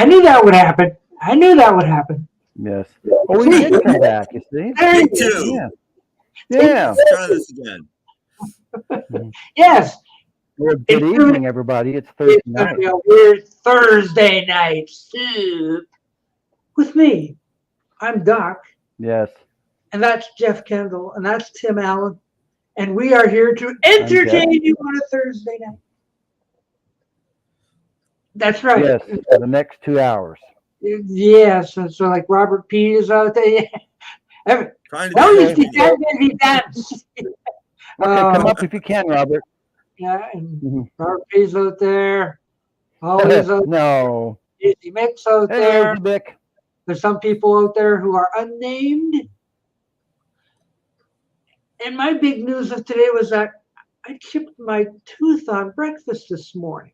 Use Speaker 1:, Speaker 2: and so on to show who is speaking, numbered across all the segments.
Speaker 1: I knew that would happen. I knew that would happen.
Speaker 2: Yes. Oh, we did come back, you see?
Speaker 3: Take two.
Speaker 2: Yeah. Yeah.
Speaker 3: Let's try this again.
Speaker 1: Yes.
Speaker 2: Well, good evening, everybody. It's Thursday
Speaker 1: It's going to
Speaker 2: night.
Speaker 1: be a weird Thursday night soup with me. I'm Doc,
Speaker 2: Yes.
Speaker 1: and that's Jeff Kendall, and that's Tim Allen, and we are here to entertain you on a Thursday night. That's right.
Speaker 2: Yes, for the next 2 hours.
Speaker 1: Yes, so like Robert P is out there.
Speaker 3: Trying to
Speaker 1: No,
Speaker 3: get
Speaker 1: he dance.
Speaker 2: Okay, come up if you can, Robert.
Speaker 1: Yeah, and Robert P's out there. Always out
Speaker 2: No.
Speaker 1: there. Easy Mix out
Speaker 2: Hey,
Speaker 1: there.
Speaker 2: Vic.
Speaker 1: There's some people out there who are unnamed. And my big news of today was that I chipped my tooth on breakfast this morning.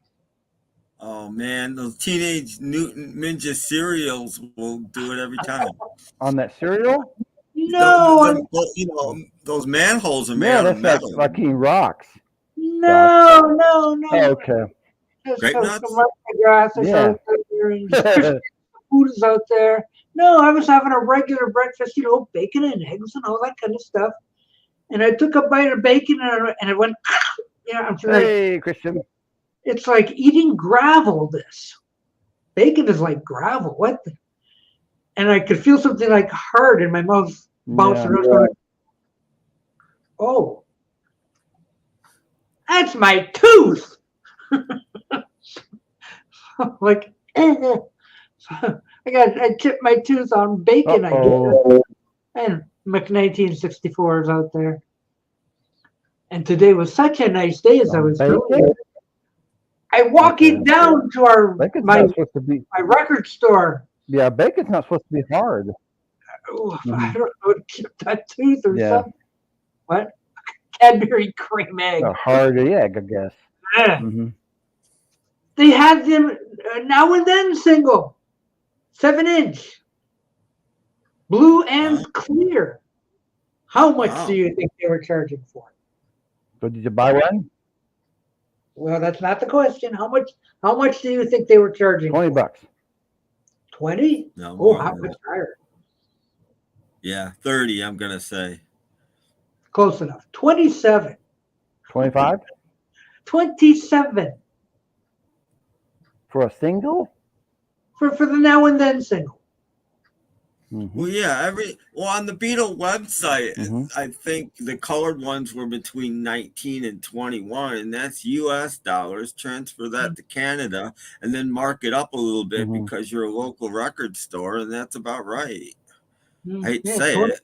Speaker 3: Oh man, those Teenage Mutant Ninja cereals will do it every time.
Speaker 2: On that cereal?
Speaker 1: No,
Speaker 3: You know, those manholes are made
Speaker 2: Yeah,
Speaker 3: out of
Speaker 2: that's
Speaker 3: metal.
Speaker 2: like fucking rocks.
Speaker 1: no.
Speaker 2: Oh, okay.
Speaker 1: Just
Speaker 3: Grape
Speaker 1: some
Speaker 3: nuts?
Speaker 1: grass is
Speaker 2: Yeah.
Speaker 1: out there and Christian food is out there. No, I was having a regular breakfast, bacon and eggs and all that kind of stuff. And I took a bite of bacon and it went, I'm like,
Speaker 2: Hey, Christian.
Speaker 1: it's like eating gravel, this. Bacon is like gravel. What? And I could feel something like hard in my mouth bouncing around. Going, oh, that's my tooth. Like, I chipped my tooth on bacon. I did. And Mc1964 is out there. And today was such a nice day as I was doing. I walking down to my record store.
Speaker 2: Yeah, bacon's not supposed to be hard.
Speaker 1: Oh, I don't know, chip that tooth or something. What? Cadbury cream egg.
Speaker 2: A hard egg, I guess.
Speaker 1: Yeah. They had them Now and Then single, 7-inch, blue and clear. How much do you think they were charging for it?
Speaker 2: So did you buy one?
Speaker 1: Well, that's not the question. How much do you think they were charging?
Speaker 2: $20.
Speaker 1: 20?
Speaker 3: No.
Speaker 1: Oh, how much higher?
Speaker 3: Yeah, 30. I'm gonna say.
Speaker 1: Close enough. 27.
Speaker 2: 25
Speaker 1: 27
Speaker 2: for a single?
Speaker 1: for the Now and Then single.
Speaker 3: Well, yeah, on the Beatle website, I think the colored ones were between 19 and 21, and that's US dollars. Transfer that to Canada and then mark it up a little bit because you're a local record store, and that's about right. I hate to say it.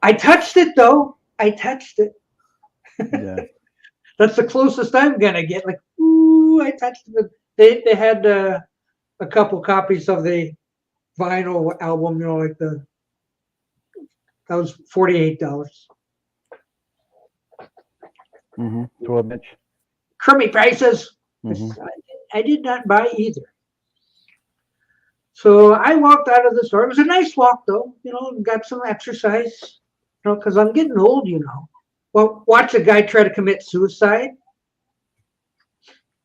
Speaker 1: I touched it though. I touched it.
Speaker 2: Yeah.
Speaker 1: That's the closest I'm gonna get. Like, ooh, I touched it. They had a couple copies of the vinyl album, that was $48.
Speaker 2: 12-inch.
Speaker 1: Crummy prices. I did not buy either. So I walked out of the store. It was a nice walk though, got some exercise, because I'm getting old, Well, watch a guy try to commit suicide.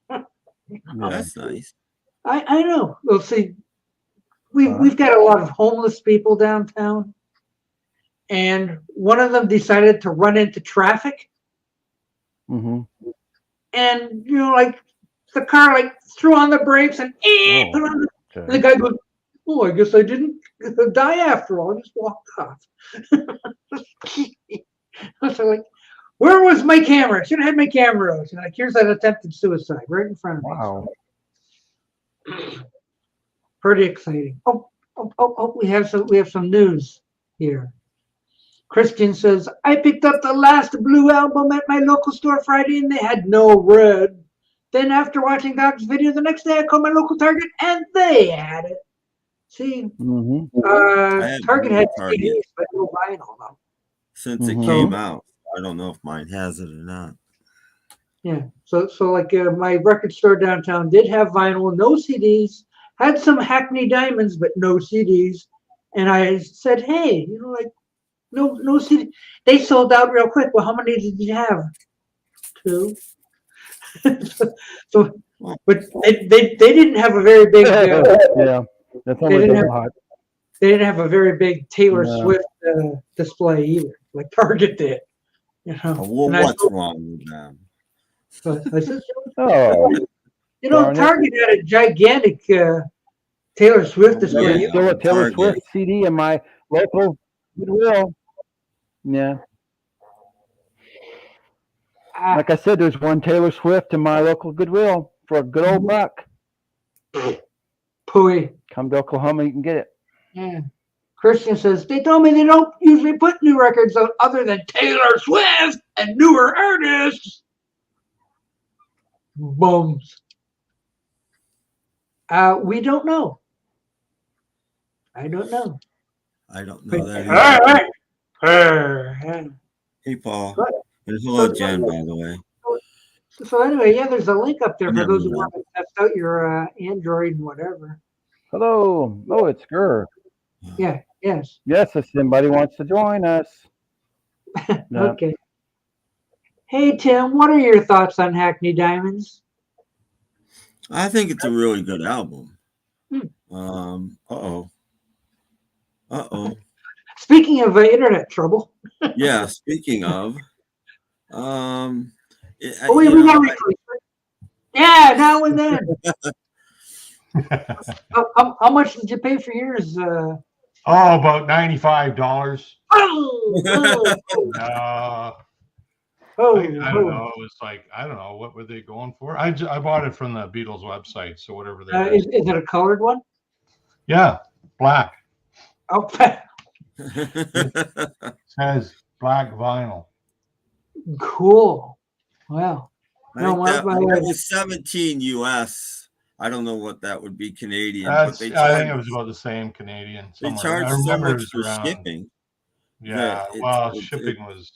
Speaker 3: That's nice.
Speaker 1: I know. Well, see, we've got a lot of homeless people downtown, and one of them decided to run into traffic, and the car threw on the brakes and put on and the guy goes, "Oh, I guess I didn't die after all. I just walked off." So where was my camera? I should have had my camera out. Here's that attempted suicide right in front of me.
Speaker 2: Wow.
Speaker 1: Pretty exciting. Oh, we have some news here. Christian says, I picked up the last Blue album at my local store Friday and they had no red. Then after watching Doc's video the next day, I called my local Target and they had it. See, Target had CDs, but no vinyl though.
Speaker 3: Since it came out, I don't know if mine has it or not.
Speaker 1: Yeah, so my record store downtown did have vinyl, no CDs, had some Hackney Diamonds, but no CDs. And I said, hey, no CD. They sold out real quick. Well, how many did you have? 2. so, but they didn't have a very big.
Speaker 2: Yeah, that's
Speaker 1: They
Speaker 2: only
Speaker 1: didn't
Speaker 2: the
Speaker 1: have-
Speaker 2: hot.
Speaker 1: They didn't have a very big Taylor
Speaker 2: No.
Speaker 1: Swift display either, like Target did. You know.
Speaker 3: Well,
Speaker 1: And I
Speaker 3: what's
Speaker 1: thought-
Speaker 3: wrong with them?
Speaker 1: I said,
Speaker 2: Oh,
Speaker 1: you know,
Speaker 2: darn it.
Speaker 1: Target had a gigantic Taylor Swift display.
Speaker 2: there's still a Taylor
Speaker 3: Target.
Speaker 2: Swift CD in my local Goodwill. Yeah, like I said, there's one Taylor Swift in my local Goodwill for a good old buck.
Speaker 1: Pooey.
Speaker 2: Come to Oklahoma, you can get it.
Speaker 1: Yeah. Christian says, they told me they don't usually put new records out other than Taylor Swift and newer artists. Bums. We don't know. I don't know.
Speaker 3: I don't know that either. Hey, Paul.
Speaker 1: Right.
Speaker 3: And hello, Jen, by the way.
Speaker 1: So anyway, yeah, there's a link up there for
Speaker 3: Never
Speaker 1: those who
Speaker 3: know.
Speaker 1: want to test out your Android and whatever.
Speaker 2: Hello. Oh, it's Gur.
Speaker 1: Yeah, yes.
Speaker 2: Yes, if somebody wants to join us. Yeah.
Speaker 1: Okay. Hey, Tim, what are your thoughts on Hackney Diamonds?
Speaker 3: I think it's a really good album.
Speaker 1: Hmm.
Speaker 3: Uh-oh.
Speaker 1: Speaking of internet trouble.
Speaker 3: Yeah, speaking of,
Speaker 1: We got a replacement. Yeah, now and then. How much did you pay for yours?
Speaker 4: About $95.
Speaker 1: Oh,
Speaker 4: I don't know. It was like, I don't know, what were they going for? I bought it from the Beatles website, so whatever they were.
Speaker 1: Is it a colored one?
Speaker 4: Yeah, black.
Speaker 1: Oh,
Speaker 4: It says black vinyl.
Speaker 1: cool. Wow.
Speaker 3: I
Speaker 1: No,
Speaker 3: think
Speaker 1: my-
Speaker 3: that was 17 US. I don't know what that would be Canadian, but they
Speaker 4: I think it
Speaker 3: charge,
Speaker 4: was about the same Canadian.
Speaker 3: they
Speaker 4: Somewhere.
Speaker 3: charge
Speaker 4: I
Speaker 3: so
Speaker 4: remember it
Speaker 3: much
Speaker 4: was
Speaker 3: for
Speaker 4: around.
Speaker 3: shipping.
Speaker 4: Yeah,
Speaker 3: that
Speaker 4: well,
Speaker 3: it's-
Speaker 4: shipping is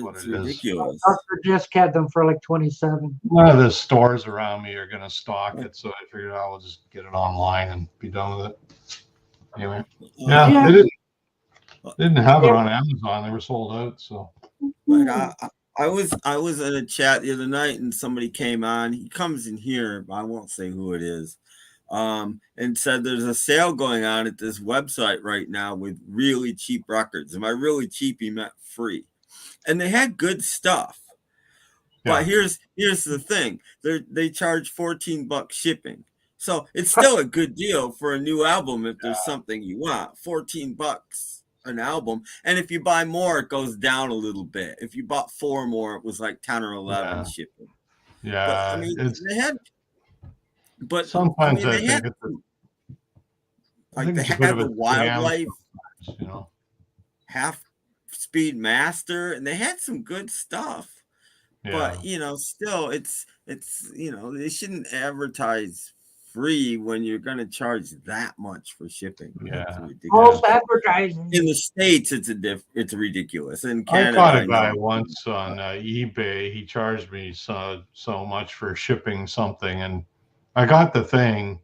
Speaker 4: what
Speaker 3: It's
Speaker 4: it is.
Speaker 3: ridiculous.
Speaker 1: Dr. Jess had them for like 27.
Speaker 4: None of the stores around me are going to stock it, so I figured I'll just get it online and be done with it. Anyway, yeah,
Speaker 1: Yeah.
Speaker 4: they didn't have it on Amazon. They were sold out. So
Speaker 3: Like I was in a chat the other night and somebody came on. He comes in here, I won't say who it is, and said there's a sale going on at this website right now with really cheap records. And by really cheap, he meant free. And they had good stuff. But here's the thing. They charge $14 shipping. So it's still a good deal for a new album if there's something you want. $14 an album. And if you buy more, it goes down a little bit. If you bought 4 more, it was like 10 or 11 shipping.
Speaker 4: yeah,
Speaker 3: But I mean, they had, but
Speaker 4: sometimes
Speaker 3: I
Speaker 4: I
Speaker 3: mean,
Speaker 4: think it's
Speaker 3: they
Speaker 4: it's a bit
Speaker 3: had
Speaker 4: of a
Speaker 3: the Wildlife
Speaker 4: scam, you know.
Speaker 3: half speed master, and they had some good stuff.
Speaker 4: Yeah.
Speaker 3: But still, it's they shouldn't advertise free when you're going to charge that much for shipping.
Speaker 4: Yeah.
Speaker 3: That's ridiculous.
Speaker 1: False advertising.
Speaker 3: In the States, it's ridiculous. In
Speaker 4: I
Speaker 3: Canada,
Speaker 4: caught
Speaker 3: I
Speaker 4: a guy
Speaker 3: know.
Speaker 4: once on eBay. He charged me so much for shipping something, and I got the thing,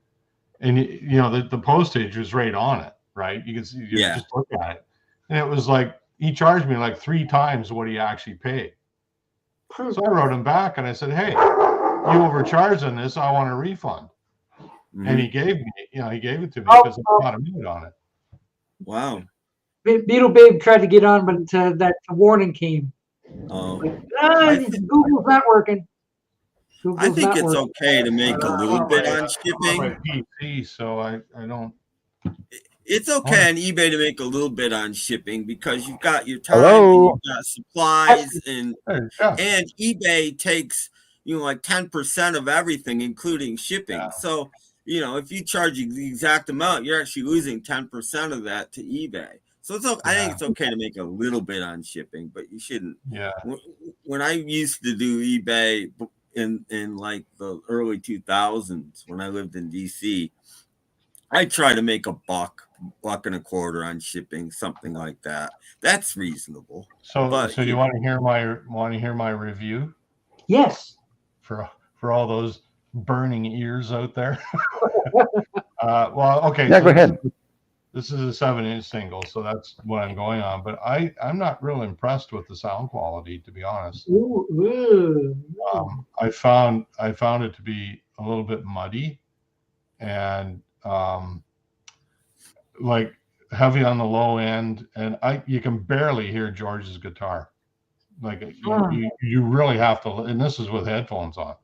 Speaker 4: and the postage was right on it, right? You can see, just look at it, and it was like he charged me like 3 times what he actually paid. So I wrote him back and I said, "Hey, you overcharged on this. I want a refund."
Speaker 3: Mm-hmm.
Speaker 4: And he gave it to me because I got a minute on it.
Speaker 3: Wow.
Speaker 1: BeatleBabe tried to get on, but that warning came.
Speaker 3: Oh.
Speaker 1: Google's not working.
Speaker 3: I think it's okay to make a little bit on shipping.
Speaker 4: My PC, so I don't.
Speaker 3: It's okay on eBay to make a little bit on shipping because you've got your time,
Speaker 2: Hello?
Speaker 3: and you've got supplies, and
Speaker 4: Yeah.
Speaker 3: eBay takes like 10% of everything, including shipping.
Speaker 4: Yeah.
Speaker 3: So if you charge the exact amount, you're actually losing 10% of that to eBay. So I think it's okay to make a little bit on shipping, but you shouldn't.
Speaker 4: Yeah.
Speaker 3: When I used to do eBay in like the early 2000s, when I lived in DC, I try to make $1.25 on shipping, something like that. That's reasonable.
Speaker 4: So you want to hear my review?
Speaker 1: Yes.
Speaker 4: For all those burning ears out there. Well, okay.
Speaker 2: Yeah,
Speaker 4: so
Speaker 2: go ahead.
Speaker 4: This is a 7-inch single, so that's what I'm going on. But I'm not real impressed with the sound quality, to be honest. I found it to be a little bit muddy, and like heavy on the low end, and you can barely hear George's guitar. Like you really have to, and this is with headphones on.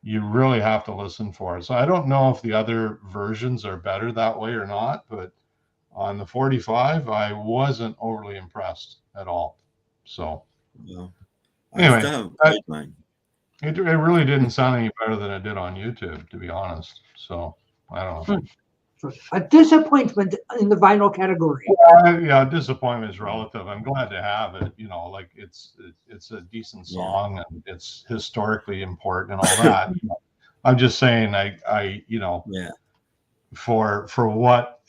Speaker 4: You really have to listen for it. So I don't know if the other versions are better that way or not, but on the 45, I wasn't overly impressed at all. So anyway, it really didn't sound any better than it did on YouTube, to be honest. So I don't know.
Speaker 1: A disappointment in the vinyl category.
Speaker 4: Yeah, disappointment is relative. I'm glad to have it. You know, like it's a decent song and it's historically important and all that. I'm just saying, for what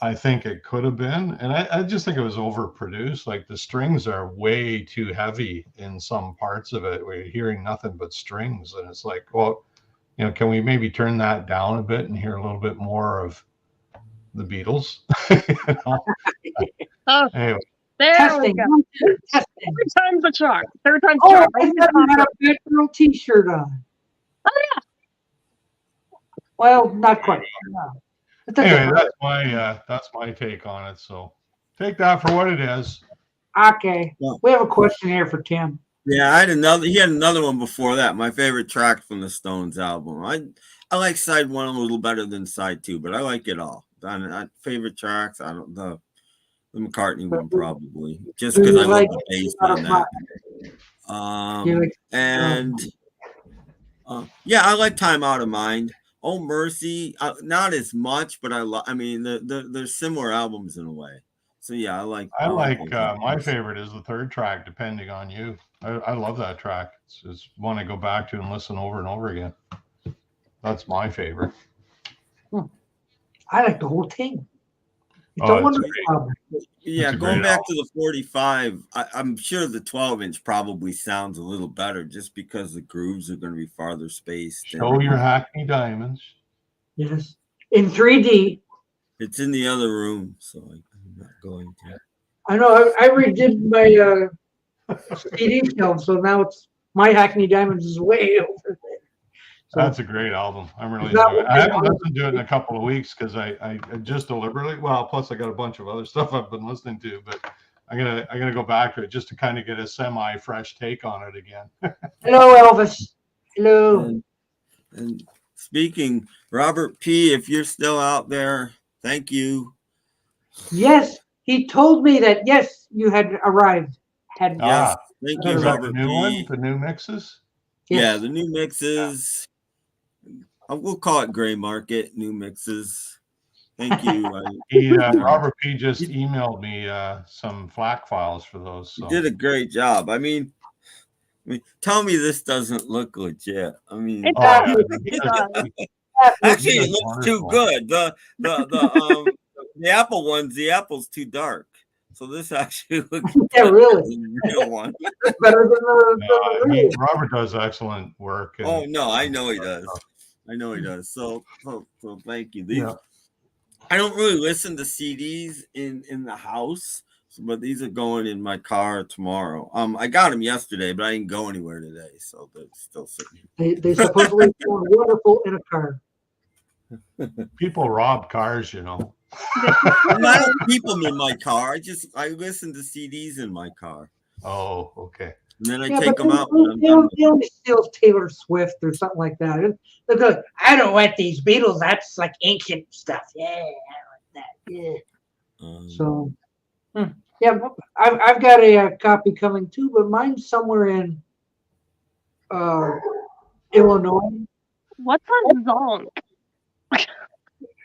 Speaker 4: I think it could have been, and I just think it was overproduced. Like the strings are way too heavy in some parts of it, where you're hearing nothing but strings, and it's like, well, can we maybe turn that down a bit and hear a little bit more of the Beatles? Anyway.
Speaker 5: There we go. Testing. 3 times the charm. 3rd time's
Speaker 1: charm.
Speaker 5: Charm.
Speaker 1: I thought you had a Bad Girl t-shirt on.
Speaker 5: Oh yeah.
Speaker 1: Well, not quite. No.
Speaker 4: Anyway, that's my take on it. So take that for what it is.
Speaker 1: Okay. We have a question here for Tim.
Speaker 3: Yeah, he had another one before that. My favorite track from the Stones album. I like side 1 a little better than side 2, but I like it all. Favorite tracks, the McCartney one probably, just because I love the bass on that. I like Time Out of Mind. Oh Mercy, not as much, but they're similar albums in a way. So yeah, I like
Speaker 4: my favorite is the 3rd track, Depending on You. I love that track. It's one I go back to and listen over and over again. That's my favorite.
Speaker 1: I like the whole thing.
Speaker 3: Going back to the 45, I'm sure the 12-inch probably sounds a little better just because the grooves are going to be farther spaced.
Speaker 4: Show your Hackney Diamonds.
Speaker 1: Yes. In 3D.
Speaker 3: It's in the other room, so I'm not going to.
Speaker 1: I know. I redid my CD shelf, so now it's my Hackney Diamonds is way over there.
Speaker 4: So that's a great album. I'm really enjoying it. I haven't listened to it in a couple of weeks because I just deliberately, plus I got a bunch of other stuff I've been listening to, but I'm gonna go back to it just to kind of get a semi-fresh take on it again.
Speaker 1: Hello, Elvis. Hello.
Speaker 3: And speaking, Robert P., if you're still out there, thank you.
Speaker 1: Yes, he told me that. Yes, you had arrived.
Speaker 3: Thank you, Robert P.
Speaker 4: The new mixes.
Speaker 1: Yes.
Speaker 3: Yeah, the new mixes. We'll call it Gray Market New Mixes. Thank you.
Speaker 4: Robert P. just emailed me some FLAC files for those. So.
Speaker 3: You did a great job. I mean, tell me this doesn't look legit. I mean,
Speaker 5: it does.
Speaker 3: Actually, it looks too good. The Apple ones, the Apple's too dark. So this actually looks
Speaker 1: really
Speaker 3: the real one.
Speaker 1: Better than the
Speaker 4: Robert does excellent work.
Speaker 3: Oh no, I know he does. So thank you. I don't really listen to CDs in the house, but these are going in my car tomorrow. I got them yesterday, but I didn't go anywhere today, so they're still sitting
Speaker 1: here. They supposedly sound wonderful in a car.
Speaker 4: People rob cars,
Speaker 3: I don't keep them in my car. I listen to CDs in my car.
Speaker 4: Oh, okay.
Speaker 3: And then I take them out.
Speaker 1: They only steal Taylor Swift or something like that. And they're like, I don't want these Beatles. That's like ancient stuff. Yeah, I like that. Yeah. So, yeah, I've got a copy coming too, but mine's somewhere in Illinois.
Speaker 5: What's on Zonk?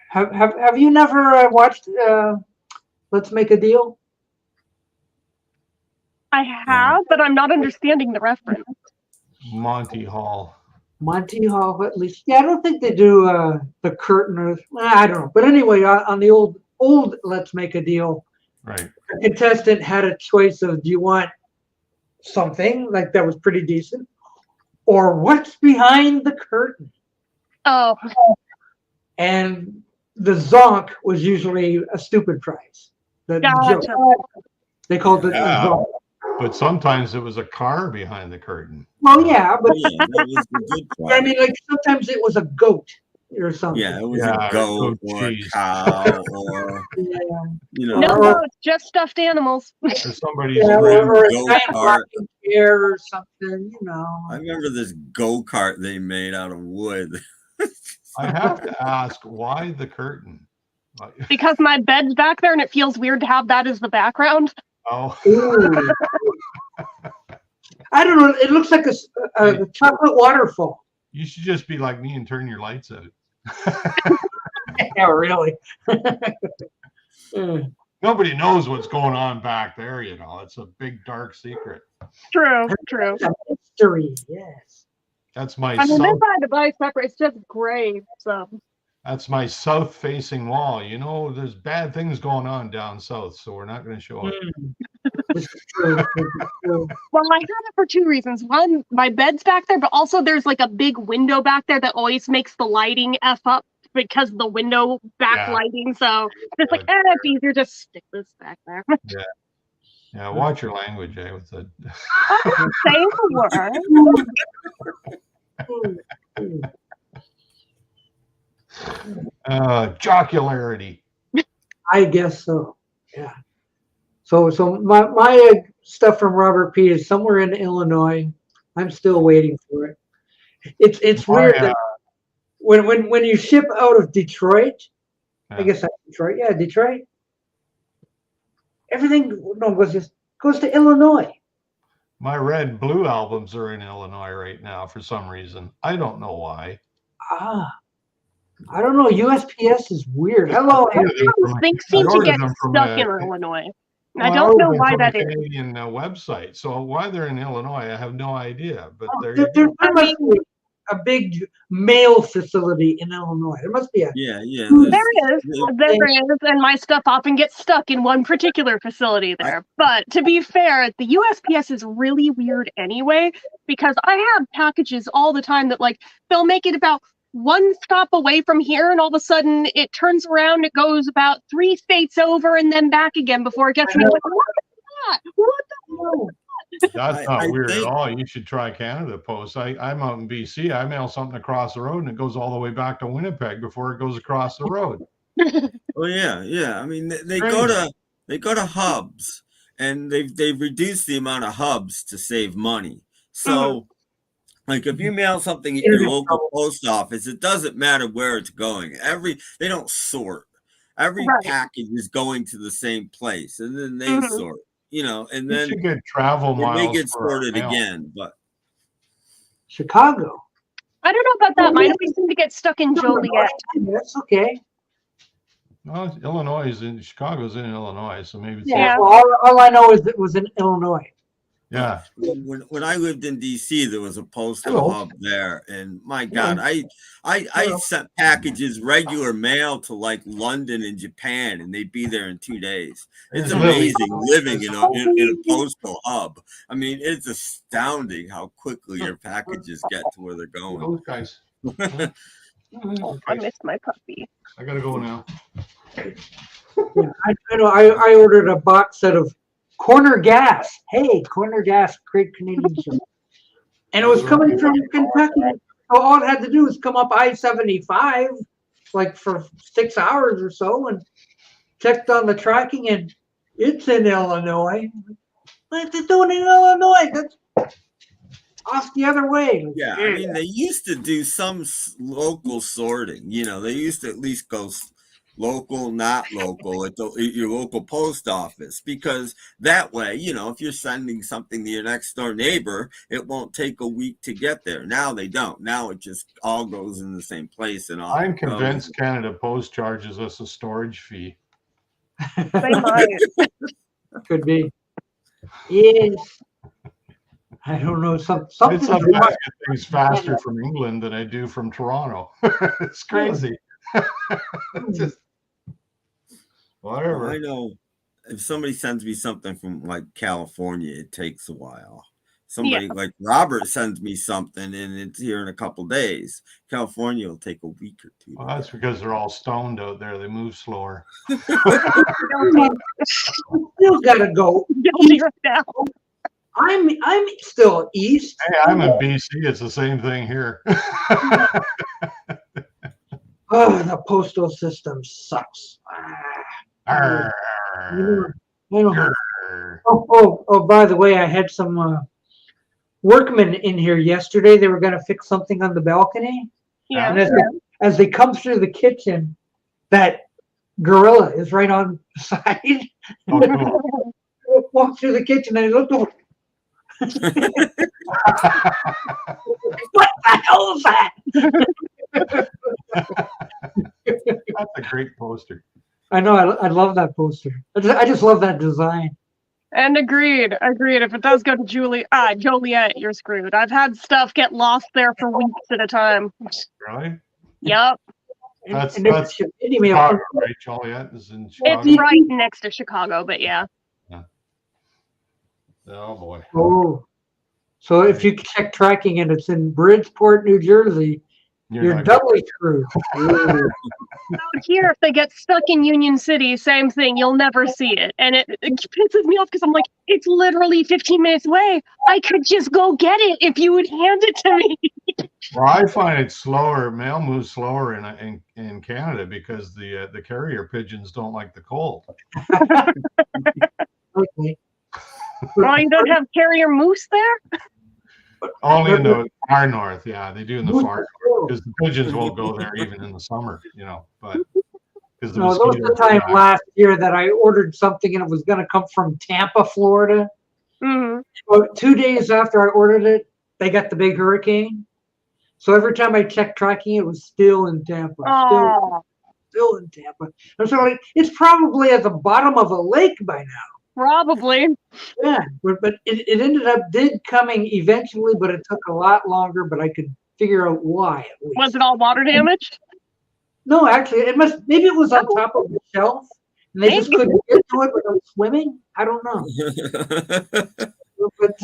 Speaker 1: Have you never watched Let's Make a Deal?
Speaker 5: I have, but I'm not understanding the reference.
Speaker 4: Monty Hall,
Speaker 1: at least. Yeah, I don't think they do the curtain or I don't know. But anyway, on the old Let's Make a Deal,
Speaker 4: right?
Speaker 1: The contestant had a choice of, do you want something like that was pretty decent, or what's behind the curtain?
Speaker 5: Oh.
Speaker 1: And the zonk was usually a stupid price. The joke.
Speaker 5: Gotcha.
Speaker 1: They called it a
Speaker 4: Yeah.
Speaker 1: zonk.
Speaker 4: But sometimes it was a car behind the curtain.
Speaker 1: Well, yeah, but
Speaker 3: Yeah, that was the good
Speaker 1: I
Speaker 3: part.
Speaker 1: mean, like sometimes it was a goat or something.
Speaker 3: Yeah, it was
Speaker 4: Yeah,
Speaker 3: a goat
Speaker 4: goat
Speaker 3: or a
Speaker 4: cheese.
Speaker 3: cow or you know,
Speaker 5: No
Speaker 1: Or-
Speaker 5: goats, just stuffed animals.
Speaker 4: Or somebody's
Speaker 1: Yeah,
Speaker 4: friend.
Speaker 1: or a
Speaker 3: Go
Speaker 1: giant
Speaker 3: kart.
Speaker 1: rocking chair or something, you know.
Speaker 3: I remember this go-kart they made out of wood.
Speaker 4: I have to ask, why the curtain?
Speaker 5: Because my bed's back there and it feels weird to have that as the background.
Speaker 4: Oh,
Speaker 1: Ooh. I don't know. It looks like a chocolate waterfall.
Speaker 4: you should just be like me and turn your lights out.
Speaker 1: Yeah, really. Mm.
Speaker 4: Nobody knows what's going on back there, you know. It's a big dark secret.
Speaker 5: True, true.
Speaker 1: It's a mystery, yes.
Speaker 4: That's my
Speaker 5: I mean, this
Speaker 4: south.
Speaker 5: side of the separate. It's just gray. So
Speaker 4: That's my south-facing wall. You know, there's bad things going on down south, so we're not going to show it.
Speaker 1: This is true. This is true.
Speaker 5: well, I have it for two reasons. One, my bed's back there, but also there's like a big window back there that always makes the lighting F up because of the window backlighting. So it's like, it's easier to stick this back there.
Speaker 4: Yeah, watch your language, eh? With the
Speaker 5: Say the word.
Speaker 4: jocularity.
Speaker 1: I guess so. Yeah. So my stuff from Robert P is somewhere in Illinois. I'm still waiting for it. It's weird that when you ship out of Detroit, I guess that's Detroit. Yeah, Detroit. Everything goes to Illinois.
Speaker 4: My Red and Blue albums are in Illinois right now for some reason. I don't know why.
Speaker 1: I don't know. USPS is weird. Hello.
Speaker 5: Things seem to get stuck in Illinois. I don't know why that is.
Speaker 4: Canadian website. So why they're in Illinois, I have no idea. But
Speaker 1: There must be a big mail facility in Illinois. There must be a.
Speaker 3: Yeah.
Speaker 5: There is, and my stuff often gets stuck in one particular facility there. But to be fair, the USPS is really weird anyway, because I have packages all the time that like they'll make it about one stop away from here, and all of a sudden it turns around, it goes about 3 states over and then back again before it gets me. Like, what is that? What the?
Speaker 4: That's not weird at all. You should try Canada Post. I'm out in BC. I mail something across the road and it goes all the way back to Winnipeg before it goes across the road.
Speaker 3: Oh yeah. I mean, they go to hubs, and they've reduced the amount of hubs to save money. So, like if you mail something at your local post office, it doesn't matter where it's going. They don't sort. Every package is going to the same place, and then they sort. You know, and then
Speaker 4: you get travel miles.
Speaker 3: They get sorted again, but
Speaker 1: Chicago.
Speaker 5: I don't know about that. Mine always seem to get stuck in Joliet.
Speaker 1: That's okay.
Speaker 4: No, Illinois is in Chicago's in Illinois, so maybe.
Speaker 1: Yeah. Well, all I know is it was in Illinois.
Speaker 4: Yeah.
Speaker 3: When I lived in DC, there was a postal hub there, and my God, I sent packages, regular mail, to like London and Japan, and they'd be there in 2 days. It's amazing living in a postal hub. I mean, it's astounding how quickly your packages get to where they're going.
Speaker 4: Those guys.
Speaker 5: I missed my puppy.
Speaker 4: I gotta go now.
Speaker 1: Yeah, I ordered a box set of Corner Gas. Hey, Corner Gas, great Canadian show. And it was coming from Kentucky. So all it had to do was come up I-75, like for 6 hours or so, and checked on the tracking, and it's in Illinois. What are they doing in Illinois? That's off the other way.
Speaker 3: Yeah, I mean, they used to do some local sorting. You know, they used to at least go local, not local, at your local post office, because that way, you know, if you're sending something to your next door neighbor, it won't take a week to get there. Now they don't. Now it just all goes in the same place. And all.
Speaker 4: I'm convinced Canada Post charges us a storage fee.
Speaker 5: They might.
Speaker 1: Could be. Yes. I don't know. Something.
Speaker 4: It's sometimes I get things faster from England than I do from Toronto. It's crazy. Just whatever.
Speaker 3: I know if somebody sends me something from like California, it takes a while. somebody like Robert sends me something and it's here in a couple days. California will take a week or two.
Speaker 4: Well, that's because they're all stoned out there. They move slower.
Speaker 1: Still gotta go. I'm still east.
Speaker 4: Hey, I'm in BC. It's the same thing here.
Speaker 1: Oh, the postal system sucks. Oh, by the way, I had some workmen in here yesterday. They were going to fix something on the balcony.
Speaker 5: Yeah.
Speaker 1: And as they come through the kitchen, that gorilla is right on the side.
Speaker 4: Oh, cool.
Speaker 1: Walked through the kitchen and I looked over. What the hell is that?
Speaker 4: That's a great poster.
Speaker 1: I know. I love that poster. I just love that design.
Speaker 5: And agreed. If it does go to Joliet, you're screwed. I've had stuff get lost there for weeks at a time.
Speaker 4: Really?
Speaker 5: Yep.
Speaker 4: That's
Speaker 1: Chicago,
Speaker 4: right? Joliet is in Chicago.
Speaker 5: It's right next to Chicago, but yeah.
Speaker 4: Oh boy.
Speaker 1: Oh, so if you check tracking and it's in Bridgeport, New Jersey, you're doubly screwed.
Speaker 5: Out here, if they get stuck in Union City, same thing. You'll never see it, and it pisses me off because I'm like, it's literally 15 minutes away. I could just go get it if you would hand it to me.
Speaker 4: Well, I find it slower. Mail moves slower in Canada because the carrier pigeons don't like the cold.
Speaker 1: Okay.
Speaker 5: Well, you don't have carrier moose there?
Speaker 4: Only in the far north, yeah, they do in the far north because the pigeons won't go there even in the summer, but because
Speaker 1: there was the time last year that I ordered something and it was going to come from Tampa, Florida.
Speaker 5: Mm-hmm.
Speaker 1: So 2 days after I ordered it, they got the big hurricane. So every time I checked tracking, it was still in Tampa. Still in Tampa. I'm so like, it's probably at the bottom of a lake by now.
Speaker 5: Probably.
Speaker 1: Yeah, but it ended up coming eventually, but it took a lot longer, but I could figure out why at least.
Speaker 5: Was it all water damaged?
Speaker 1: No, actually, maybe it was on top of the shelf, and they just couldn't get to it without swimming. I don't know. But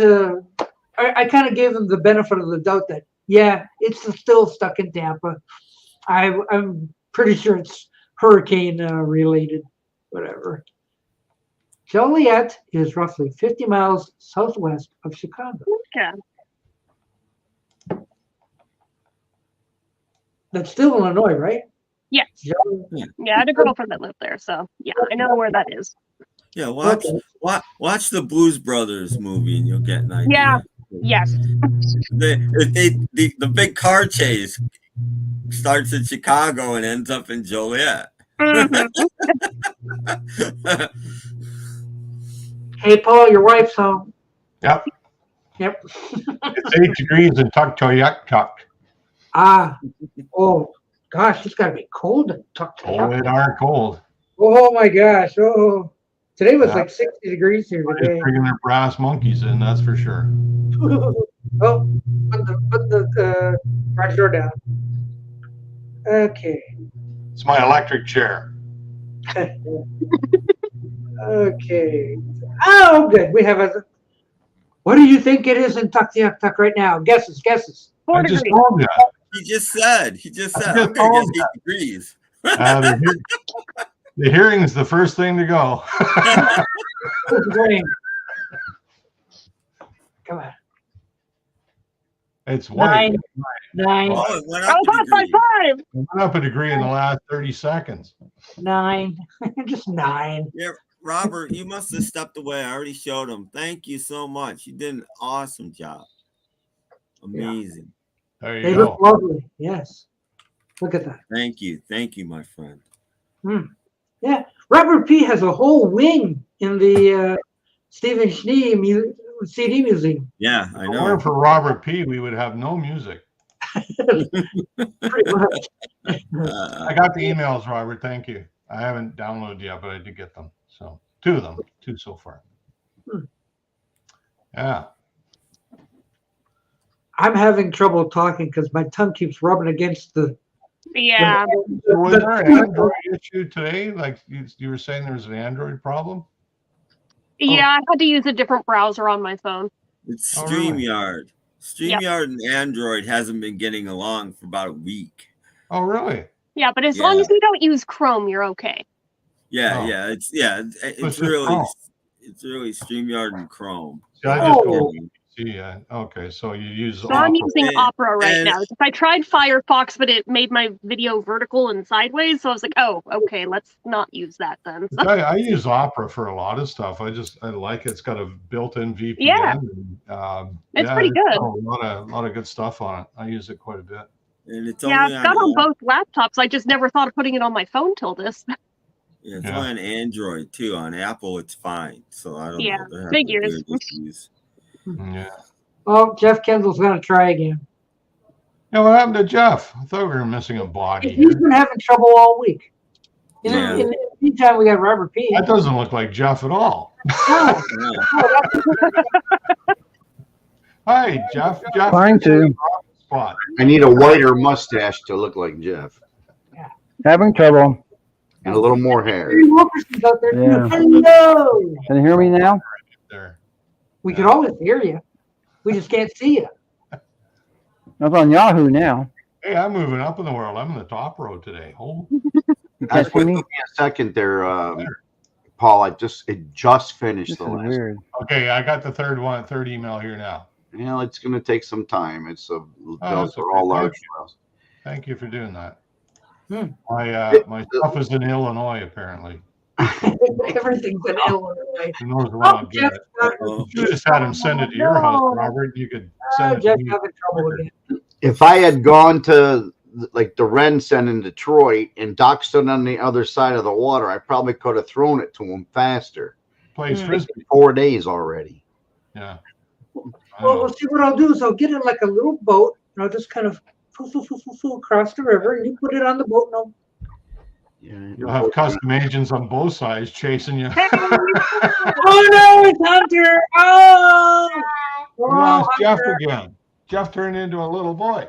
Speaker 1: I kind of gave them the benefit of the doubt that, yeah, it's still stuck in Tampa. I'm pretty sure it's hurricane related, whatever. Joliet is roughly 50 miles southwest of Chicago.
Speaker 5: Okay.
Speaker 1: That's still Illinois, right?
Speaker 5: Yes. Yeah, I had a girlfriend that lived there, so yeah, I know where that is.
Speaker 3: Yeah, watch the Blues Brothers movie and you'll get an idea.
Speaker 5: Yeah. Yes.
Speaker 3: The big car chase starts in Chicago and ends up in Joliet.
Speaker 5: Mm-hmm.
Speaker 1: Hey, Paul, your wife's home.
Speaker 4: Yep. It's 8 degrees in Tuktoyaktuk.
Speaker 1: Oh, gosh, it's got to be cold in Tuktoyaktuk.
Speaker 4: Oh, it are cold.
Speaker 1: Oh, my gosh. Oh, today was like 60 degrees here today.
Speaker 4: They're bringing their brass monkeys in, that's for sure.
Speaker 1: Oh, put the garage door down. Okay.
Speaker 4: It's my electric chair.
Speaker 1: Okay. Oh, good. We have what do you think it is in Tuktoyaktuk right now? Guesses.
Speaker 5: 4
Speaker 4: I just
Speaker 5: degrees.
Speaker 4: told you.
Speaker 3: He just said. I'm going to guess 8 degrees.
Speaker 4: The hearing is the first thing to go.
Speaker 1: Come on.
Speaker 4: It's white.
Speaker 1: 9.
Speaker 3: Oh, it went
Speaker 5: Oh,
Speaker 3: up a degree.
Speaker 5: five.
Speaker 4: It went up a degree in the last 30 seconds.
Speaker 1: 9. Just 9.
Speaker 3: Yeah, Robert, you must have stepped away. I already showed him. Thank you so much. You did an awesome job. Amazing.
Speaker 4: There you
Speaker 1: They
Speaker 4: go.
Speaker 1: look lovely. Yes. Look at that.
Speaker 3: Thank you, my friend.
Speaker 1: Yeah. Robert P. has a whole wing in the Stephen Schnee CD Museum.
Speaker 3: Yeah, I
Speaker 4: If it
Speaker 3: know.
Speaker 4: weren't for Robert P., we would have no music.
Speaker 1: Pretty much.
Speaker 4: I got the emails, Robert. Thank you. I haven't downloaded yet, but I did get them. So 2 of them, 2 so far. Yeah.
Speaker 1: I'm having trouble talking because my tongue keeps rubbing against the.
Speaker 5: Yeah.
Speaker 4: So was there an Android issue today? Like you were saying there was an Android problem?
Speaker 5: Yeah, I had to use a different browser on my phone.
Speaker 3: It's
Speaker 4: Oh, really?
Speaker 3: StreamYard. StreamYard and Android hasn't been getting along for about a week.
Speaker 4: Oh, really?
Speaker 5: Yeah, but as long as you don't use Chrome, you're okay.
Speaker 3: Yeah,
Speaker 4: Oh.
Speaker 3: it's really StreamYard and Chrome.
Speaker 4: See, I just go okay, so you use
Speaker 5: So I'm
Speaker 4: Opera.
Speaker 5: using Opera right now. I tried Firefox, but it made my video vertical and sideways. So I was like, oh, okay, let's not use that then. So.
Speaker 4: I use Opera for a lot of stuff. I like it. It's got a built-in VPN.
Speaker 5: Yeah.
Speaker 4: And,
Speaker 5: it's pretty good.
Speaker 4: A lot of good stuff on it. I use it quite a bit.
Speaker 3: And it's
Speaker 5: it's got on both laptops. I just never thought of putting it on my phone till this.
Speaker 3: Yeah, it's only on Android too. On Apple, it's fine. So I don't know.
Speaker 5: Yeah, figures.
Speaker 4: Yeah.
Speaker 1: Oh, Jeff Kendall's going to try again.
Speaker 4: Yeah, what happened to Jeff? I thought we were missing a body.
Speaker 1: He's been having trouble all week. In the meantime, we got Robert P.
Speaker 4: That doesn't look like Jeff at all.
Speaker 1: No.
Speaker 4: Hi, Jeff.
Speaker 2: Trying to.
Speaker 6: I need a whiter mustache to look like Jeff.
Speaker 2: Having trouble.
Speaker 6: And a little more hair.
Speaker 2: Yeah.
Speaker 1: Hello.
Speaker 2: Can you hear me now?
Speaker 4: There.
Speaker 1: We can always hear you. We just can't see you.
Speaker 2: I'm on Yahoo now.
Speaker 4: Hey, I'm moving up in the world. I'm in the top row today.
Speaker 2: You
Speaker 6: That's
Speaker 2: can't see
Speaker 6: what
Speaker 2: me?
Speaker 6: took me a second there, Paul. It just finished
Speaker 2: This
Speaker 6: the
Speaker 2: is
Speaker 6: last.
Speaker 2: weird.
Speaker 4: Okay, I got the third email here now.
Speaker 6: You know, it's going to take some time. It's those
Speaker 4: that's
Speaker 6: are all
Speaker 4: okay.
Speaker 6: large files.
Speaker 4: Thank you for doing that.
Speaker 1: Hmm.
Speaker 4: My stuff is in Illinois, apparently.
Speaker 1: Everything's in Illinois.
Speaker 4: Who knows where I'll get it. You just had him send it to your house, Robert. You could send it
Speaker 1: Jeff
Speaker 4: to me.
Speaker 1: having trouble again.
Speaker 6: If I had gone to like the Ren Center in Detroit and Doc stood on the other side of the water, I probably could have thrown it to him faster.
Speaker 4: Plays frisbee.
Speaker 6: 4 days already.
Speaker 4: Yeah.
Speaker 1: Well, see what I'll do is I'll get in like a little boat and I'll just kind of across the river and you put it on the boat and I'll...
Speaker 6: Yeah,
Speaker 4: You'll have custom agents on both sides chasing you.
Speaker 1: Oh no, it's Hunter! Oh!
Speaker 4: We lost Jeff again. Jeff turned into a little boy.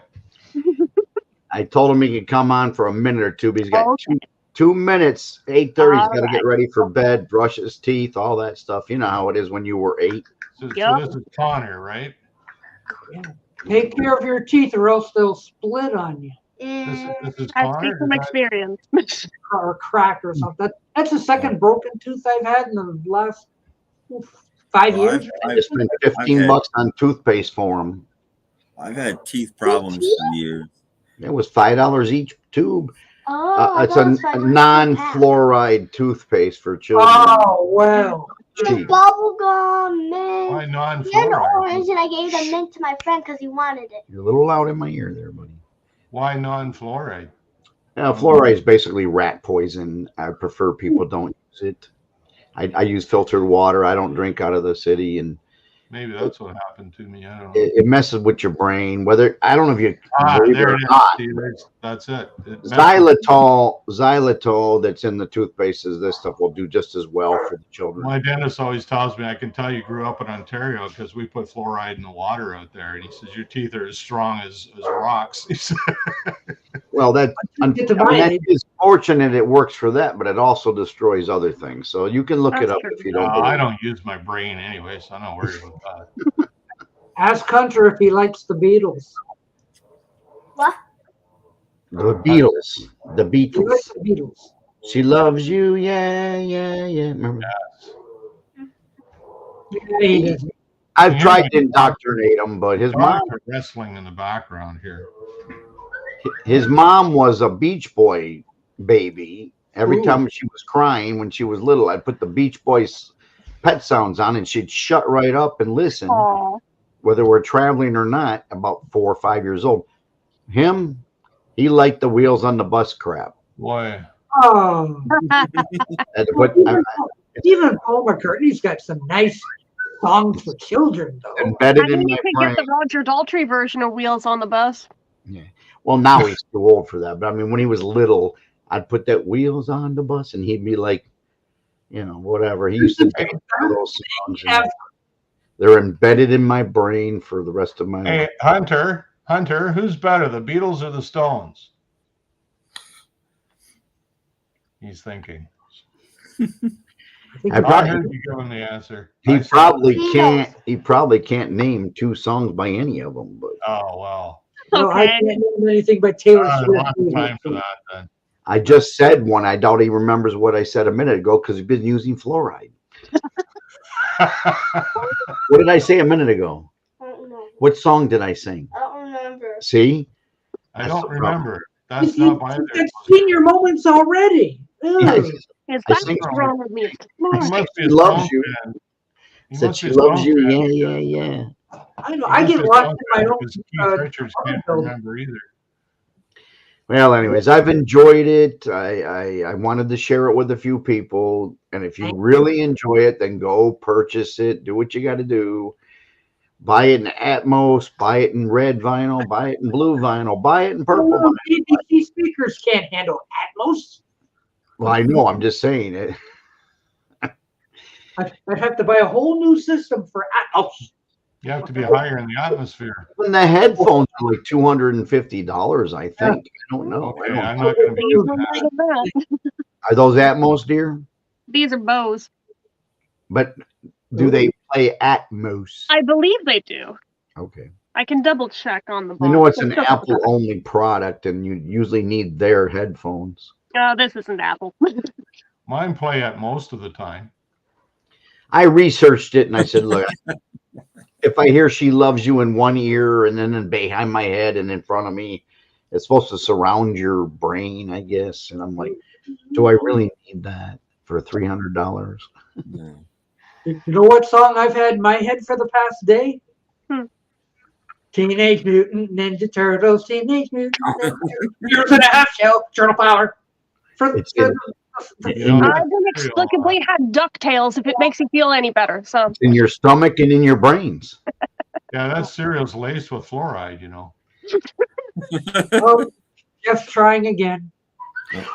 Speaker 6: I told him he could come on for a minute or two, but he's got 2 minutes. 8:30. He's got to get ready for bed, brush his teeth, all that stuff. You know how it is when you were 8.
Speaker 4: So this is Connor, right?
Speaker 1: Yeah. Take care of your teeth or else they'll split on you.
Speaker 4: This is
Speaker 5: I speak
Speaker 4: Connor.
Speaker 5: from experience.
Speaker 1: Or crack or something. That's the second broken tooth I've had in the last 5 years.
Speaker 6: I just spent $15 on toothpaste for him.
Speaker 3: I've had teeth problems for years.
Speaker 6: It was $5 each tube. It's a non-fluoride toothpaste for children.
Speaker 1: Oh, well.
Speaker 6: Cheap.
Speaker 7: Bubble gum, mint.
Speaker 4: Why
Speaker 7: And
Speaker 4: non-fluoride?
Speaker 7: orange, and I gave the mint to my friend because he wanted it.
Speaker 6: You're a little loud in my ear there, buddy.
Speaker 4: Why non-fluoride?
Speaker 6: Fluoride is basically rat poison. I prefer people don't use it. I use filtered water. I don't drink out of the city, and
Speaker 4: Maybe that's what happened to me. I don't know.
Speaker 6: it messes with your brain. Whether I don't know if you believe it
Speaker 4: There
Speaker 6: or
Speaker 4: it is.
Speaker 6: not.
Speaker 4: See, that's it.
Speaker 6: Xylitol that's in the toothpaste is this stuff will do just as well for the children.
Speaker 4: My dentist always tells me, I can tell you grew up in Ontario because we put fluoride in the water out there. And he says, your teeth are as strong as rocks. He said,
Speaker 6: Well, that is fortunate it works for that, but it also destroys other things. So you can look it up if you don't.
Speaker 4: I don't use my brain anyway, so I'm not worried about that.
Speaker 1: Ask Hunter if he likes the Beatles.
Speaker 7: What?
Speaker 6: The Beatles. The
Speaker 1: He likes
Speaker 6: Beatles.
Speaker 1: the Beatles.
Speaker 6: She loves you. Yeah, yeah, yeah. Remember?
Speaker 1: Yeah, he does.
Speaker 6: I've tried to indoctrinate him, but his mom
Speaker 4: Wrestling in the background here.
Speaker 6: his mom was a Beach Boy baby. Every
Speaker 1: Ooh.
Speaker 6: time she was crying when she was little, I'd put the Beach Boys pet sounds on and she'd shut right up and listen.
Speaker 5: Aww.
Speaker 6: Whether we're traveling or not, about 4 or 5 years old. Him, he liked the wheels on the bus crap.
Speaker 4: Boy.
Speaker 1: Oh.
Speaker 6: But
Speaker 1: Even Paul McCartney's got some nice songs for children, though.
Speaker 6: embedded
Speaker 5: I mean,
Speaker 6: in
Speaker 5: you
Speaker 6: my
Speaker 5: could
Speaker 6: brain.
Speaker 5: get the Roger Daltrey version of Wheels on the Bus.
Speaker 6: Yeah. Well, now he's too old for that. But I mean, when he was little, I'd put that wheels on the bus, and he'd be like, you know, whatever. He used to dance to those songs. And they're embedded in my brain for the rest of my
Speaker 4: Hey,
Speaker 6: life.
Speaker 4: Hunter, who's better, the Beatles or the Stones? He's thinking. I heard you give him the answer.
Speaker 6: He probably can't name 2 songs by any of them. But
Speaker 4: well.
Speaker 1: No, I can't name anything but Taylor Swift.
Speaker 4: Lots of time for that then.
Speaker 6: I just said one. I doubt he remembers what I said a minute ago because he's been using fluoride. What did I say a minute ago?
Speaker 7: I don't know.
Speaker 6: What song did I sing?
Speaker 7: I don't remember.
Speaker 6: See?
Speaker 4: I don't remember. That's not my
Speaker 1: I've seen your moments already.
Speaker 5: Is that wrong with me?
Speaker 6: She loves you. Said she loves you. Yeah.
Speaker 1: I know. I get lost in my own.
Speaker 4: Richards can't remember either.
Speaker 6: Well, anyways, I've enjoyed it. I wanted to share it with a few people. And if you really enjoy it, then go purchase it. Do what you got to do. Buy it in Atmos. Buy it in red vinyl. Buy it in blue vinyl. Buy it in purple vinyl.
Speaker 1: BBC speakers can't handle Atmos.
Speaker 6: Well, I know. I'm just saying it.
Speaker 1: I'd have to buy a whole new system for Atmos.
Speaker 4: You have to be higher in the atmosphere.
Speaker 6: And the headphones are like $250, I think. I don't know.
Speaker 4: Okay, I'm not going to be using that.
Speaker 6: Are those Atmos, dear?
Speaker 5: These are Bose.
Speaker 6: But do they play Atmos?
Speaker 5: I believe they do.
Speaker 6: Okay.
Speaker 5: I can double check on the box.
Speaker 6: I know it's an Apple-only product, and you usually need their headphones.
Speaker 5: This isn't Apple.
Speaker 4: Mine play at most of the time.
Speaker 6: I researched it, and I said, look, if I hear She Loves You in one ear and then behind my head and in front of me, it's supposed to surround your brain, I guess. And I'm like, do I really need that for $300?
Speaker 1: You know what song I've had in my head for the past day? Teenage Mutant Ninja Turtles, Teenage Mutant Ninja Turtles and a half shell, turtle power.
Speaker 5: I've inexplicably had DuckTales, if it makes you feel any better. So
Speaker 6: it's in your stomach and in your brains.
Speaker 4: Yeah, that cereal's laced with fluoride, you know.
Speaker 1: Oh, Jeff's trying again.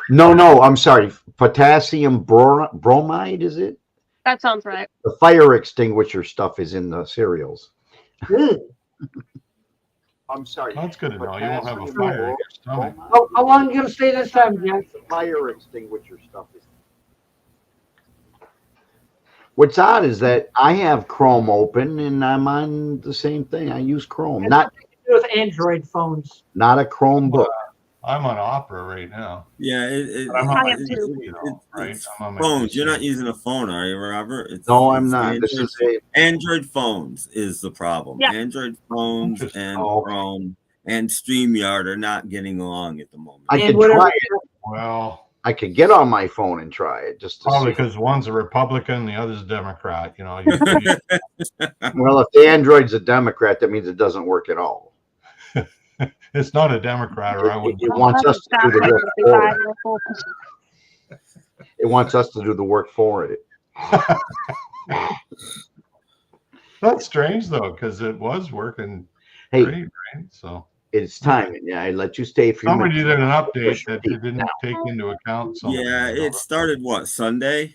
Speaker 6: No, I'm sorry. Potassium bromide, is it?
Speaker 5: that sounds right.
Speaker 6: The fire extinguisher stuff is in the cereals. I'm sorry.
Speaker 4: That's good to know. You won't have a fire in your stomach.
Speaker 1: How long are you going to stay this time, Jeff?
Speaker 6: The fire extinguisher stuff is. What's odd is that I have Chrome open and I'm on the same thing. I use Chrome, not
Speaker 1: with Android phones.
Speaker 6: Not a Chromebook.
Speaker 4: I'm on Opera right now.
Speaker 3: Yeah,
Speaker 5: I am too.
Speaker 3: It's phones. You're not using a phone, are you, Robert?
Speaker 6: No, I'm not. This is
Speaker 3: Android phones is the problem.
Speaker 5: Yeah.
Speaker 3: Android phones and Chrome and StreamYard are not getting along at the moment.
Speaker 6: I could try it.
Speaker 4: Well,
Speaker 6: I could get on my phone and try it just to
Speaker 4: probably
Speaker 6: see.
Speaker 4: because one's a Republican, the other's a Democrat. You know.
Speaker 6: Well, if the Android's a Democrat, that means it doesn't work at all.
Speaker 4: It's not a Democrat, or I wouldn't.
Speaker 6: It wants us to do the work for it. It wants us to do the work for it.
Speaker 4: That's strange though, because it was working great, right? So
Speaker 6: it's time. Yeah, I let you stay for
Speaker 4: somebody did an update that they didn't take into account.
Speaker 3: Yeah, it started Sunday,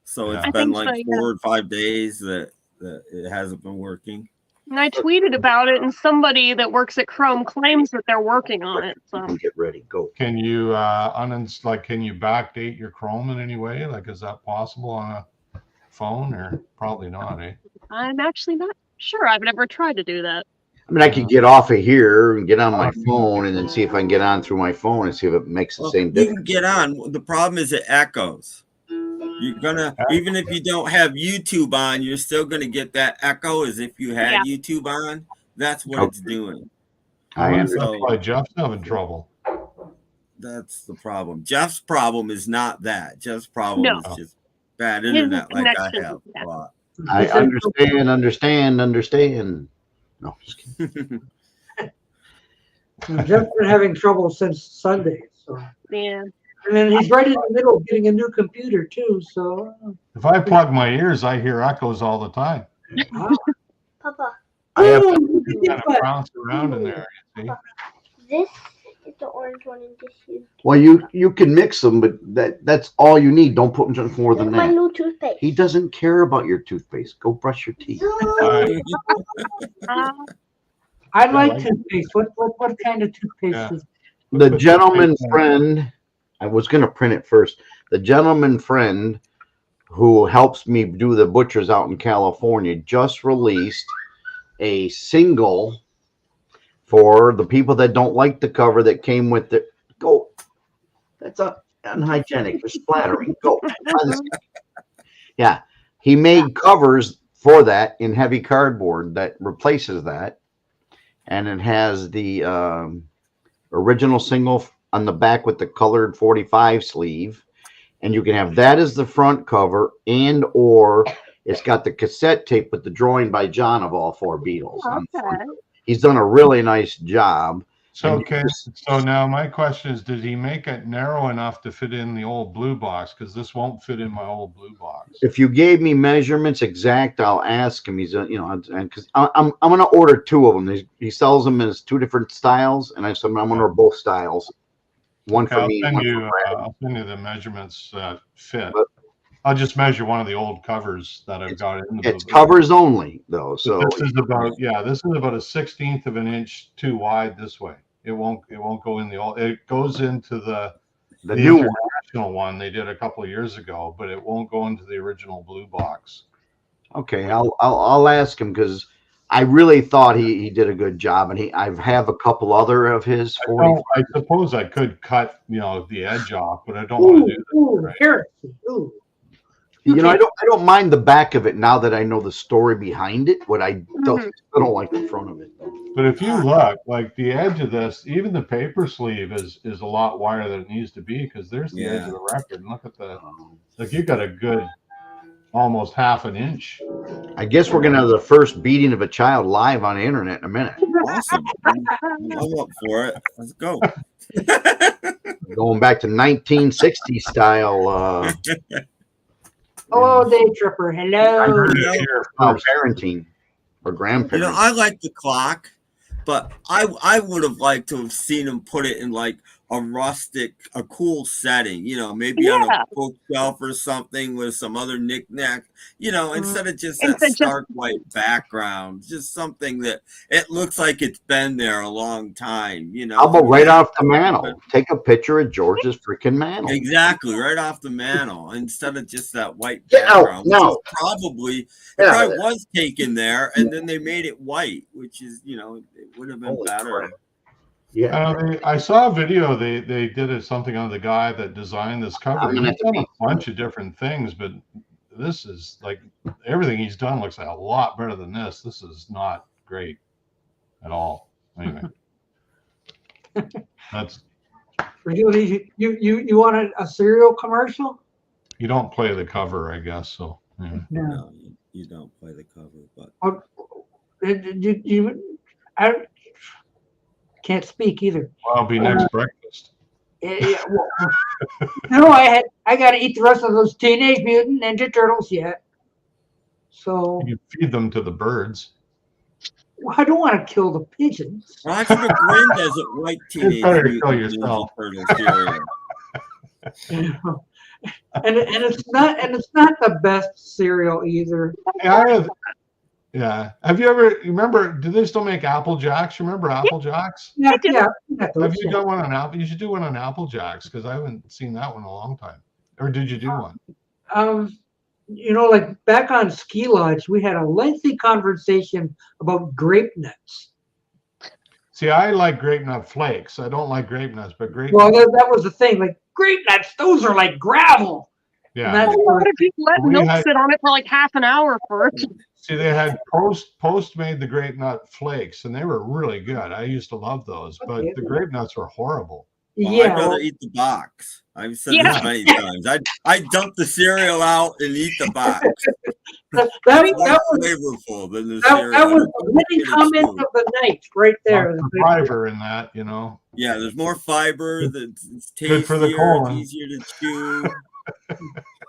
Speaker 3: so it's been like 4 or 5 days that it hasn't been working.
Speaker 5: And I tweeted about it, and somebody that works at Chrome claims that they're working on it. So
Speaker 6: get ready, go.
Speaker 4: Can you can you backdate your Chrome in any way? Like, is that possible on a phone, or probably not?
Speaker 5: I'm actually not sure. I've never tried to do that.
Speaker 6: I mean, I could get off of here and get on my phone, and then see if I can get on through my phone and see if it makes the same difference.
Speaker 3: You can get on. The problem is it echoes. You're gonna, even if you don't have YouTube on, you're still gonna get that echo as if you had YouTube on. That's what it's doing.
Speaker 4: That's why Jeff's having trouble.
Speaker 3: That's the problem. Jeff's problem is not that. Jeff's problem is just bad internet, like I have a lot.
Speaker 6: I understand. No, just kidding.
Speaker 1: Jeff's been having trouble since Sunday. So
Speaker 5: yeah.
Speaker 1: And then he's right in the middle of getting a new computer too. So
Speaker 4: if I plug my ears, I hear echoes all the time.
Speaker 7: Papa.
Speaker 6: I have
Speaker 4: to kind of bounce around in there. You see?
Speaker 7: This is the orange one and this is.
Speaker 6: Well, you can mix them, but that's all you need. Don't put much more than that.
Speaker 7: My new toothpaste.
Speaker 6: He doesn't care about your toothpaste. Go brush your teeth.
Speaker 1: I like toothpaste. What kind of toothpaste is
Speaker 6: the gentleman friend? I was going to print it first. The gentleman friend who helps me do the butchers out in California, just released a single for the people that don't like the cover that came with the go. That's unhygienic. It's flattering. Go. Yeah, he made covers for that in heavy cardboard that replaces that, and it has the original single on the back with the colored 45 sleeve, and you can have that as the front cover, and or it's got the cassette tape with the drawing by John of all four Beatles.
Speaker 5: Okay.
Speaker 6: He's done a really nice job.
Speaker 4: So, okay. So now my question is, did he make it narrow enough to fit in the old blue box? Because this won't fit in my old blue box.
Speaker 6: If you gave me measurements exact, I'll ask him. He's and because I'm going to order two of them. He sells them as two different styles, and I said I'm going to order both styles. One for me.
Speaker 4: I'll send you the measurements that fit. But I'll just measure one of the old covers that I've got in the
Speaker 6: It's covers only though. So
Speaker 4: this is about this is about a 1/16 of an inch too wide this way. It won't go in the old. It goes into the new international one they did a couple of years ago, but it won't go into the original blue box.
Speaker 6: Okay, I'll ask him because I really thought he did a good job, and I have a couple other of his.
Speaker 4: I suppose I could cut the edge off, but I don't want to do that.
Speaker 1: Right?
Speaker 6: I don't mind the back of it now that I know the story behind it. What I don't like the front of it.
Speaker 4: But if you look, like the edge of this, even the paper sleeve is a lot wider than it needs to be because there's the edge of the record. And look at the you got a good almost half an inch.
Speaker 6: I guess we're gonna have the first beating of a child live on the internet in a minute.
Speaker 3: Awesome. I'm up for it. Let's go.
Speaker 6: Going back to 1960 style.
Speaker 1: Hello, Day Tripper. Hello.
Speaker 6: Parenting or grandparenting.
Speaker 3: I like the clock, but I would have liked to have seen him put it in like a cool setting, maybe on a bookshelf or something with some other knickknack, instead of just that stark white background, just something that it looks like it's been there a long time,
Speaker 6: How about right off the mantle? Take a picture of George's freaking mantle.
Speaker 3: Exactly, right off the mantle, instead of just that white background.
Speaker 6: No.
Speaker 3: Probably was taken there, and then they made it white, which is, it would have been better.
Speaker 6: Yeah,
Speaker 4: I saw a video. They did something on the guy that designed this cover. He's done a bunch of different things, but this is like everything he's done looks a lot better than this. This is not great at all. Anyway, that's.
Speaker 1: You wanted a cereal commercial?
Speaker 4: You don't play the cover, I guess. So yeah.
Speaker 3: No, you don't play the cover, but
Speaker 1: I can't speak either.
Speaker 4: Well, I'll be next breakfast.
Speaker 1: Yeah, no, I got to eat the rest of those Teenage Mutant Ninja Turtles yet. So
Speaker 4: you feed them to the birds.
Speaker 1: Well, I don't want to kill the pigeons.
Speaker 3: Roger McGuinn doesn't like Teenage Mutant Ninja Turtles cereal.
Speaker 1: And it's not the best cereal either.
Speaker 4: Yeah. Have you remember, do they still make Apple Jacks? You remember Apple Jacks?
Speaker 1: Yeah.
Speaker 4: Have you done one on Apple? You should do one on Apple Jacks because I haven't seen that one in a long time. Or did you do one?
Speaker 1: Like back on Ski Lodge, we had a lengthy conversation about grape nuts.
Speaker 4: See, I like grape nut flakes. I don't like grape nuts, but grape
Speaker 1: nuts. Well, that was the thing. Like grape nuts, those are like gravel.
Speaker 4: Yeah.
Speaker 5: What if you let milk sit on it for like half an hour first?
Speaker 4: See, they had Post made the grape nut flakes, and they were really good. I used to love those, but the grape nuts were horrible.
Speaker 3: I'd rather eat the box. I've said this many times. I'd dump the cereal out and eat the box.
Speaker 1: that
Speaker 3: was flavorful than the cereal.
Speaker 1: That was the winning comment of the night right there.
Speaker 4: The fiber in that,
Speaker 3: Yeah, there's more fiber. It's tastier.
Speaker 4: Good for the colon.
Speaker 3: It's easier to chew.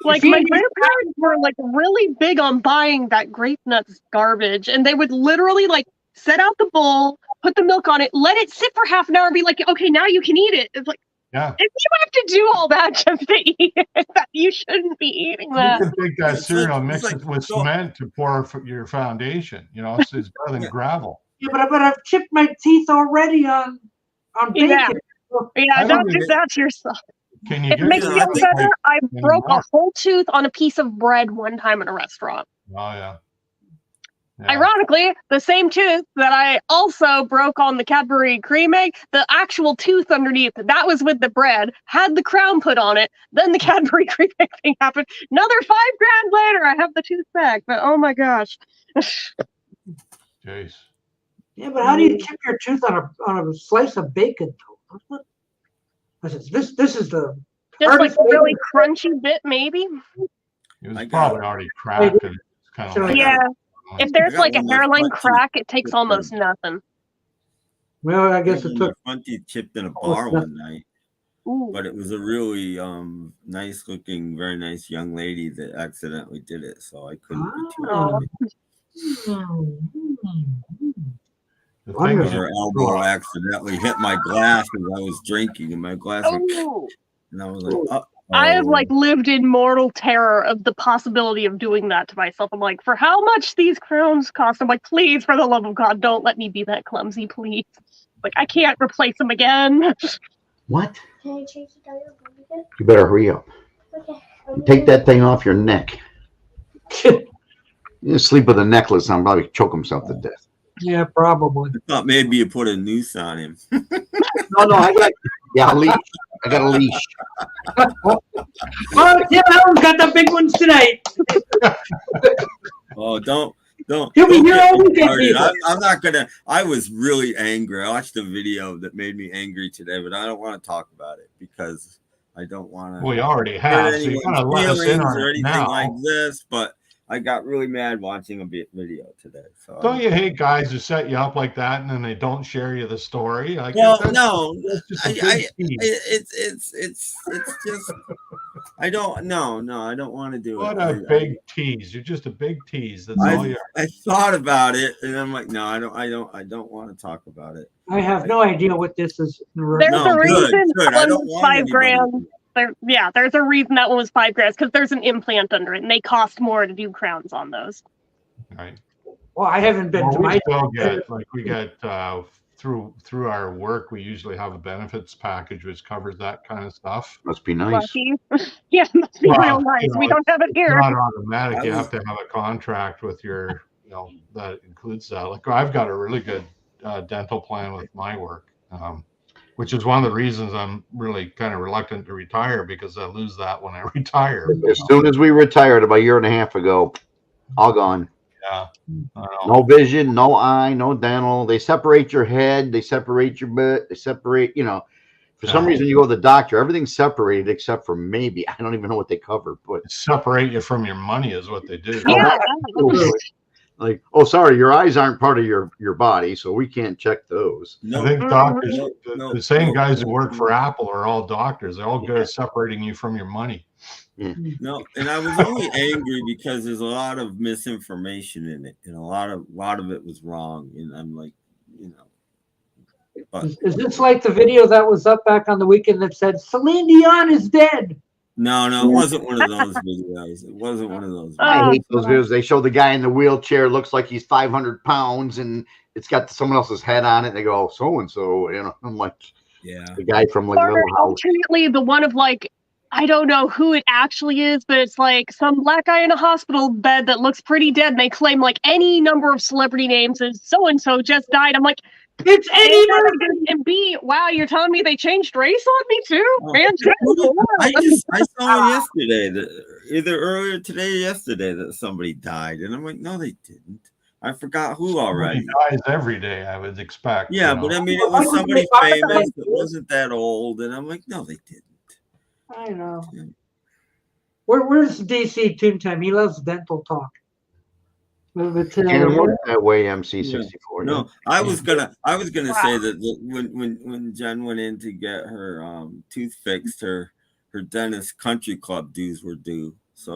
Speaker 5: Like my grandparents were like really big on buying that grape nuts garbage, and they would literally like set out the bowl, put the milk on it, let it sit for half an hour, and be like, okay, now you can eat it. It's like,
Speaker 4: yeah,
Speaker 5: if you have to do all that just to eat it, you shouldn't be eating that.
Speaker 4: You can take that cereal, mix it with cement to pour for your foundation. It's better than gravel.
Speaker 1: Yeah, but I've chipped my teeth already on bacon.
Speaker 5: Yeah, don't do that to yourself.
Speaker 4: Can you
Speaker 5: If it makes you feel better, I broke a whole tooth on a piece of bread one time in a restaurant.
Speaker 4: Oh, yeah.
Speaker 5: Ironically, the same tooth that I also broke on the Cadbury cream egg, the actual tooth underneath, that was with the bread, had the crown put on it, then the Cadbury cream egg thing happened. Another $5,000 later, I have the tooth back, but oh my gosh.
Speaker 4: Jeez.
Speaker 1: Yeah, but how do you chip your tooth on a slice of bacon? This is the
Speaker 5: just like a really crunchy bit, maybe.
Speaker 4: It was probably already cracked. And it's kind of
Speaker 5: yeah. If there's like a hairline crack, it takes almost nothing.
Speaker 1: Well, I guess it took.
Speaker 3: My front teeth chipped in a bar one night. Ooh. But it was a really nice looking, very nice young lady that accidentally did it, so I couldn't be too her elbow accidentally hit my glass as I was drinking, and my glass went, and I was like, oh.
Speaker 5: I have like lived in mortal terror of the possibility of doing that to myself. I'm like, for how much these crowns cost? I'm like, please, for the love of God, don't let me be that clumsy, please. Like, I can't replace them again.
Speaker 6: What?
Speaker 7: Can I change the dial?
Speaker 6: You better hurry up.
Speaker 7: Okay.
Speaker 6: Take that thing off your neck. You sleep with a necklace on, probably choke himself to death.
Speaker 1: Yeah, probably.
Speaker 3: I thought maybe you put a noose on him.
Speaker 6: No, I got a leash. I got a leash.
Speaker 1: Oh, Tim Allen's got the big ones tonight.
Speaker 3: Oh, don't.
Speaker 1: He'll be here all weekend.
Speaker 3: I'm not gonna. I was really angry. I watched a video that made me angry today, but I don't want to talk about it because I don't want to.
Speaker 4: We already have. So you gotta let us in on
Speaker 3: or anything
Speaker 4: now.
Speaker 3: like this, but I got really mad watching a video today. So
Speaker 4: don't you hate guys who set you up like that and then they don't share you the story? Like,
Speaker 3: well, no, it's just I don't want to do it.
Speaker 4: What a big tease! You're just a big tease. That's all you are.
Speaker 3: I thought about it and I'm like, no, I don't want to talk about it.
Speaker 1: I have no idea what this is.
Speaker 5: There's a reason that one was $5,000. There's a reason that one was $5,000 because there's an implant under it, and they cost more to do crowns on those.
Speaker 4: Right.
Speaker 1: Well, I haven't been to my.
Speaker 4: We get through our work. We usually have a benefits package which covers that kind of stuff.
Speaker 6: Must be nice.
Speaker 5: Yeah, must be real nice. We don't have it here.
Speaker 4: It's not automatic. You have to have a contract with your, that includes that. Like I've got a really good dental plan with my work. Which is one of the reasons I'm really kind of reluctant to retire because I lose that when I retire.
Speaker 6: As soon as we retired about a year and a half ago, all gone.
Speaker 4: Yeah.
Speaker 6: No vision, no eye, no dental. They separate your head, they separate your butt, they separate, for some reason you go to the doctor, everything's separated except for maybe, I don't even know what they cover, but
Speaker 4: separate you from your money is what they do.
Speaker 5: Yeah.
Speaker 6: Like, oh, sorry, your eyes aren't part of your body, so we can't check those.
Speaker 4: I think doctors, the same guys who work for Apple are all doctors. They're all good at separating you from your money.
Speaker 6: Yeah.
Speaker 3: No, and I was only angry because there's a lot of misinformation in it, and a lot of it was wrong. And I'm like, But,
Speaker 1: is this like the video that was up back on the weekend that said Celine Dion is dead?
Speaker 3: No, it wasn't one of those videos. It wasn't one of those.
Speaker 6: I hate those videos. They show the guy in the wheelchair, looks like he's 500 pounds, and it's got someone else's head on it. And they go, so and so, I'm like,
Speaker 3: yeah,
Speaker 6: the guy from like
Speaker 5: or
Speaker 6: Little House.
Speaker 5: Ultimately, the one of like, I don't know who it actually is, but it's like some black guy in a hospital bed that looks pretty dead, and they claim like any number of celebrity names as so and so just died. I'm like,
Speaker 1: it's Eddie.
Speaker 5: And B, wow, you're telling me they changed race on me too?
Speaker 3: I saw yesterday that either earlier today or yesterday that somebody died, and I'm like, no, they didn't. I forgot who already.
Speaker 4: He dies every day, I would expect.
Speaker 3: Yeah, but I mean, it was somebody famous that wasn't that old, and I'm like, no, they didn't.
Speaker 1: I know. Yeah. Where's DC Toontown? He loves dental talk.
Speaker 6: Can't work that way, MC64.
Speaker 3: No, I was gonna say that when Jen went in to get her tooth fixed, her dentist country club dues were due. So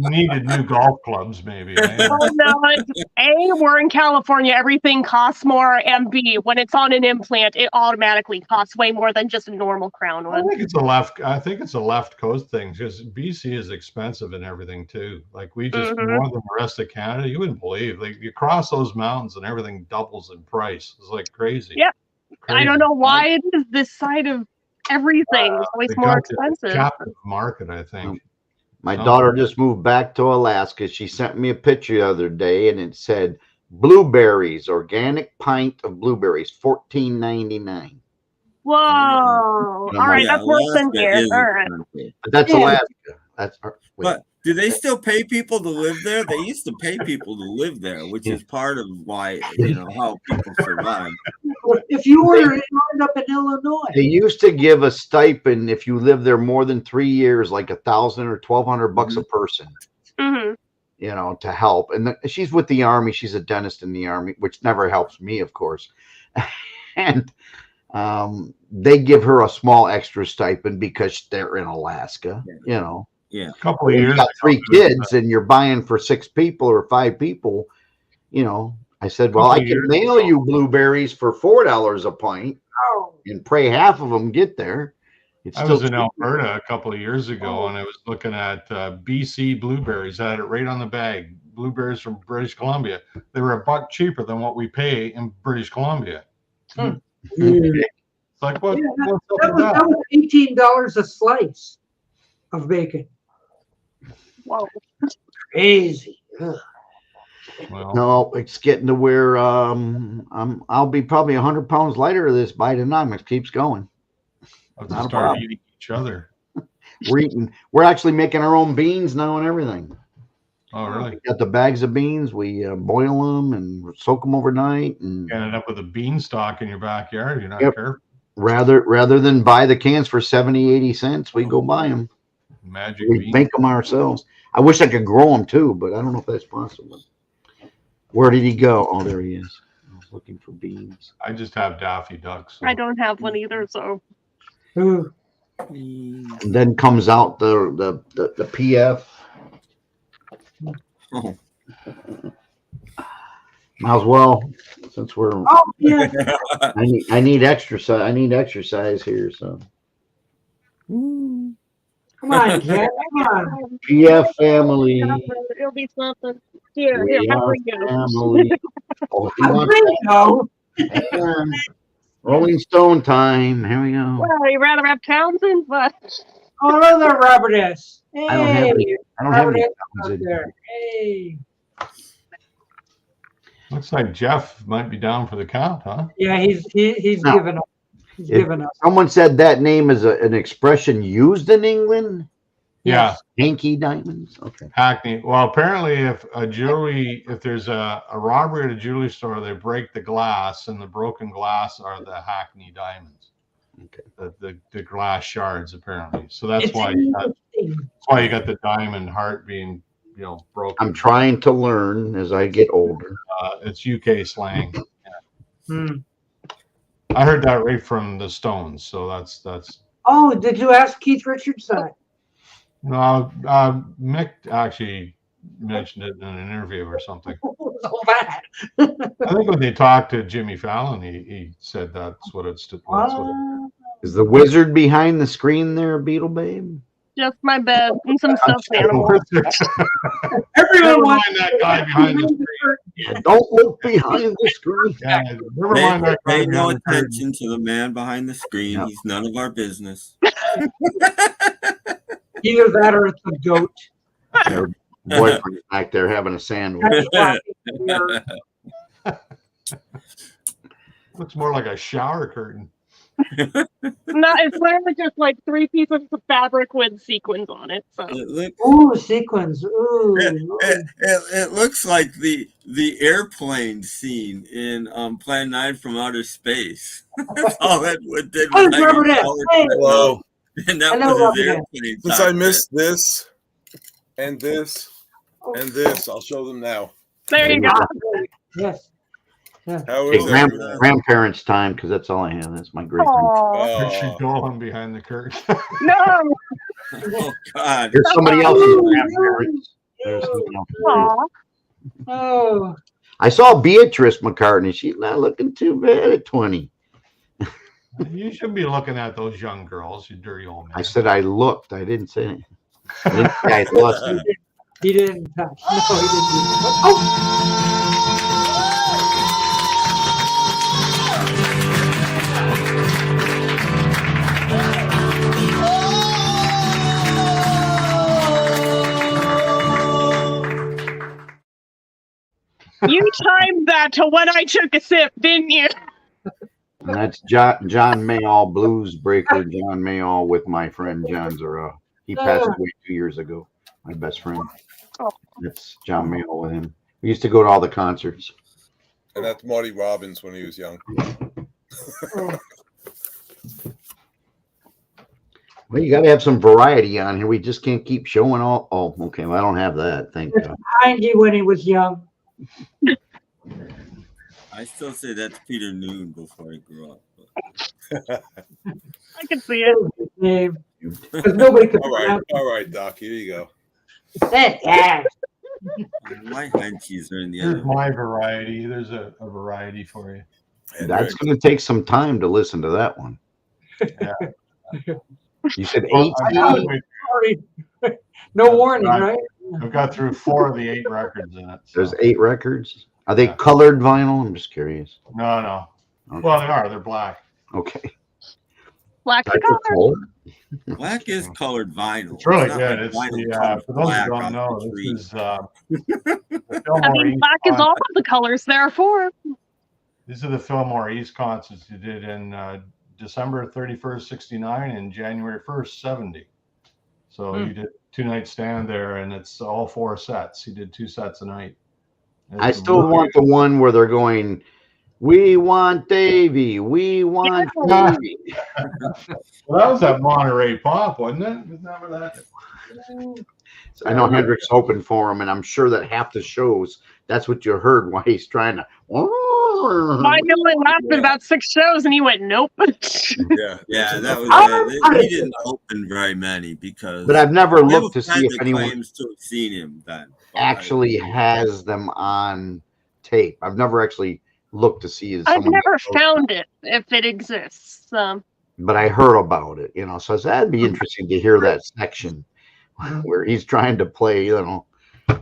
Speaker 4: needed new golf clubs, maybe. Right?
Speaker 5: Oh no! A, we're in California. Everything costs more. And B, when it's on an implant, it automatically costs way more than just a normal crown one.
Speaker 4: I think it's a left coast thing. Just BC is expensive and everything too. Like we just more than the rest of Canada. You wouldn't believe. Like you cross those mountains and everything doubles in price. It's like crazy.
Speaker 5: Yeah. I don't know why it is this side of everything is always more expensive.
Speaker 4: Captive market, I think.
Speaker 6: My daughter just moved back to Alaska. She sent me a picture the other day, and it said blueberries, organic pint of blueberries, $14.99.
Speaker 5: Whoa! All right, that's worse than here. All right,
Speaker 6: But that's Alaska. That's
Speaker 3: but do they still pay people to live there? They used to pay people to live there, which is part of why how people survive.
Speaker 1: If you order it, you end up in Illinois.
Speaker 6: They used to give a stipend if you live there more than 3 years, like $1,000 or $1,200 a person.
Speaker 5: Mm-hmm.
Speaker 6: To help. And she's with the Army. She's a dentist in the Army, which never helps me, of course. And they give her a small extra stipend because they're in Alaska.
Speaker 3: Yeah.
Speaker 4: A couple of years.
Speaker 6: You got 3 kids and you're buying for 6 people or 5 people. I said, well, I can mail you blueberries for $4 a pint and pray half of them get there.
Speaker 4: I was in Alberta a couple of years ago, and I was looking at BC blueberries. I had it right on the bag. Blueberries from British Columbia. They were $1 cheaper than what we pay in British Columbia. It's like, what's up with that?
Speaker 1: That was $18 a slice of bacon.
Speaker 5: Whoa.
Speaker 1: Crazy. Ugh.
Speaker 4: Well,
Speaker 6: No, it's getting to where I'll be probably 100 pounds lighter of this Bidenomics keeps going.
Speaker 4: I'll have to start eating each other.
Speaker 6: We're actually making our own beans now and everything.
Speaker 4: Oh, really?
Speaker 6: We got the bags of beans. We boil them and soak them overnight. And
Speaker 4: you ended up with a beanstalk in your backyard. You're not careful.
Speaker 6: Rather than buy the cans for 70, 80 cents, we go buy them.
Speaker 4: Magic
Speaker 6: We
Speaker 4: beans.
Speaker 6: make them ourselves. I wish I could grow them too, but I don't know if that's possible. Where did he go? Oh, there he is. I was looking for beans.
Speaker 4: I just have Daffy Ducks. So.
Speaker 5: I don't have one either, so.
Speaker 1: Ooh.
Speaker 6: And then comes out the PF.
Speaker 3: Oh.
Speaker 6: Might as well, since we're.
Speaker 1: Oh yeah.
Speaker 6: I need exercise. I need exercise here. So.
Speaker 1: Come on, Ken. Come on.
Speaker 6: PF family.
Speaker 5: It'll be something. Here,
Speaker 6: We
Speaker 5: I'll
Speaker 6: are
Speaker 5: bring you.
Speaker 6: family. Oh, he wants
Speaker 1: No.
Speaker 6: Hang on. Rolling Stone time. Here we go.
Speaker 5: Well, you rather have Townsend, but.
Speaker 1: Oh, another Robert S. Hey.
Speaker 6: I don't have any. I don't have
Speaker 1: Robert
Speaker 6: any.
Speaker 1: S. Out there. Hey.
Speaker 4: Looks like Jeff might be down for the count, huh?
Speaker 1: Yeah, he's
Speaker 6: No.
Speaker 1: given up. He's given up.
Speaker 6: Someone said that name is an expression used in England.
Speaker 4: Yeah.
Speaker 6: Hanky diamonds. Okay.
Speaker 4: Hackney. Well, apparently, if there's a robbery at a jewelry store, they break the glass, and the broken glass are the Hackney diamonds.
Speaker 6: Okay.
Speaker 4: The glass shards, apparently. So that's
Speaker 1: It's
Speaker 4: why you got the diamond heart being, broken.
Speaker 6: I'm trying to learn as I get older.
Speaker 4: It's UK slang.
Speaker 1: Hmm.
Speaker 4: I heard that right from the Stones. So that's.
Speaker 1: Oh, did you ask Keith Richards that?
Speaker 4: No, Mick actually mentioned it in an interview or something.
Speaker 1: So bad.
Speaker 4: I think when they talked to Jimmy Fallon, he said that's what it's.
Speaker 6: Is the wizard behind the screen there, BeatleBabe?
Speaker 5: Just my bed and some stuffed animals.
Speaker 1: Everyone
Speaker 4: Never
Speaker 1: wants
Speaker 4: mind that guy behind the screen.
Speaker 6: Yeah, don't look behind the screen.
Speaker 4: Yeah, never mind that guy
Speaker 3: Pay no
Speaker 4: behind the screen.
Speaker 3: attention to the man behind the screen.
Speaker 6: Yeah.
Speaker 3: He's none of our business.
Speaker 1: either that or it's a goat.
Speaker 6: Their boyfriend's back there having a sandwich.
Speaker 4: Looks more like a shower curtain.
Speaker 5: No, it's literally just like 3 pieces of fabric with sequins on it. So.
Speaker 1: Ooh, sequins. Ooh.
Speaker 3: It looks like the airplane scene in Plan 9 from Outer Space. That's all that did.
Speaker 1: Oh, Robert S. Hey.
Speaker 8: Hello.
Speaker 3: And that
Speaker 1: Hello,
Speaker 3: was
Speaker 1: Robert
Speaker 3: his
Speaker 1: S.
Speaker 3: airplane.
Speaker 8: Since I missed this and this and this, I'll show them now.
Speaker 5: There you go.
Speaker 1: Yes.
Speaker 8: How
Speaker 6: Hey,
Speaker 8: is it?
Speaker 6: grandparents' time, because that's all I have. That's my great grand.
Speaker 5: Aw.
Speaker 4: There's she going behind the curtain.
Speaker 5: No.
Speaker 3: Oh God!
Speaker 6: There's somebody else's grandparents. There's somebody else's.
Speaker 5: Aw.
Speaker 1: Oh.
Speaker 6: I saw Beatrice McCartney. She's not looking too bad at 20.
Speaker 4: You should be looking at those young girls, you dirty old man.
Speaker 6: I said I looked. I didn't say anything. I didn't say I looked.
Speaker 1: He didn't touch. No, he didn't. Oh.
Speaker 5: You timed that to when I took a sip, didn't you?
Speaker 6: And that's John Mayall, blues breaker John Mayall with my friend John Zara. He passed away 2 years ago. My best friend.
Speaker 5: Oh.
Speaker 6: That's John Mayall with him. We used to go to all the concerts.
Speaker 8: And that's Marty Robbins when he was young.
Speaker 6: Well, you got to have some variety on here. We just can't keep showing all. Oh, okay. Well, I don't have that. Thank God.
Speaker 1: Behind you when he was young.
Speaker 3: I still say that's Peter Noon before he grew up.
Speaker 5: I can see it.
Speaker 1: Name. Because nobody could.
Speaker 8: All right, Doc. Here you go.
Speaker 3: My hunchies are in the other.
Speaker 4: Here's my variety. There's a variety for you.
Speaker 6: That's going to take some time to listen to that one.
Speaker 4: Yeah.
Speaker 6: You said
Speaker 4: Well,
Speaker 6: 18?
Speaker 1: Sorry. No warning, right?
Speaker 4: I've got through 4 of the 8 records in it. So.
Speaker 6: There's 8 records. Are they colored vinyl? I'm just curious.
Speaker 4: No.
Speaker 6: Okay.
Speaker 4: Well, they are. They're black.
Speaker 6: Okay.
Speaker 5: Black
Speaker 6: That's
Speaker 5: color.
Speaker 6: a color.
Speaker 3: Black is colored vinyl.
Speaker 4: It's really
Speaker 3: not
Speaker 4: good.
Speaker 3: like
Speaker 4: It's
Speaker 3: vinyl
Speaker 4: the
Speaker 3: colored
Speaker 4: for those
Speaker 3: black
Speaker 4: who don't
Speaker 3: off
Speaker 4: know,
Speaker 3: the
Speaker 4: this
Speaker 3: tree.
Speaker 4: is the
Speaker 5: I
Speaker 4: Fillmore
Speaker 5: mean,
Speaker 4: East
Speaker 5: black is all
Speaker 4: concert.
Speaker 5: of the colors there for.
Speaker 4: These are the Fillmore East concerts he did in December 31st, 69 and January 1st, 70. So he did 2-night stand there, and it's all 4 sets. He did 2 sets a night.
Speaker 6: I still want the one where they're going, we want Davey, we want Davey.
Speaker 4: Well, that was at Monterey Pop, wasn't it? Wasn't that where that?
Speaker 6: I know Hendrix hoping for him, and I'm sure that half the shows, that's what you heard while he's trying to.
Speaker 5: Mine only lasted about 6 shows, and he went, nope.
Speaker 3: Yeah, that was. He didn't open very many because.
Speaker 6: But I've never
Speaker 3: there
Speaker 6: looked to
Speaker 3: was
Speaker 6: see
Speaker 3: friends
Speaker 6: if
Speaker 3: that
Speaker 6: anyone
Speaker 3: claims to have seen him then.
Speaker 6: actually has them on tape. I've never actually looked to see.
Speaker 5: I've never found it, if it exists.
Speaker 6: But I heard about it, so that'd be interesting to hear that section where he's trying to play,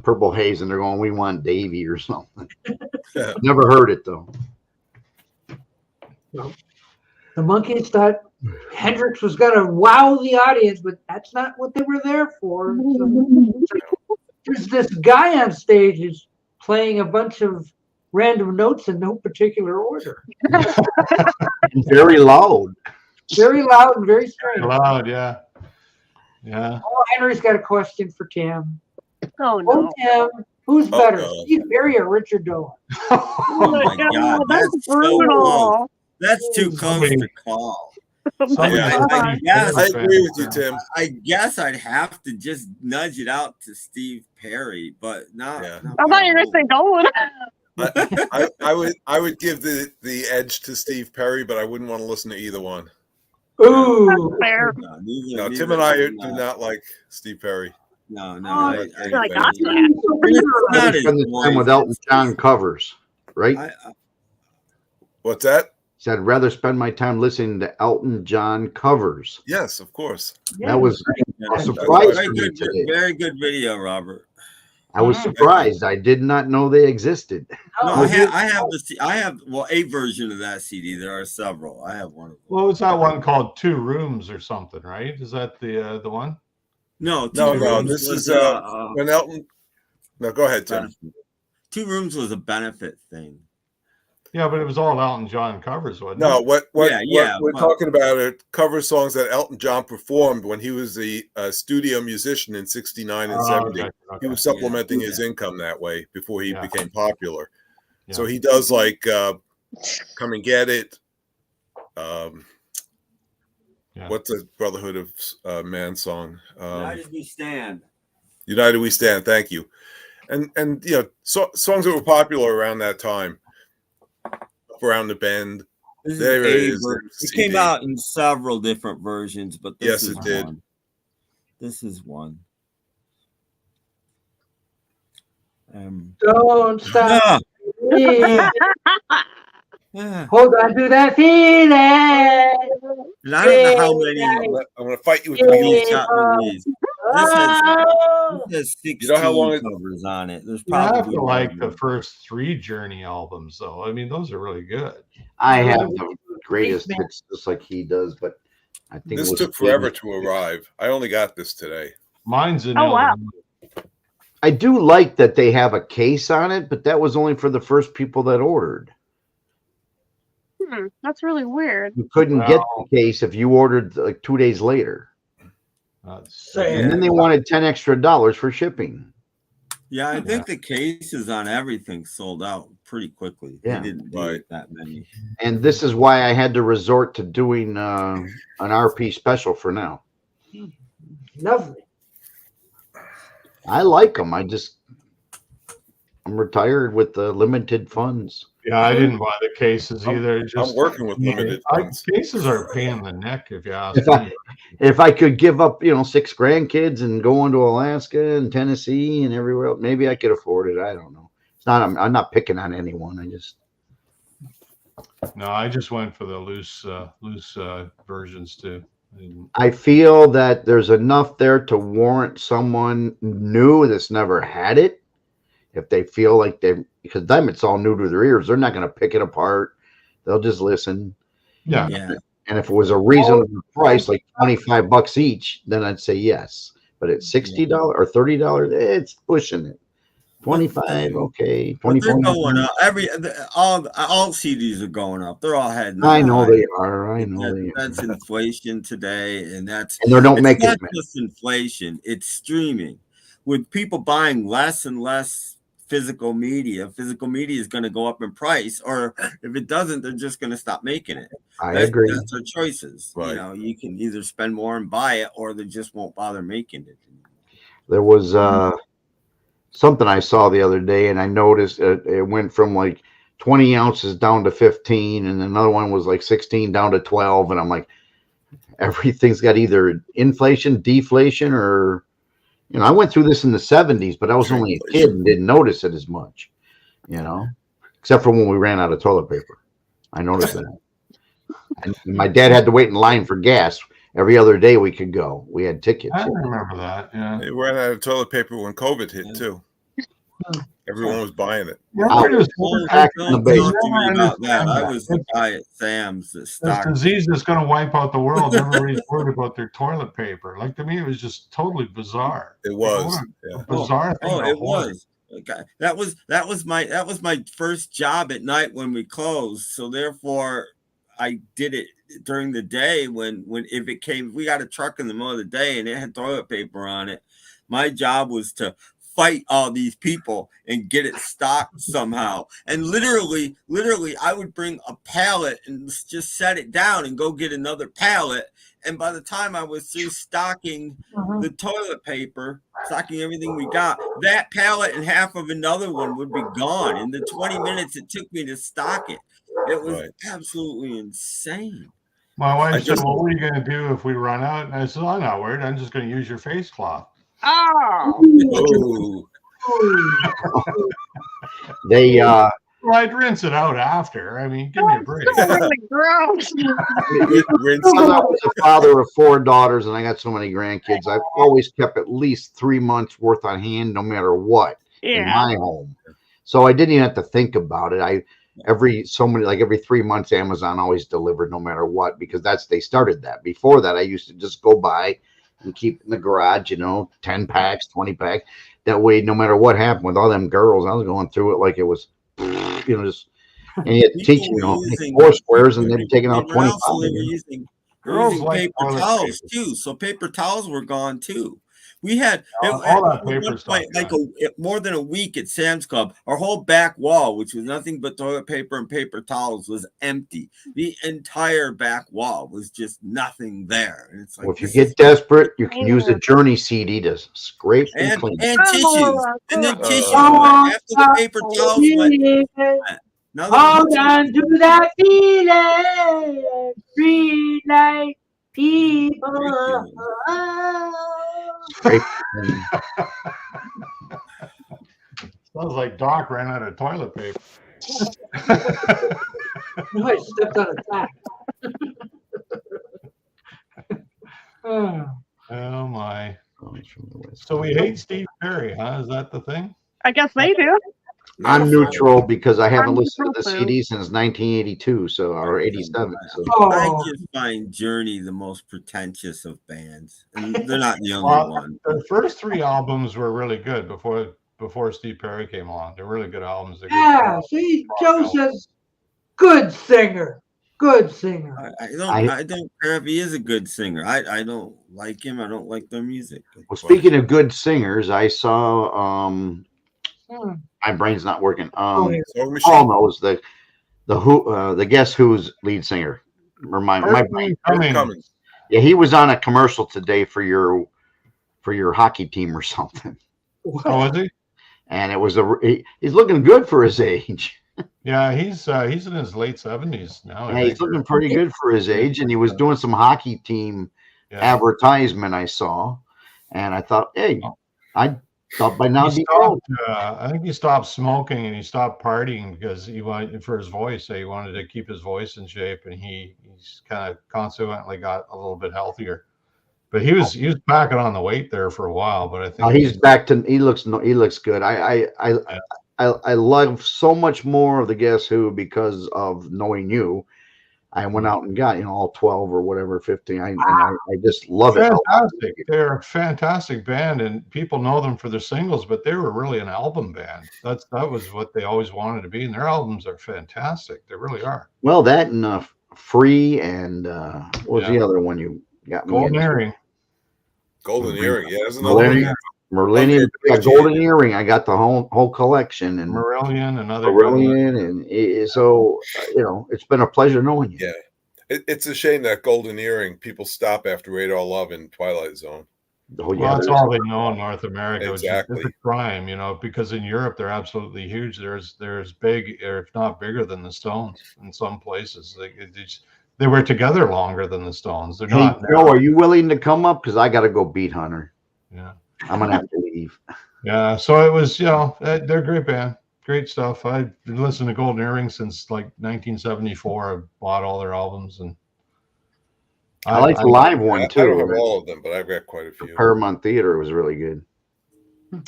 Speaker 6: Purple Haze, and they're going, we want Davey or something. Never heard it, though.
Speaker 1: The Monkees thought Hendrix was going to wow the audience, but that's not what they were there for. So, there's this guy on stage who's playing a bunch of random notes in no particular order.
Speaker 6: Very loud.
Speaker 1: Very loud and very strange.
Speaker 4: Loud, yeah. Yeah.
Speaker 1: Oh, Henry's got a question for Tim.
Speaker 5: Oh, no.
Speaker 1: Tim, who's better, Steve Perry or Richard Dolan?
Speaker 3: Oh my God, that's
Speaker 5: brutal.
Speaker 3: so close. That's too close to call.
Speaker 8: I agree with you, Tim.
Speaker 3: I guess I'd have to just nudge it out to Steve Perry, but not.
Speaker 8: Yeah.
Speaker 5: I thought you were going to say Dolan.
Speaker 8: I would give the edge to Steve Perry, but I wouldn't want to listen to either one.
Speaker 1: Ooh.
Speaker 5: That's fair.
Speaker 8: No, Tim and I do not like Steve Perry.
Speaker 3: No.
Speaker 5: I got that.
Speaker 6: I spend the time with Elton John covers, right?
Speaker 8: What's that?
Speaker 6: Said I'd rather spend my time listening to Elton John covers.
Speaker 8: Yes, of course.
Speaker 6: That was a surprise for me today.
Speaker 3: Very good video, Robert.
Speaker 6: I was surprised. I did not know they existed.
Speaker 3: No, I have a version of that CD. There are several. I have one of them.
Speaker 4: What was that one called? 2 Rooms or something, right? Is that the one?
Speaker 3: No.
Speaker 8: This is when Elton. No, go ahead, Tim.
Speaker 3: 2 Rooms was a benefit thing.
Speaker 4: Yeah, but it was all Elton John covers, wasn't it?
Speaker 8: No, what
Speaker 3: Yeah,
Speaker 8: we're talking about are cover songs that Elton John performed when he was a studio musician in 69 and 70.
Speaker 4: Okay.
Speaker 8: He was supplementing his income that way before he became popular.
Speaker 4: Yeah.
Speaker 8: So he does like Come and Get It. What's the Brotherhood of Man song?
Speaker 3: United We Stand.
Speaker 8: United We Stand. Thank you. And songs that were popular around that time. Around the Bend. There it is.
Speaker 3: It came out in several different versions, but this is
Speaker 8: did.
Speaker 3: One. This is one.
Speaker 1: Don't stop.
Speaker 3: Yeah.
Speaker 1: Hold on to that feeling.
Speaker 3: I don't know how many.
Speaker 8: I'm going to fight you with these.
Speaker 3: This has 16
Speaker 8: You know how long
Speaker 3: covers on it. There's
Speaker 4: You have
Speaker 3: probably
Speaker 4: to like the first 3 Journey albums, though. I mean, those are really good.
Speaker 6: I have the greatest hits just like he does, but I think
Speaker 8: this took forever to arrive. I only got this today.
Speaker 4: Mine's in.
Speaker 5: Oh, wow.
Speaker 6: I do like that they have a case on it, but that was only for the first people that ordered.
Speaker 5: That's really weird.
Speaker 6: You couldn't get the case if you ordered like 2 days later. And then they wanted $10 extra for shipping.
Speaker 3: Yeah, I think the cases on everything sold out pretty quickly.
Speaker 6: Yeah.
Speaker 3: They didn't do that many.
Speaker 6: And this is why I had to resort to doing an RP special for now.
Speaker 1: Lovely.
Speaker 6: I like them. I'm retired with the limited funds.
Speaker 4: Yeah, I didn't buy the cases either.
Speaker 8: I'm working with limited funds.
Speaker 4: Cases are a pain in the neck, if you ask me.
Speaker 6: If I could give up, 6 grandkids and go on to Alaska and Tennessee and everywhere else, maybe I could afford it. I don't know. It's not. I'm not picking on anyone.
Speaker 4: I just went for the loose versions too.
Speaker 6: I feel that there's enough there to warrant someone new that's never had it. If they feel like because them it's all new to their ears, they're not going to pick it apart. They'll just listen.
Speaker 4: Yeah.
Speaker 6: And if it was a reasonable price, like $25 each, then I'd say yes. But at $60 or $30, it's pushing it. 25, okay. 24.
Speaker 3: They're going up. All CDs are going up. They're all heading up.
Speaker 6: I know they are.
Speaker 3: That's inflation today, and
Speaker 6: they don't make it.
Speaker 3: Not just inflation; it's streaming. With people buying less and less physical media is going to go up in price, or if it doesn't, they're just going to stop making it.
Speaker 6: I agree.
Speaker 3: That's their choices.
Speaker 8: Right.
Speaker 3: You can either spend more and buy it, or they just won't bother making it.
Speaker 6: There was something I saw the other day, and I noticed it went from like 20 ounces down to 15, and another one was like 16 down to 12, and I'm like, everything's got either inflation, deflation, or I went through this in the 70s, but I was only a kid and didn't notice it as much, except for when we ran out of toilet paper. I noticed that. And my dad had to wait in line for gas. Every other day we could go. We had tickets.
Speaker 4: I remember that. Yeah.
Speaker 8: They ran out of toilet paper when COVID hit too. Everyone was buying it.
Speaker 3: Don't talk to me about that. I was the guy at Sam's that stocked.
Speaker 4: This disease is going to wipe out the world. Everybody's worried about their toilet paper. Like, to me, it was just totally bizarre.
Speaker 8: It was.
Speaker 4: Bizarre thing.
Speaker 3: It was. That was my first job at night when we closed. So therefore, I did it during the day when if it came, we got a truck in the middle of the day and it had toilet paper on it. My job was to fight all these people and get it stocked somehow. And literally, I would bring a pallet and just set it down and go get another pallet. And by the time I was through stocking the toilet paper, stocking everything we got, that pallet and half of another one would be gone in the 20 minutes it took me to stock it. It was absolutely insane.
Speaker 4: My wife said, well, what are you going to do if we run out? And I said, I'm not worried. I'm just going to use your face cloth.
Speaker 3: Oh.
Speaker 4: Well, I'd rinse it out after. I mean, give me a break.
Speaker 5: Really gross.
Speaker 6: I was a father of 4 daughters, and I got so many grandkids. I've always kept at least 3 months worth on hand, no matter what, in my home. So I didn't even have to think about it. Every 3 months, Amazon always delivered, no matter what, because they started that. Before that, I used to just go by and keep it in the garage, 10 packs, 20 packs. That way, no matter what happened with all them girls, I was going through it like it was, just, and you had to teach, 4 squares, and they're taking out 25.
Speaker 3: They were using paper towels too. So paper towels were gone too. We had
Speaker 4: all that paper stuff,
Speaker 3: more than a week at Sam's Club. Our whole back wall, which was nothing but toilet paper and paper towels, was empty. The entire back wall was just nothing there. And it's like,
Speaker 6: if you get desperate, you can use a Journey CD to scrape and clean.
Speaker 3: And tissues. And then tissues. After the paper towels went.
Speaker 1: Hold on to that feeling. Breathe like people.
Speaker 4: Sounds like Doc ran out of toilet paper.
Speaker 1: No, I stepped on a tack.
Speaker 4: Oh my. So we hate Steve Perry, huh? Is that the thing?
Speaker 5: I guess they do.
Speaker 6: I'm neutral because I haven't
Speaker 5: I'm
Speaker 6: listened to the
Speaker 5: neutral, too.
Speaker 6: CD since 1982, or 87. So
Speaker 3: I
Speaker 1: Oh,
Speaker 3: just find Journey the most pretentious of bands, and they're not the only
Speaker 4: Well,
Speaker 3: one.
Speaker 4: their first 3 albums were really good before Steve Perry came along. They're really good albums. They're good
Speaker 1: yeah. See, Joe says, good singer. Good singer.
Speaker 3: I don't care if he is a good singer. I don't like him. I don't like their music.
Speaker 6: well, speaking of good singers, I saw
Speaker 1: Hmm.
Speaker 6: my brain's not working.
Speaker 8: Sewing
Speaker 6: Paul
Speaker 8: Machine.
Speaker 6: knows the Guess Who's lead singer. Or my brain.
Speaker 8: Kurt Cummings.
Speaker 6: Yeah, he was on a commercial today for your hockey team or something,
Speaker 4: Oh, was he?
Speaker 6: and it was he's looking good for his age.
Speaker 4: Yeah, he's in his late 70s now.
Speaker 6: Yeah, he's looking pretty good for his age, and he was doing some hockey team advertisement I saw, and I thought, hey, I thought by now he'd
Speaker 4: I think he stopped smoking and he stopped partying because he wanted for his voice. So he wanted to keep his voice in shape, and he's kind of consequently got a little bit healthier. But he was packing on the weight there for a while. But I think
Speaker 6: he's back to he looks good. I love so much more of the Guess Who because of knowing you. I went out and got all 12 or whatever 15. I just love it.
Speaker 4: Fantastic. They're a fantastic band, and people know them for their singles, but they were really an album band. That was what they always wanted to be, and their albums are fantastic. They really are.
Speaker 6: Well, that and Free and what was the other one you got?
Speaker 4: Golden Earring.
Speaker 8: Golden Earring, yeah, there's another one.
Speaker 6: Merlinian, Golden Earring. I got the whole collection, and
Speaker 4: Marillion, another
Speaker 6: Marillion, and so it's been a pleasure knowing you.
Speaker 8: Yeah, it's a shame that Golden Earring people stop after Radar Love and Twilight Zone.
Speaker 6: Oh, yeah,
Speaker 4: well, that's all they know in North America.
Speaker 8: Exactly.
Speaker 4: It's a crime, because in Europe they're absolutely huge. There's big, or if not bigger than the Stones in some places. They were together longer than the Stones. They're not.
Speaker 6: Joe, are you willing to come up? Because I got to go beat Hunter.
Speaker 4: Yeah.
Speaker 6: I'm gonna have to leave.
Speaker 4: Yeah, so it was, they're a great band, great stuff. I've been listening to Golden Earring since like 1974. I bought all their albums, and
Speaker 6: I like the live one too.
Speaker 8: I don't have all of them, but I've got quite a few.
Speaker 6: Paramount Theater was really good.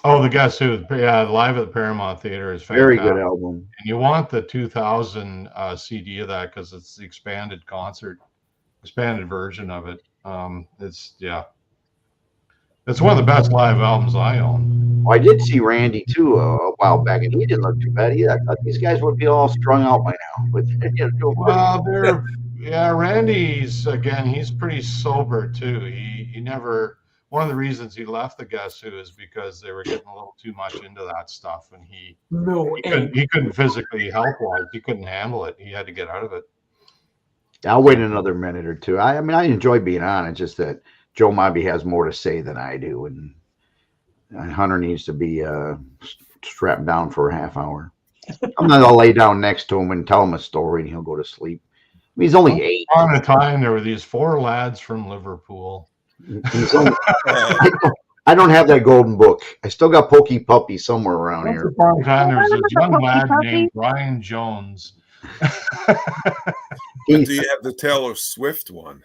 Speaker 4: Oh, the Guess Who, live at the Paramount Theater is fantastic.
Speaker 6: Very good album.
Speaker 4: And you want the 2000 CD of that because it's the expanded version of it. It's one of the best live albums I own.
Speaker 6: Well, I did see Randy too a while back, and he didn't look too bad either. I thought these guys would be all strung out by now. But
Speaker 4: Randy's he's pretty sober too. He never. One of the reasons he left the Guess Who is because they were getting a little too much into that stuff, and he couldn't physically health-wise. He couldn't handle it. He had to get out of it.
Speaker 6: I'll wait another minute or two. I mean, I enjoy being on. It's just that Joe Mobby has more to say than I do, and Hunter needs to be strapped down for a half hour. I'm not gonna lay down next to him and tell him a story, and he'll go to sleep. I mean, he's only 8.
Speaker 4: On a time, there were these 4 lads from Liverpool.
Speaker 6: I don't have that golden book. I still got Pokey Puppy somewhere around here.
Speaker 4: Upon a time, there was a young lad named Brian Jones.
Speaker 8: Do you have the Taylor Swift one?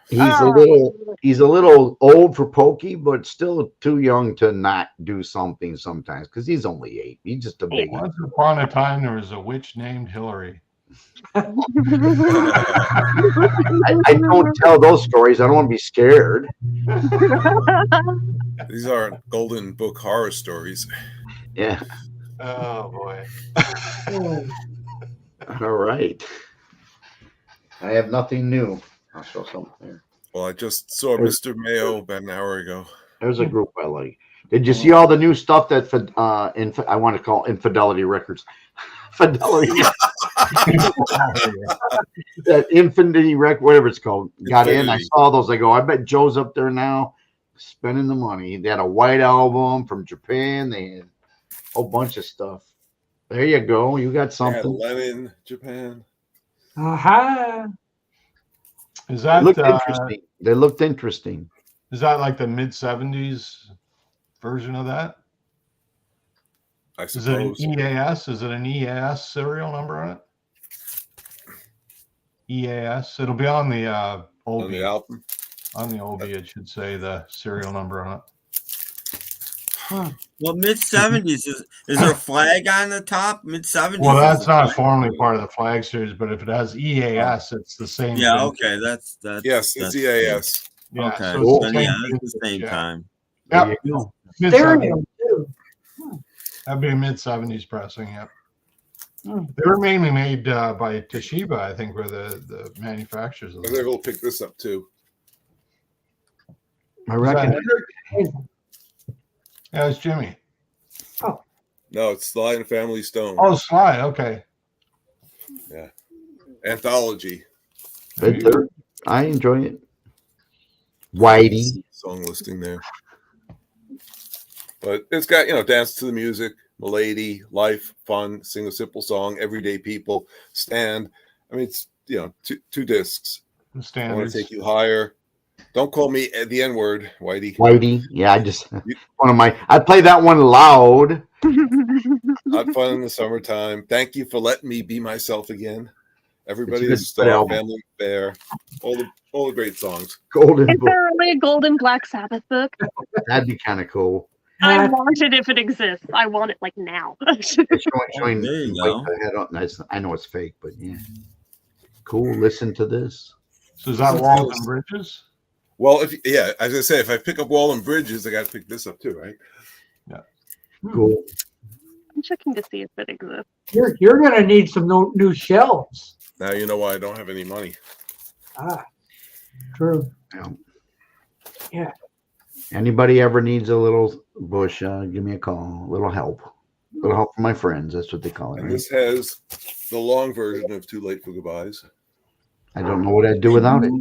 Speaker 6: He's a little old for Pokey, but still too young to not do something sometimes because he's only 8. He's just a baby.
Speaker 4: Once upon a time, there was a witch named Hillary.
Speaker 6: I don't tell those stories. I don't want to be scared.
Speaker 8: These aren't Golden Book horror stories.
Speaker 6: Yeah.
Speaker 4: Oh boy.
Speaker 6: All right. I have nothing new. I'll show something here.
Speaker 8: Well, I just saw Mr. Mayo about an hour ago.
Speaker 6: There's a group I like. Did you see all the new stuff that I want to call Infidelity Records? Fidelity. That Infinity Rec, whatever it's called, got in. I saw those. I go, I bet Joe's up there now spending the money. They had a white album from Japan. They had a whole bunch of stuff. There you go. You got something.
Speaker 8: Lemon, Japan.
Speaker 1: Aha.
Speaker 4: Is that
Speaker 6: interesting? They looked interesting.
Speaker 4: Is that like the mid-70s version of that?
Speaker 8: I suppose.
Speaker 4: Is it an EAS? Is it an EAS serial number on it? EAS. It'll be on the OB.
Speaker 8: On the album.
Speaker 4: On the OB, it should say the serial number on it.
Speaker 3: Well, mid-70s is there a flag on the top? Mid-70s.
Speaker 4: Well, that's not formally part of the flag series, but if it has EAS, it's the same.
Speaker 3: Yeah,
Speaker 4: vintage.
Speaker 3: okay, that's
Speaker 8: Yes, it's EAS.
Speaker 4: Yeah,
Speaker 3: okay.
Speaker 4: so it's the same
Speaker 3: Yeah, it's the
Speaker 4: vintage,
Speaker 3: same
Speaker 4: yeah.
Speaker 3: time.
Speaker 4: Yep. Mid-70s.
Speaker 1: Stereo too.
Speaker 4: That'd be a mid-70s pressing. Yep.
Speaker 1: Hmm.
Speaker 4: They were mainly made by Toshiba, I think, were the manufacturers of
Speaker 8: I was
Speaker 4: them.
Speaker 8: able to pick this up too.
Speaker 6: I reckon.
Speaker 4: Yeah, it's Jimmy.
Speaker 8: No, it's Sly and Family Stone.
Speaker 4: Oh, Sly. Okay.
Speaker 8: Yeah. Anthology.
Speaker 6: I enjoy it. Whitey.
Speaker 8: Song listing there. But it's got, Dance to the Music, Milady, Life, Fun, Sing a Simple Song, Everyday People, Stand. I mean, it's, two discs.
Speaker 4: The
Speaker 8: I Want
Speaker 4: standards.
Speaker 8: to Take You Higher. Don't call me the N-word, Whitey.
Speaker 6: Whitey. Yeah, I play that one loud.
Speaker 8: Not Fun in the Summertime. Thank You for Letting Me Be Myself Again. Everybody
Speaker 6: It's a
Speaker 8: is a
Speaker 6: good
Speaker 8: Star,
Speaker 6: album.
Speaker 8: Family Affair. All the great songs.
Speaker 6: Golden
Speaker 5: Is
Speaker 6: book.
Speaker 5: there really a golden Black Sabbath book?
Speaker 6: That'd be kind of cool.
Speaker 5: I want it if it exists. I want it like now.
Speaker 6: It's showing
Speaker 3: there you
Speaker 6: like
Speaker 3: go.
Speaker 6: the head on. I know it's fake, but yeah. Cool. Listen to this.
Speaker 4: So is that Walls and Bridges?
Speaker 8: Well, as I say, if I pick up Wall and Bridges, I got to pick this up too, right?
Speaker 6: Cool.
Speaker 5: I'm checking to see if it exists.
Speaker 1: You're gonna need some new shelves.
Speaker 8: Now you know why I don't have any money.
Speaker 1: True.
Speaker 6: Yeah. Anybody ever needs a little bush, give me a call. A little help. A little help from my friends. That's what they call it.
Speaker 8: And
Speaker 6: Right?
Speaker 8: this has the long version of Too Late for Goodbyes.
Speaker 6: I don't know what I'd do without it.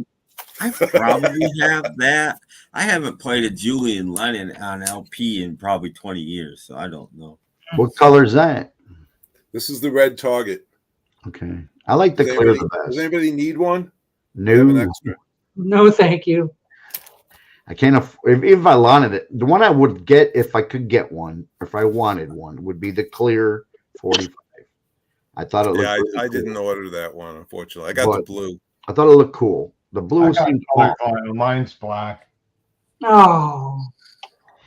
Speaker 3: I probably have that. I haven't played a Julian Lennon on LP in probably 20 years, so I don't know.
Speaker 6: What color is that?
Speaker 8: This is the red Target.
Speaker 6: Okay. I like the clear the
Speaker 8: Does
Speaker 6: best.
Speaker 8: anybody need one? You have an
Speaker 6: No.
Speaker 8: extra?
Speaker 1: No, thank you.
Speaker 6: I can't if I wanted it. The one I would get if I could get one, if I wanted one, would be the clear 45. I thought it looked
Speaker 8: Yeah,
Speaker 6: really
Speaker 8: I
Speaker 6: cool.
Speaker 8: didn't order that one, unfortunately. I got the blue.
Speaker 6: I thought it looked cool. The blue
Speaker 4: I got
Speaker 6: seemed
Speaker 4: color
Speaker 6: cool.
Speaker 4: vinyl. Mine's black.
Speaker 1: Oh,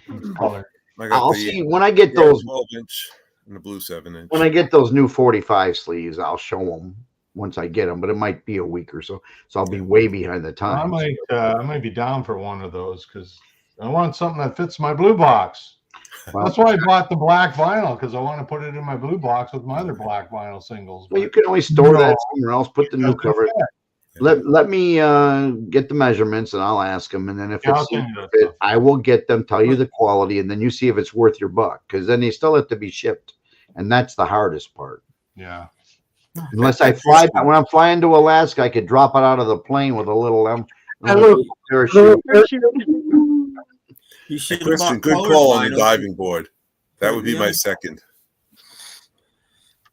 Speaker 4: It's color.
Speaker 8: I got
Speaker 6: I'll
Speaker 8: the
Speaker 6: see when I get those
Speaker 8: 12-inch and the blue 7-inch.
Speaker 6: when I get those new 45 sleeves, I'll show them once I get them, but it might be a week or so. So I'll be way behind the
Speaker 4: I
Speaker 6: time.
Speaker 4: might be down for one of those because I want something that fits my blue box.
Speaker 6: Well,
Speaker 4: That's why I bought the black vinyl, because I want to put it in my blue box with my other black vinyl singles.
Speaker 6: well, you
Speaker 4: But
Speaker 6: can always store
Speaker 4: No.
Speaker 6: that somewhere else. Put the new cover. Let me get the measurements and I'll ask them, and then if
Speaker 4: Yeah, I'll
Speaker 6: it's
Speaker 4: send you that
Speaker 6: fit,
Speaker 4: stuff.
Speaker 6: I will get them, tell you the quality, and then you see if it's worth your buck. Because then they still have to be shipped, and that's the hardest part.
Speaker 4: Yeah.
Speaker 6: Unless I fly when I'm flying to Alaska, I could drop it out of the plane with a little parachute.
Speaker 3: You should have
Speaker 8: Christian,
Speaker 3: bought
Speaker 8: good
Speaker 3: colored
Speaker 8: call on the
Speaker 3: vinyl.
Speaker 8: diving board. That would be my
Speaker 3: Yeah.
Speaker 8: second.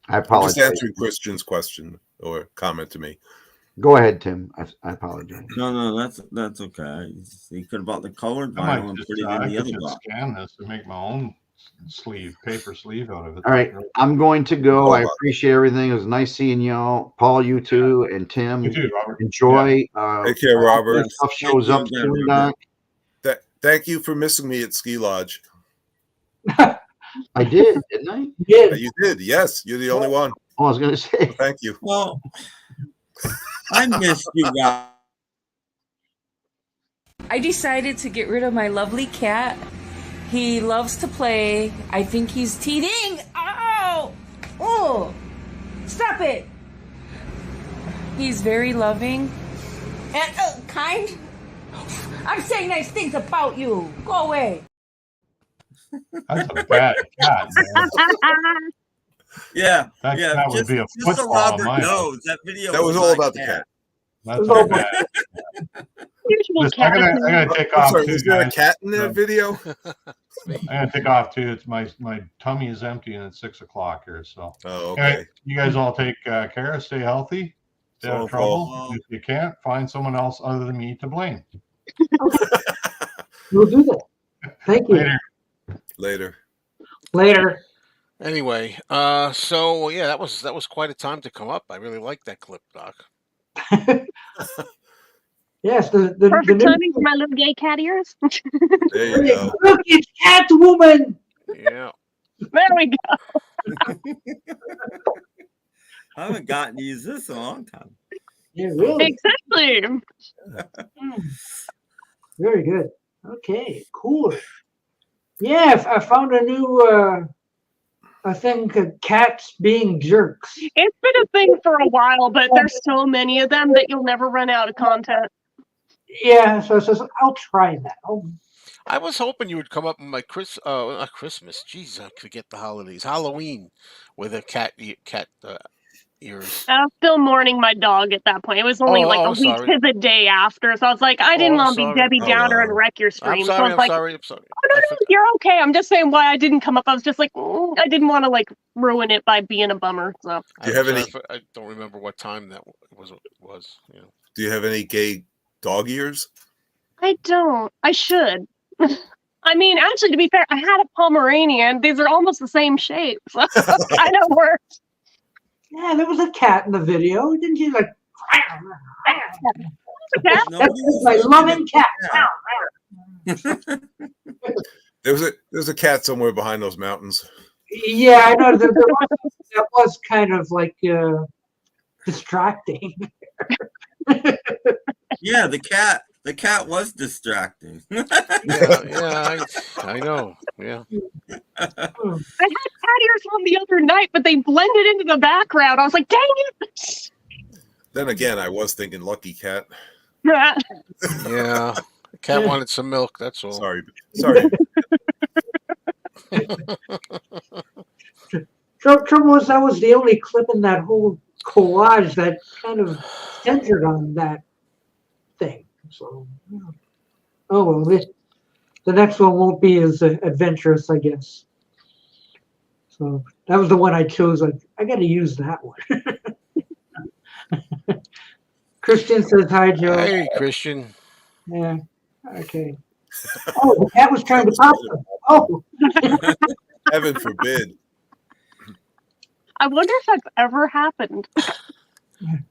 Speaker 6: I
Speaker 8: I'm just
Speaker 6: apologize.
Speaker 8: answering Christian's question or comment to me.
Speaker 6: Go ahead, Tim. I apologize.
Speaker 3: No, that's okay. You could have bought the colored
Speaker 4: I might
Speaker 3: vinyl and
Speaker 4: just,
Speaker 3: put it
Speaker 4: I
Speaker 3: in the
Speaker 4: could
Speaker 3: other
Speaker 4: just
Speaker 3: box.
Speaker 4: scan this and make my own paper sleeve out of it.
Speaker 6: All right, I'm going to go. I appreciate everything. It was nice seeing y'all, Paul, you too, and Tim.
Speaker 4: You too, Robert.
Speaker 6: Enjoy.
Speaker 8: Take care, Robert.
Speaker 6: That stuff shows up
Speaker 3: Thank you
Speaker 6: soon,
Speaker 3: again,
Speaker 6: Doc.
Speaker 8: Thank you for missing me at Ski Lodge.
Speaker 6: I did, didn't I?
Speaker 1: yeah.
Speaker 8: You did. Yes, you're the only one.
Speaker 6: Oh, I was going to say.
Speaker 8: Thank you.
Speaker 3: Well, I missed you guys.
Speaker 9: I decided to get rid of my lovely cat. He loves to play. I think he's teething. Ow! Oh! Stop it! He's very loving and kind. I'm saying nice things about you. Go away.
Speaker 4: That's a bad cat, man.
Speaker 3: Yeah,
Speaker 4: That
Speaker 3: yeah.
Speaker 4: cat would
Speaker 3: Just,
Speaker 4: be a
Speaker 3: just so
Speaker 4: football in
Speaker 3: Robert
Speaker 4: my
Speaker 3: knows that video.
Speaker 8: That was all about the cat.
Speaker 4: That's a bad.
Speaker 5: Usual
Speaker 4: Listen, I'm
Speaker 5: cat.
Speaker 4: gonna take
Speaker 8: I'm
Speaker 4: off
Speaker 8: sorry,
Speaker 4: too,
Speaker 8: is there a
Speaker 4: guys.
Speaker 8: cat in that video?
Speaker 4: I'm gonna take off too. It's my tummy is empty and it's 6 o'clock here. So
Speaker 8: Oh,
Speaker 4: anyway,
Speaker 8: okay.
Speaker 4: you guys all take care, stay healthy, stay out of
Speaker 8: So,
Speaker 4: trouble.
Speaker 3: Paul.
Speaker 4: If you can't, find someone else other than me to blame.
Speaker 1: We'll do that. Thank you.
Speaker 4: Later.
Speaker 8: Later.
Speaker 1: Later.
Speaker 10: Anyway, so yeah, that was quite a time to come up. I really like that clip, Doc.
Speaker 1: Yes, the
Speaker 5: Perfect
Speaker 1: new,
Speaker 5: timing for my little gay cat ears.
Speaker 8: There you go.
Speaker 1: look, it's Catwoman.
Speaker 10: Yeah.
Speaker 5: There we go.
Speaker 3: I haven't gotten to use this in a long time.
Speaker 1: Yeah, really.
Speaker 5: Exactly.
Speaker 1: Very good. Okay, cool. Yeah, I found a new I think cats being jerks.
Speaker 5: It's been a thing for a while, but there's so many of them that you'll never run out of content.
Speaker 1: Yeah, so I'll try that.
Speaker 10: I was hoping you would come up with my not Christmas. Jeez, I forget the holidays. Halloween with a cat ears.
Speaker 5: I was still mourning my dog at that point. It was only like a week
Speaker 10: sorry.
Speaker 5: to the day after, so I was like, I didn't want to be Debbie Downer and wreck your stream.
Speaker 10: I'm sorry.
Speaker 5: So I was
Speaker 10: I'm sorry.
Speaker 5: Oh no, you're okay. I'm just saying why I didn't come up. I was just like, I didn't want to like ruin it by being a bummer. So
Speaker 8: Do you have any?
Speaker 10: I don't remember what time that was. You know.
Speaker 8: Do you have any gay dog ears?
Speaker 5: I don't. I should. I mean, actually, to be fair, I had a Pomeranian. These are almost the same shape, so it kind of works.
Speaker 1: Yeah, there was a cat in the video. Didn't you like? That's my loving cat.
Speaker 8: There's a cat somewhere behind those mountains.
Speaker 1: Yeah, I know. That was kind of like distracting.
Speaker 3: Yeah, the cat was distracting.
Speaker 10: Yeah, I know. Yeah.
Speaker 5: I had cat ears on the other night, but they blended into the background. I was like, dang it!
Speaker 8: Then again, I was thinking lucky cat.
Speaker 10: Yeah. The cat wanted some milk. That's all.
Speaker 8: Sorry.
Speaker 1: Trouble was that was the only clip in that whole collage that kind of centered on that thing. So, oh well, the next one won't be as adventurous, I guess. So that was the one I chose. Like, I got to use that one. Christian says hi, Joe.
Speaker 10: Hey, Christian.
Speaker 1: Yeah. Okay. Oh, the cat was trying to pop them. Oh.
Speaker 8: Heaven forbid.
Speaker 5: I wonder if that's ever happened.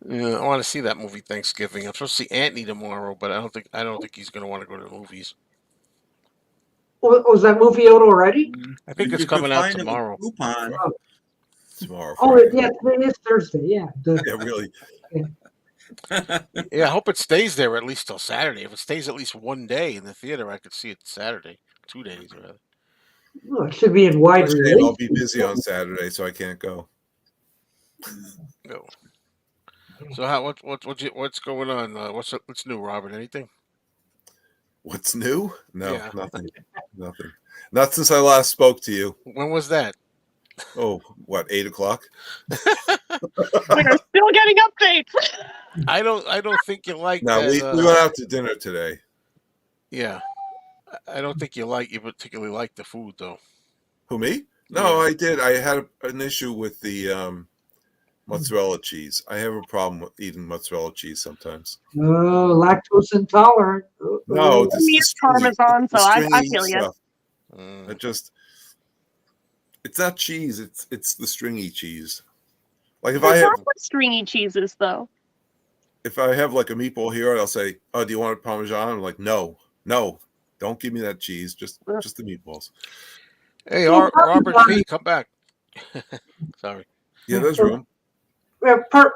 Speaker 10: Yeah, I want to see that movie Thanksgiving. I'm supposed to see Anthony tomorrow, but I don't think he's going to want to go to the movies.
Speaker 1: Was that movie out already?
Speaker 10: I think it's coming out tomorrow.
Speaker 8: Tomorrow.
Speaker 1: Oh, yeah, it is Thursday. Yeah.
Speaker 8: Yeah, really.
Speaker 10: Yeah, I hope it stays there at least till Saturday. If it stays at least one day in the theater, I could see it Saturday. 2 days, rather.
Speaker 1: Well, it should be in wide release.
Speaker 8: I'll be busy on Saturday, so I can't go.
Speaker 10: No. So what's going on? What's new, Robert? Anything?
Speaker 8: What's new? No,
Speaker 10: Yeah.
Speaker 8: nothing. Not since I last spoke to you.
Speaker 10: When was that?
Speaker 8: Oh, what? 8 o'clock?
Speaker 5: We're still getting updates.
Speaker 10: I don't think you like.
Speaker 8: No,
Speaker 10: that,
Speaker 8: we went out to dinner today.
Speaker 10: Yeah, I don't think you particularly like the food though.
Speaker 8: Who, me? No, I did. I had an issue with the mozzarella cheese. I have a problem with eating mozzarella cheese sometimes.
Speaker 1: Oh, lactose intolerant.
Speaker 8: No,
Speaker 5: It's Parmesan, so I feel you.
Speaker 8: It's not cheese. It's the stringy cheese. Like if
Speaker 5: What's
Speaker 8: I have
Speaker 5: wrong with stringy cheeses, though?
Speaker 8: if I have like a meatball here, I'll say, "Oh, do you want a Parmesan?" I'm like, "No, don't give me that cheese. Just the meatballs."
Speaker 10: Hey, Robert P, come back. Sorry.
Speaker 8: Yeah, there's room.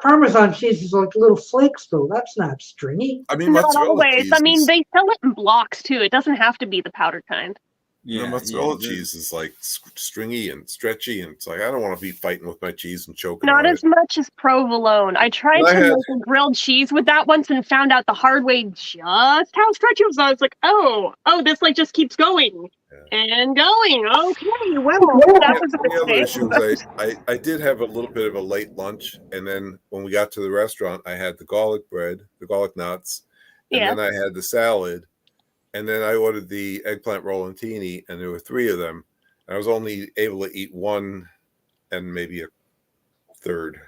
Speaker 1: Parmesan cheese is like little flakes, though. That's not stringy.
Speaker 8: I mean,
Speaker 5: Not
Speaker 8: mozzarella
Speaker 5: always.
Speaker 8: cheese.
Speaker 5: I mean, they sell it in blocks too. It doesn't have to be the powdered kind.
Speaker 8: Mozzarella cheese is like stringy and stretchy, and it's like I don't want to be fighting with my cheese and choking.
Speaker 5: Not
Speaker 8: on
Speaker 5: as much as provolone. I tried to make a grilled cheese with that once and found out the hard way just how stretchy it was. I was like, oh, this like just keeps going and going. Okay, well, that was a
Speaker 8: The other issue
Speaker 5: mistake.
Speaker 8: was I did have a little bit of a late lunch, and then when we got to the restaurant, I had the garlic bread, the garlic nuts, and then I had the salad. And then I ordered the eggplant rolantini, and there were 3 of them. And I was only able to eat one and maybe a third.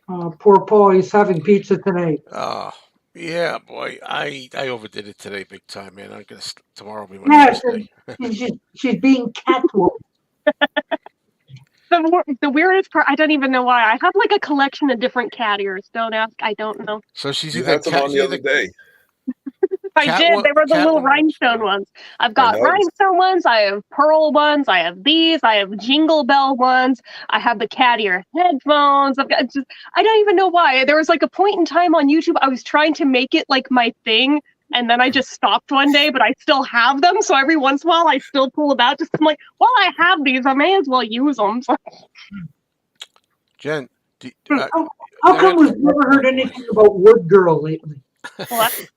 Speaker 1: Poor Paul, he's having pizza tonight.
Speaker 10: Oh, yeah, boy. I overdid it today big time, man. I'm going to tomorrow will be my first day.
Speaker 1: She's being Catwoman.
Speaker 5: The weirdest part, I don't even know why. I have like a collection of different cat ears. Don't ask. I don't know.
Speaker 10: So she's
Speaker 8: You
Speaker 10: either
Speaker 8: had some on the other day.
Speaker 5: I did. They were the little rhinestone ones. I've got rhinestone ones. I have pearl ones. I have these. I have jingle bell ones. I have the cat ear headphones. I don't even know why. There was like a point in time on YouTube I was trying to make it like my thing, and then I just stopped one day. But I still have them, so every once in a while I still pull them out. I'm like, well, I have these. I may as well use them. So.
Speaker 10: Jen,
Speaker 1: how come we've never heard anything about Wood Girl lately?
Speaker 5: What?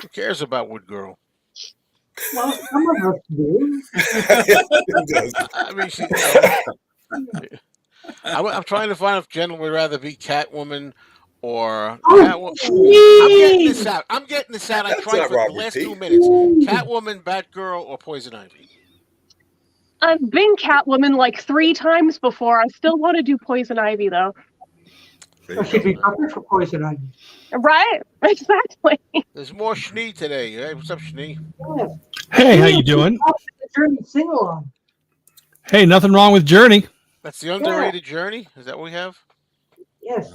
Speaker 10: Who cares about Wood Girl?
Speaker 1: Well, some of us do.
Speaker 10: I mean, I'm trying to find if Jen would rather be Catwoman or Catwoman. I'm getting this out. I tried for the last 2 minutes. Catwoman, Batgirl, or Poison Ivy.
Speaker 5: I've been Catwoman like 3 times before. I still want to do Poison Ivy though.
Speaker 1: She'd be perfect for Poison Ivy.
Speaker 5: Right, exactly.
Speaker 10: There's more Schnee today. Hey, what's up, Schnee?
Speaker 1: Yes.
Speaker 11: Hey, how you doing?
Speaker 1: Journey sing along.
Speaker 11: Hey, nothing wrong with Journey.
Speaker 10: That's the underrated Journey? Is that what we have?
Speaker 1: Yes.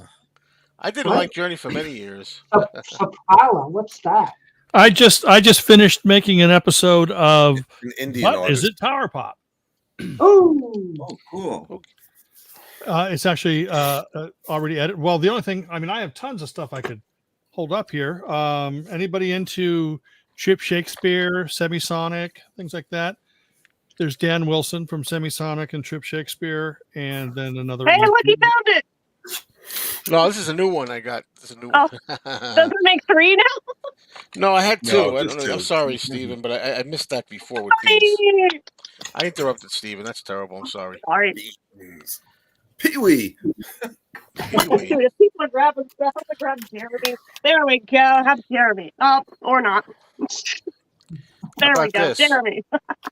Speaker 10: I didn't like Journey for many years.
Speaker 1: Soprano, what's that?
Speaker 11: I just finished making an episode of
Speaker 8: An Indian
Speaker 11: what is it? Tower Pop.
Speaker 1: Oh,
Speaker 3: cool.
Speaker 11: It's actually already edited. Well, the only thing, I mean, I have tons of stuff I could hold up here. Anybody into Trip Shakespeare, Semisonic, things like that? There's Dan Wilson from Semisonic and Trip Shakespeare, and then another.
Speaker 5: Hey, look, he found it.
Speaker 10: No, this is a new one I got. This is a new
Speaker 5: one. Does it make 3 now?
Speaker 10: No, I had 2.
Speaker 8: No,
Speaker 10: I don't know. I'm sorry, Steven, but I missed that before with these. I interrupted Steven. That's terrible. I'm sorry.
Speaker 5: Sorry.
Speaker 8: Pee-wee.
Speaker 5: Dude, if people are grabbing stuff, I'm gonna grab Jeremy. There we go. Have Jeremy. Oh, or not. There we go.
Speaker 10: This?
Speaker 5: Jeremy.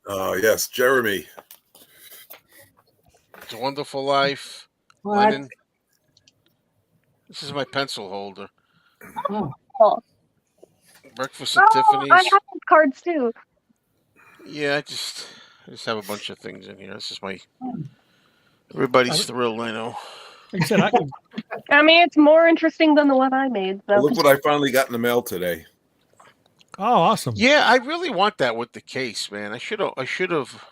Speaker 8: Oh, yes, Jeremy.
Speaker 10: It's a Wonderful Life.
Speaker 1: what?
Speaker 10: Lennon. This is my pencil holder.
Speaker 5: Oh.
Speaker 10: Breakfast at Tiffany's.
Speaker 5: I have those cards too.
Speaker 10: Yeah, I just have a bunch of things in here. This is my everybody's thrilled. I know.
Speaker 11: Like I said,
Speaker 5: I mean, it's more interesting than the one I made. So.
Speaker 8: Look what I finally got in the mail today.
Speaker 11: Oh, awesome.
Speaker 10: Yeah, I really want that with the case, man. I should have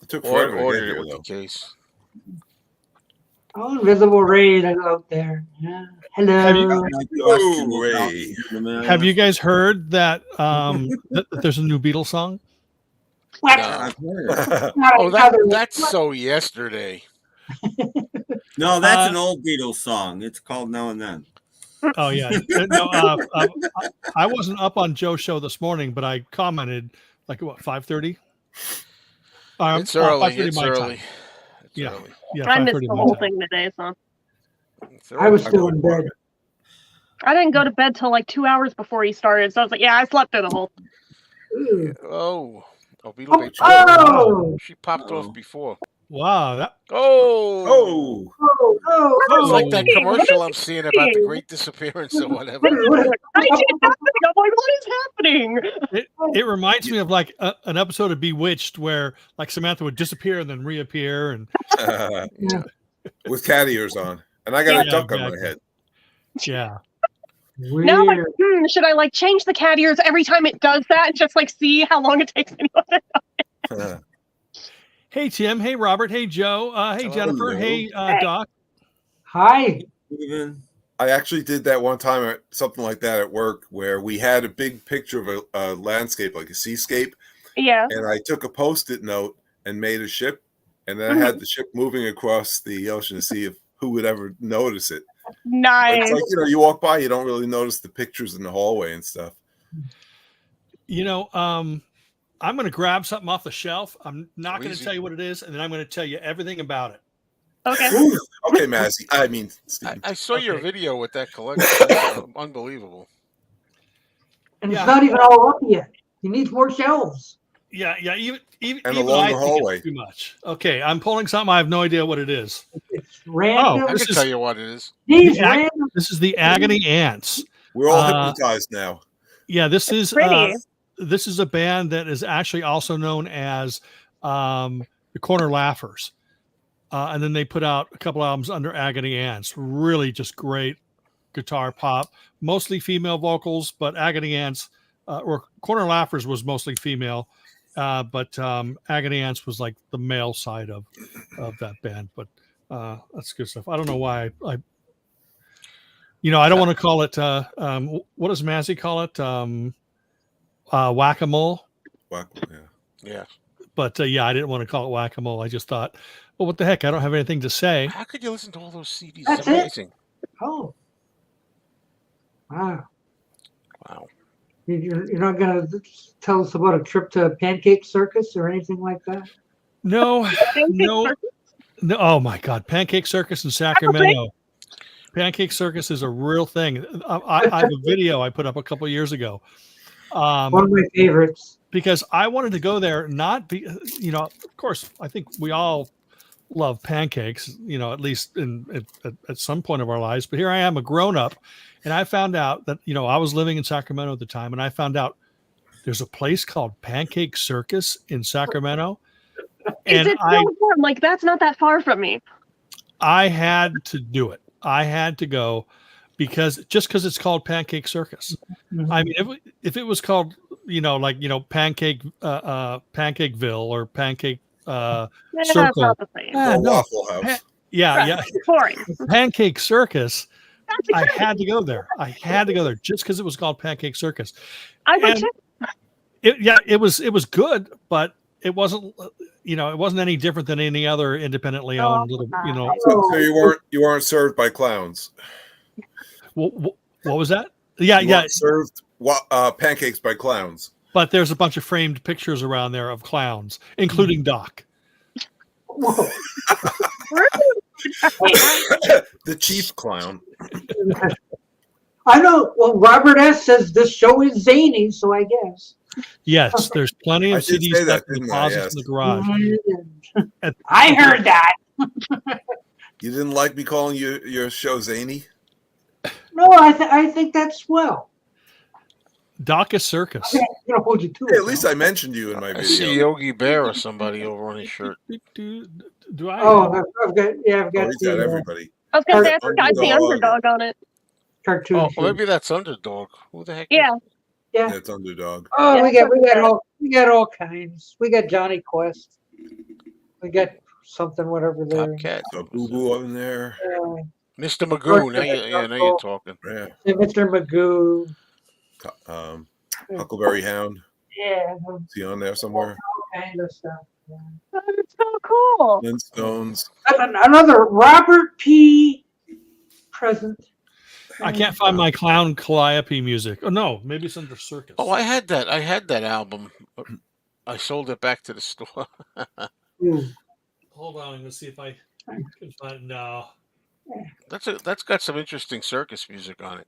Speaker 8: It took forever to get
Speaker 10: ordered it
Speaker 8: here,
Speaker 10: with
Speaker 8: though.
Speaker 10: the case.
Speaker 1: Oh, Invisible Ray out there. Yeah. Hello.
Speaker 11: Have you guys heard that that there's a new Beatles song?
Speaker 10: No. That's so yesterday.
Speaker 3: No, that's an old Beatles song. It's called Now and Then.
Speaker 11: Oh yeah. No, I wasn't up on Joe's show this morning, but I commented like what 5:30.
Speaker 10: It's early.
Speaker 11: 5:30
Speaker 10: It's
Speaker 11: my
Speaker 10: early.
Speaker 11: time. Yeah.
Speaker 10: Early.
Speaker 11: Yeah.
Speaker 5: I missed
Speaker 11: 5:30
Speaker 5: the
Speaker 11: my
Speaker 5: whole
Speaker 11: time.
Speaker 5: thing today, so
Speaker 1: I was still in bed.
Speaker 5: I didn't go to bed till like 2 hours before he started. So I was like, yeah, I slept through the whole.
Speaker 10: Oh, BeatleBabe.
Speaker 1: Oh.
Speaker 10: She popped off before.
Speaker 11: Wow.
Speaker 10: Oh. It's like that
Speaker 5: Hey,
Speaker 10: commercial
Speaker 5: what
Speaker 10: I'm
Speaker 5: is
Speaker 10: seeing about the
Speaker 5: happening?
Speaker 10: Great Disappearance or whatever.
Speaker 5: I keep happening. I'm like, what is happening?
Speaker 11: It reminds me of like an episode of Bewitched where like Samantha would disappear and then reappear and
Speaker 8: with cat ears on, and I got a duck on my head.
Speaker 11: Yeah.
Speaker 5: Now I'm like, should I like change the cat ears every time it does that and just like see how long it takes anyone?
Speaker 11: Hey Tim, hey Robert, hey Joe, hey Jennifer, hey Doc.
Speaker 1: Hi.
Speaker 8: I actually did that one time at something like that at work where we had a big picture of a landscape, like a seascape.
Speaker 5: Yeah.
Speaker 8: And I took a Post-it note and made a ship, and then I had the ship moving across the ocean to see if who would ever notice it.
Speaker 5: Nice.
Speaker 8: It's like, you walk by, you don't really notice the pictures in the hallway and stuff.
Speaker 11: I'm going to grab something off the shelf. I'm not going to tell you what it is, and then I'm going to tell you everything about it.
Speaker 5: Okay.
Speaker 8: Okay, Mazzy. I mean, Steve.
Speaker 10: I saw your video with that collection. That's unbelievable.
Speaker 1: And it's not even all up yet. He needs more shelves.
Speaker 11: Yeah. Even
Speaker 8: And
Speaker 11: even
Speaker 8: along
Speaker 11: I
Speaker 8: the
Speaker 11: think
Speaker 8: hallway.
Speaker 11: it's too much. Okay, I'm pulling something. I have no idea what it is.
Speaker 1: It's random.
Speaker 10: I can tell you what it is.
Speaker 11: This is the Agony Ants.
Speaker 8: We're all hypnotized now.
Speaker 11: Yeah, this is
Speaker 5: Pretty.
Speaker 11: this is a band that is actually also known as the Corner Laughers. And then they put out a couple albums under Agony Ants. Really just great guitar pop, mostly female vocals, but Agony Ants or Corner Laughers was mostly female, but Agony Ants was like the male side of that band. But that's good stuff. I don't know why I don't want to call it. What does Mazzy call it? Whack-a-mole.
Speaker 8: Yeah.
Speaker 11: But yeah, I didn't want to call it whack-a-mole. I just thought, well, what the heck? I don't have anything to say.
Speaker 10: How could you listen to all those CDs?
Speaker 1: That's
Speaker 10: it's amazing.
Speaker 1: it. Oh, wow. You're not going to tell us about a trip to Pancake Circus or anything like that?
Speaker 11: No. Oh my God, Pancake Circus in Sacramento. Pancake Circus is a real thing. I have a video I put up a couple of years ago.
Speaker 1: One of my favorites.
Speaker 11: Because I wanted to go there, of course, I think we all love pancakes, at least at some point of our lives. But here I am, a grown up, and I found out that, I was living in Sacramento at the time, and I found out there's a place called Pancake Circus in Sacramento.
Speaker 5: Is it so fun? Like, that's not that far from me. I
Speaker 11: had to do it. I had to go because it's called Pancake Circus. Mm-hmm. I mean, if it was called, Pancake Pancakeville or Pancake Circle.
Speaker 5: That's not the same.
Speaker 8: Waffle House.
Speaker 11: Yeah.
Speaker 5: Boring.
Speaker 11: Pancake Circus. I had to go there. Just because it was called Pancake Circus.
Speaker 5: I would too.
Speaker 11: It was good, but it wasn't, it wasn't any different than any other independently owned little,
Speaker 8: So you weren't served by clowns.
Speaker 11: What was that? Yeah.
Speaker 8: Served pancakes by clowns.
Speaker 11: But there's a bunch of framed pictures around there of clowns, including Doc.
Speaker 1: Whoa.
Speaker 8: The chief clown.
Speaker 1: I know. Well, Robert S. says this show is zany, so I guess.
Speaker 11: Yes, there's plenty of CDs stuck in the closets in the garage.
Speaker 1: I heard that.
Speaker 8: You didn't like me calling your show zany?
Speaker 1: No, I think that's swell.
Speaker 11: Doc Circus.
Speaker 1: I'm gonna hold you to it.
Speaker 8: At least I mentioned you in my video.
Speaker 10: I see Yogi Bear or somebody over on his shirt.
Speaker 11: Do I?
Speaker 1: Oh, I've got
Speaker 8: he's got everybody.
Speaker 5: I was gonna say I see Underdog on it.
Speaker 1: Cartoon.
Speaker 10: Oh, maybe that's Underdog. Who the heck?
Speaker 5: Yeah.
Speaker 8: Yeah, it's Underdog.
Speaker 1: Oh, we got all kinds. We got Johnny Quest. We got something, whatever there.
Speaker 10: Top Cat.
Speaker 8: Got Boo Boo on there.
Speaker 10: Mr. Magoo. Now you're talking.
Speaker 8: Yeah.
Speaker 1: Mr. Magoo.
Speaker 8: Huckleberry Hound.
Speaker 1: Yeah.
Speaker 8: Is he on there somewhere?
Speaker 1: All kind of stuff. Yeah.
Speaker 5: Oh, that's so cool.
Speaker 8: Flintstones.
Speaker 1: Another Robert P. present.
Speaker 11: I can't find my Clown Calliope music. Oh no, maybe it's under Circus.
Speaker 10: Oh, I had that album. I sold it back to the store.
Speaker 11: Hold on, let's see if I can find it now.
Speaker 10: That's got some interesting circus music on it.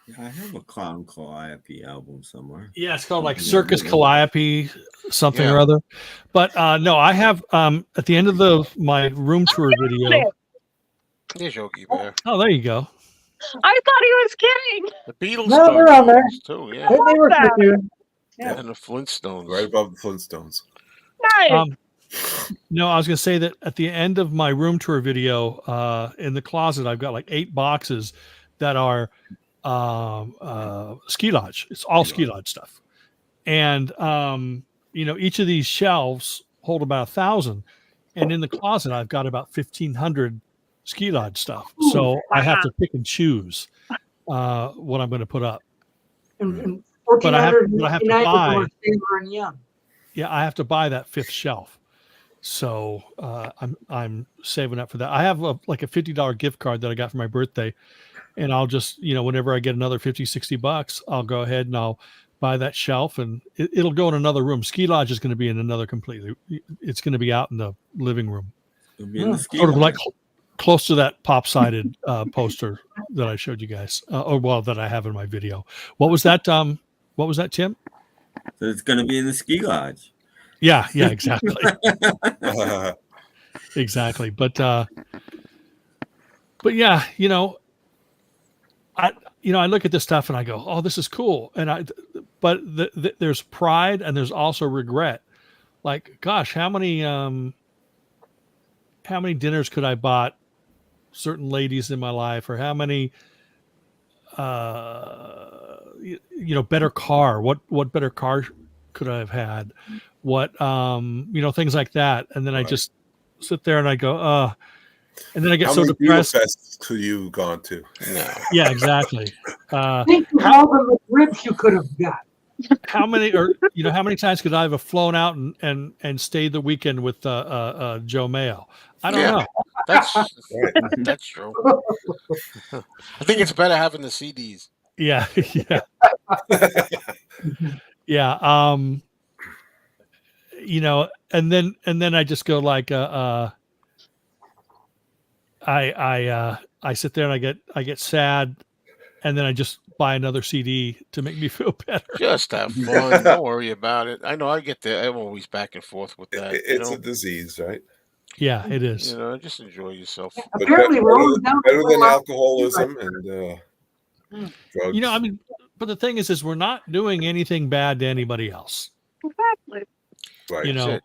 Speaker 3: Yeah, I have a Clown Calliope album somewhere.
Speaker 11: Yeah, it's called like Circus Calliope something or other. But no, I have at the end of my room tour video.
Speaker 10: There's Yogi Bear.
Speaker 11: Oh, there you go.
Speaker 5: I thought he was kidding.
Speaker 10: The Beatles
Speaker 1: No, they're on there
Speaker 10: too, yeah.
Speaker 1: They were cartoon. Yeah.
Speaker 10: And the Flintstones.
Speaker 8: Right above the Flintstones.
Speaker 5: Nice.
Speaker 11: No, I was going to say that at the end of my room tour video, in the closet, I've got like 8 boxes that are Ski Lodge. It's all Ski Lodge stuff. And, each of these shelves hold about 1,000. And in the closet, I've got about 1,500 Ski Lodge stuff. So I have to pick and choose what I'm going to put up.
Speaker 1: And
Speaker 11: but I have to buy.
Speaker 1: Yeah,
Speaker 11: I have to buy that 5th shelf. So I'm saving up for that. I have like a $50 gift card that I got for my birthday, and I'll just whenever I get another $50-$60, I'll go ahead and I'll buy that shelf, and it'll go in another room. Ski Lodge is going to be in another completely. It's going to be out in the living room, sort of like close to that pop-sided poster that I showed you guys, that I have in my video. What was that? What was that, Tim?
Speaker 3: So it's going to be in the Ski Lodge.
Speaker 11: Yeah, exactly. Exactly. But yeah, I look at this stuff and I go, oh, this is cool. But there's pride and there's also regret. Like, gosh, how many dinners could I bought certain ladies in my life, or how many better car. What better car could I have had? What things like that. And then I just sit there and I go, and then I get
Speaker 8: How
Speaker 11: so
Speaker 8: many
Speaker 11: depressed.
Speaker 8: Beetle Fests could you have gone to?
Speaker 10: No.
Speaker 11: Yeah, exactly.
Speaker 1: Think of all the ribs you could have got.
Speaker 11: How many times could I have flown out and stayed the weekend with Joe Mayo? I don't know.
Speaker 10: That's true. I think it's better having the CDs.
Speaker 11: Yeah, yeah, yeah. And then I just go like, I sit there and I get sad, and then I just buy another CD to make me feel better.
Speaker 10: Just have fun. Don't worry about it. I know I get there. I'm always back and forth with that.
Speaker 8: It's a disease, right?
Speaker 11: Yeah, it is.
Speaker 10: Just enjoy yourself.
Speaker 8: But apparently, better than alcoholism and drugs.
Speaker 11: But the thing is we're not doing anything bad to anybody else.
Speaker 5: Exactly.
Speaker 8: Right.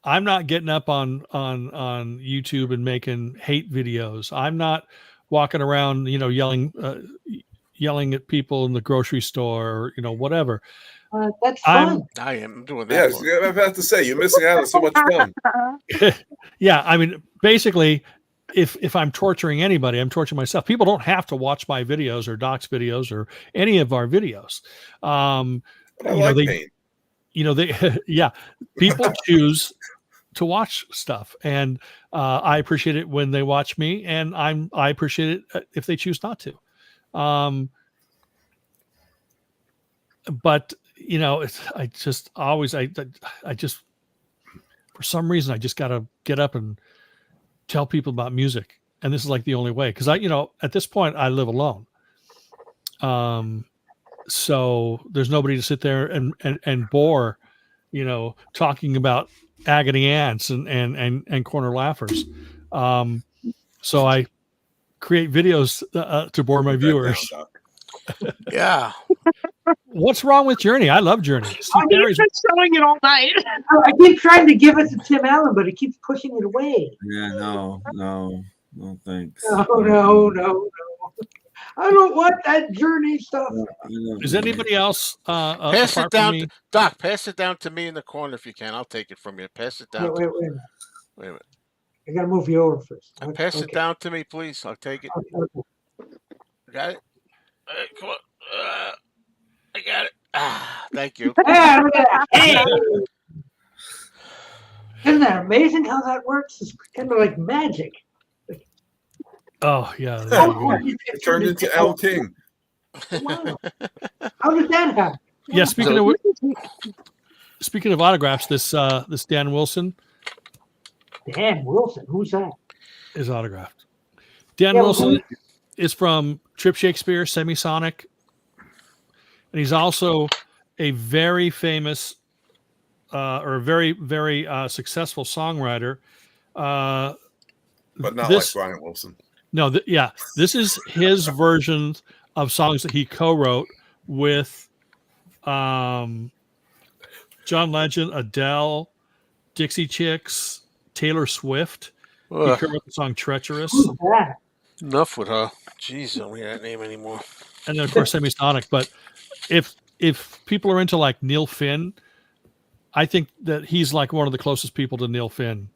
Speaker 11: I'm not getting up on YouTube and making hate videos. I'm not walking around, yelling at people in the grocery store or, whatever.
Speaker 1: That's fun.
Speaker 10: I am doing that.
Speaker 8: Yes, I have to say, you're missing out on so much fun.
Speaker 11: Yeah, basically, if I'm torturing anybody, I'm torturing myself. People don't have to watch my videos or Doc's videos or any of our videos.
Speaker 8: Pain.
Speaker 11: People choose to watch stuff, and I appreciate it when they watch me, and I appreciate it if they choose not to. But I just for some reason I just got to get up and tell people about music, and this is like the only way, because at this point I live alone. So there's nobody to sit there and bore, talking about agony ants and corner laughers. So I create videos to bore my viewers.
Speaker 10: Yeah.
Speaker 11: What's wrong with Journey? I love Journey.
Speaker 5: He's been showing it all night.
Speaker 1: I keep trying to give it to Tim Allen, but he keeps pushing it away.
Speaker 3: Yeah, no, thanks.
Speaker 1: No. I don't want that Journey stuff.
Speaker 11: Is anybody else?
Speaker 10: Pass it down, Doc. Pass it down to me in the corner if you can. I'll take it from you. Pass it down.
Speaker 1: Wait a minute. I gotta move you over first.
Speaker 10: Pass it down to me, please. I'll take it.
Speaker 1: Okay.
Speaker 10: Got it. All right, come on. I got it. Thank you.
Speaker 1: Yeah, look at that. Hey. Isn't that amazing how that works? It's kind of like magic.
Speaker 11: Oh yeah.
Speaker 8: It turned into Al King.
Speaker 1: Wow. How did that happen?
Speaker 11: Yeah. Speaking of autographs, this Dan Wilson.
Speaker 1: Dan Wilson, who's that?
Speaker 11: Is autographed. Dan Wilson is from Trip Shakespeare, Semisonic, and he's also a very famous or a very, very successful songwriter.
Speaker 8: But not like Brian Wilson.
Speaker 11: No, this is his version of songs that he co-wrote with John Legend, Adele, Dixie Chicks, Taylor Swift. He co-wrote the song "Treacherous."
Speaker 1: Who's that?
Speaker 10: Enough with her. Jeez, I don't hear that name anymore.
Speaker 11: And then of course Semisonic. But if people are into like Neil Finn, I think that he's like one of the closest people to Neil Finn.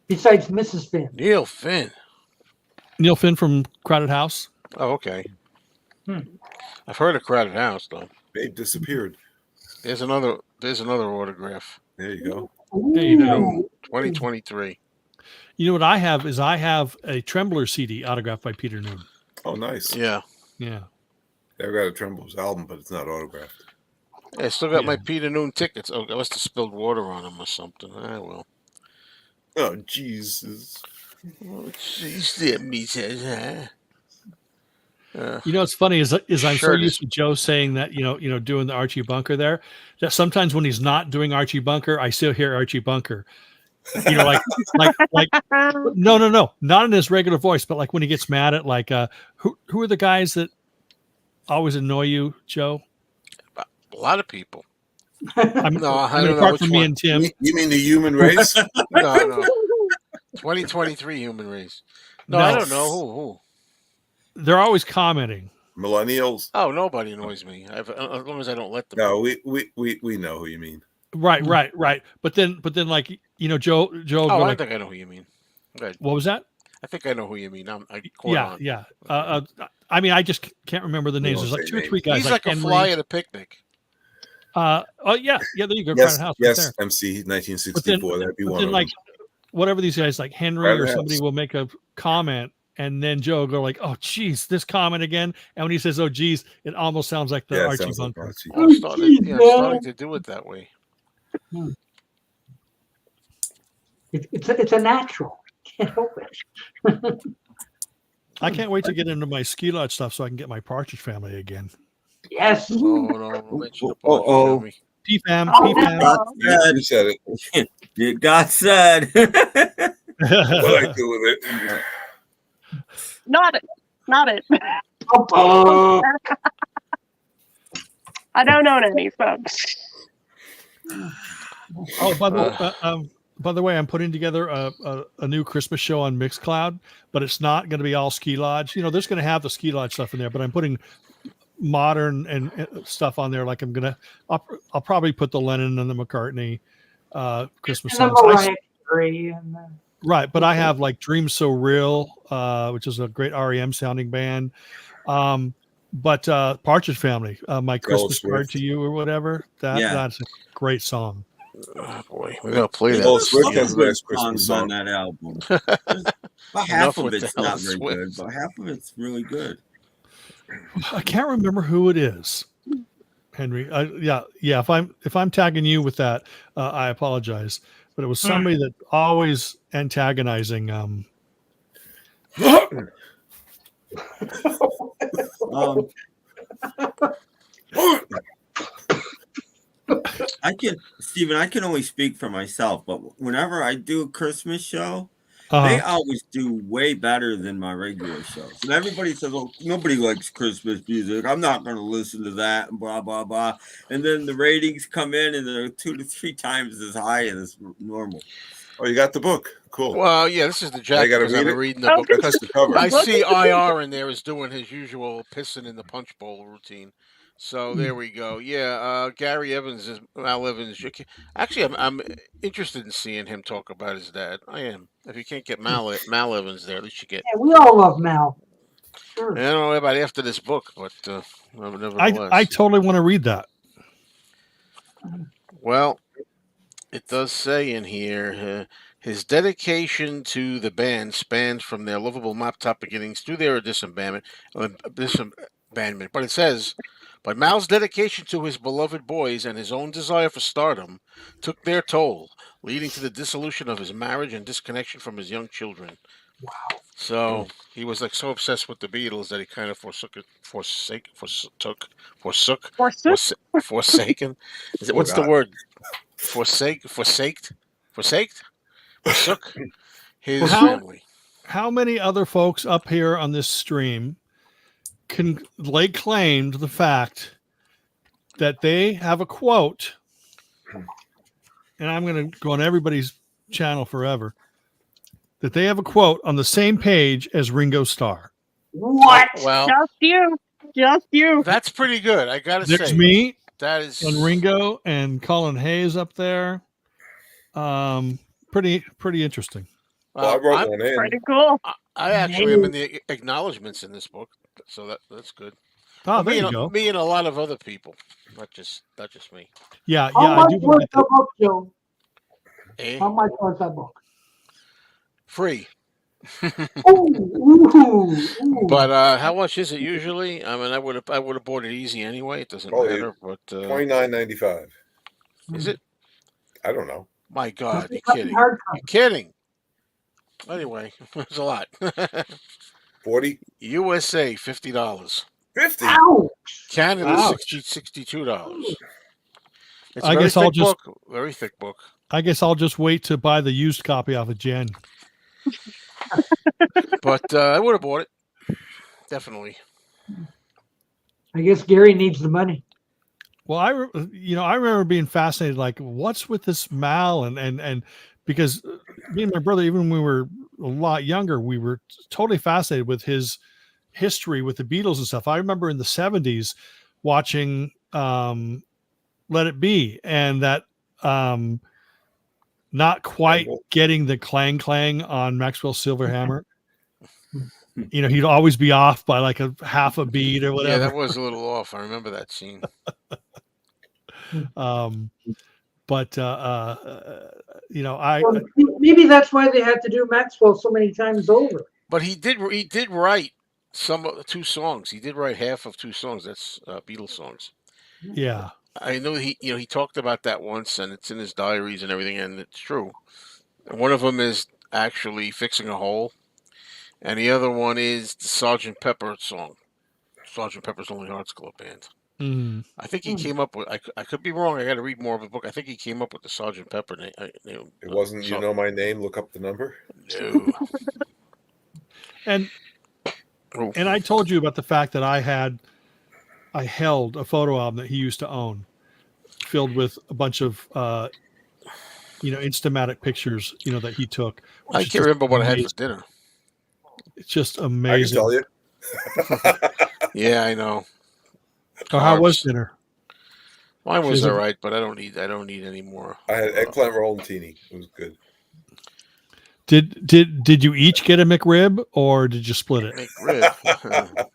Speaker 1: Besides Mrs. Finn.
Speaker 10: Neil Finn.
Speaker 11: Neil Finn from Crowded House.
Speaker 10: Oh, okay. I've heard of Crowded House though.
Speaker 8: Babe disappeared.
Speaker 10: There's another autograph.
Speaker 8: There you go.
Speaker 11: There you go.
Speaker 10: 2023.
Speaker 11: You know what I have is a Trembler CD autographed by Peter Noon.
Speaker 8: Oh, nice.
Speaker 10: Yeah.
Speaker 11: Yeah.
Speaker 8: I've got a Trembler's album, but it's not autographed.
Speaker 10: I still got my Peter Noon tickets. Oh, I must have spilled water on them or something. I will.
Speaker 8: Oh, Jesus.
Speaker 10: Oh, jeez.
Speaker 11: What's funny is I'm so used to Joe saying that, doing the Archie Bunker there, that sometimes when he's not doing Archie Bunker, I still hear Archie Bunker. Like no, not in his regular voice, but like when he gets mad at who are the guys that always annoy you, Joe?
Speaker 10: A lot of people.
Speaker 11: I don't know.
Speaker 10: Apart
Speaker 11: from me and Tim.
Speaker 8: You mean the human race?
Speaker 10: No. 2023 human race. No, I don't know who.
Speaker 11: They're always commenting.
Speaker 8: Millennials.
Speaker 10: Oh, nobody annoys me. As long as I don't let them.
Speaker 8: No, we know who you mean.
Speaker 11: Right. But then, like Joe.
Speaker 10: Oh, I think I know who you mean. Good.
Speaker 11: What was that?
Speaker 10: I think I know who you mean.
Speaker 11: Yeah. I mean, I just can't remember the names. There's like 2 or 3 guys.
Speaker 10: He's like a
Speaker 11: Henry.
Speaker 10: fly at a picnic.
Speaker 11: Oh yeah. There you go.
Speaker 8: Yes,
Speaker 11: House
Speaker 8: yes.
Speaker 11: right there.
Speaker 8: MC 1964. That'd be
Speaker 11: but
Speaker 8: one
Speaker 11: then
Speaker 8: of
Speaker 11: like
Speaker 8: them.
Speaker 11: whatever these guys like Henry
Speaker 8: Private
Speaker 11: or somebody
Speaker 8: House.
Speaker 11: will make a comment, and then Joe will go like, "Oh, geez, this comment again." And when he says, "Oh, geez," it almost sounds like the Archie Bunker.
Speaker 8: Archie.
Speaker 10: I'm starting to do it that way.
Speaker 1: It's a natural. Can't help it.
Speaker 11: I can't wait to get into my ski lodge stuff so I can get my Partridge Family again.
Speaker 1: Yes.
Speaker 3: Oh.
Speaker 11: P-Fam.
Speaker 8: You said it.
Speaker 3: You got said.
Speaker 8: What I do with it?
Speaker 5: Not it. I don't own any, folks.
Speaker 11: Oh, by the way, I'm putting together a new Christmas show on Mixcloud, but it's not going to be all ski lodge. There's going to have the ski lodge stuff in there, but I'm putting modern and stuff on there. Like I'll probably put the Lennon and the McCartney Christmas songs. Right, but I have like Dreams So Real, which is a great REM sounding band. But Partridge Family, My Christmas Card to You or whatever. That's a great song.
Speaker 10: Oh boy, we gotta play that.
Speaker 8: Swift has the best Christmas
Speaker 3: on
Speaker 8: song
Speaker 3: that album. About half of it's not very good, but half of it's really good.
Speaker 11: I can't remember who it is, Henry. Yeah. If I'm tagging you with that, I apologize. But it was somebody that always antagonizing.
Speaker 3: I can only speak for myself, but whenever I do a Christmas show, they always do way better than my regular shows. And everybody says, "Oh, nobody likes Christmas music. I'm not going to listen to that," and blah, blah, blah. And then the ratings come in and they're 2 to 3 times as high as normal.
Speaker 8: Oh, you got the book. Cool.
Speaker 10: Well, yeah, this is the jacket.
Speaker 8: I got to
Speaker 10: because
Speaker 8: read
Speaker 10: I'm
Speaker 8: it.
Speaker 10: reading the book.
Speaker 8: That's the cover.
Speaker 10: I see IR in there is doing his usual pissing in the punch bowl routine. So there we go. Yeah, Gary Evans is Mal Evans. Actually, I'm interested in seeing him talk about his dad. I am. If you can't get Mal Evans there, at least you get.
Speaker 1: Yeah, we all love Mal. Sure.
Speaker 10: I don't know about after this book, but nevertheless.
Speaker 11: I totally want to read that.
Speaker 10: Well, it does say in here his dedication to the band spans from their lovable mop-top beginnings through their disbandment. But it says, but Mal's dedication to his beloved boys and his own desire for stardom took their toll, leading to the dissolution of his marriage and disconnection from his young children.
Speaker 1: Wow.
Speaker 10: So he was like so obsessed with the Beatles that he kind of forsaken. Is it, what's the word? Forsook his family.
Speaker 11: How many other folks up here on this stream can lay claim to the fact that they have a quote, and I'm going to go on everybody's channel forever, that they have a quote on the same page as Ringo Starr?
Speaker 1: What?
Speaker 10: Well,
Speaker 5: just you.
Speaker 10: That's pretty good. I got to say.
Speaker 11: There's me.
Speaker 10: That is
Speaker 11: and Ringo and Colin Hayes up there. Pretty interesting.
Speaker 8: Well, I wrote one in.
Speaker 5: Pretty cool.
Speaker 10: I actually am in the acknowledgments in this book, so that's good.
Speaker 11: Oh, there you go.
Speaker 10: Me and a lot of other people, not just me.
Speaker 11: Yeah.
Speaker 1: How much
Speaker 11: I do
Speaker 1: was the book, Joe?
Speaker 10: Eh?
Speaker 1: How much was that book?
Speaker 10: Free.
Speaker 1: Ooh.
Speaker 10: But how much is it usually? I mean, I would have bought it easy anyway. It doesn't matter. But
Speaker 8: $29.95.
Speaker 10: Is it?
Speaker 8: I don't know.
Speaker 10: My God, you're kidding! You're kidding. Anyway, it's a lot.
Speaker 8: 40
Speaker 10: USA $50.
Speaker 8: 50.
Speaker 10: Canada $62. It's
Speaker 11: I guess I'll just
Speaker 10: very thick book.
Speaker 11: I guess I'll just wait to buy the used copy off of Jen.
Speaker 10: But I would have bought it. Definitely.
Speaker 1: I guess Gary needs the money.
Speaker 11: Well, I remember being fascinated, like, what's with this Mal and because me and my brother, even when we were a lot younger, we were totally fascinated with his history with the Beatles and stuff. I remember in the 70s watching Let It Be, and that not quite getting the clang clang on Maxwell's Silver Hammer. He'd always be off by like a half a beat or whatever.
Speaker 10: Yeah, that was a little off. I remember that scene.
Speaker 1: Maybe that's why they had to do Maxwell so many times over.
Speaker 10: But he did write two songs. He did write half of two songs. That's Beatles songs.
Speaker 11: Yeah,
Speaker 10: I know he talked about that once, and it's in his diaries and everything, and it's true. One of them is actually Fixing a Hole, and the other one is the Sgt. Pepper song, Sgt. Pepper's Lonely Hearts Club Band.
Speaker 11: Mm.
Speaker 10: I think he came up with. I could be wrong. I got to read more of the book. I think he came up with the Sgt. Pepper name.
Speaker 8: It wasn't You Know My Name. Look up the number.
Speaker 10: No.
Speaker 11: And I told you about the fact that I held a photo album that he used to own, filled with a bunch of Instamatic pictures that he took.
Speaker 10: I can't remember what I had for dinner.
Speaker 11: It's just amazing.
Speaker 8: I can tell you.
Speaker 10: Yeah, I know.
Speaker 11: So how was dinner?
Speaker 10: Mine was all right, but I don't need any more.
Speaker 8: I had eggplant rollatini. It was good.
Speaker 11: Did you each get a McRib, or did you split it?
Speaker 10: McRib.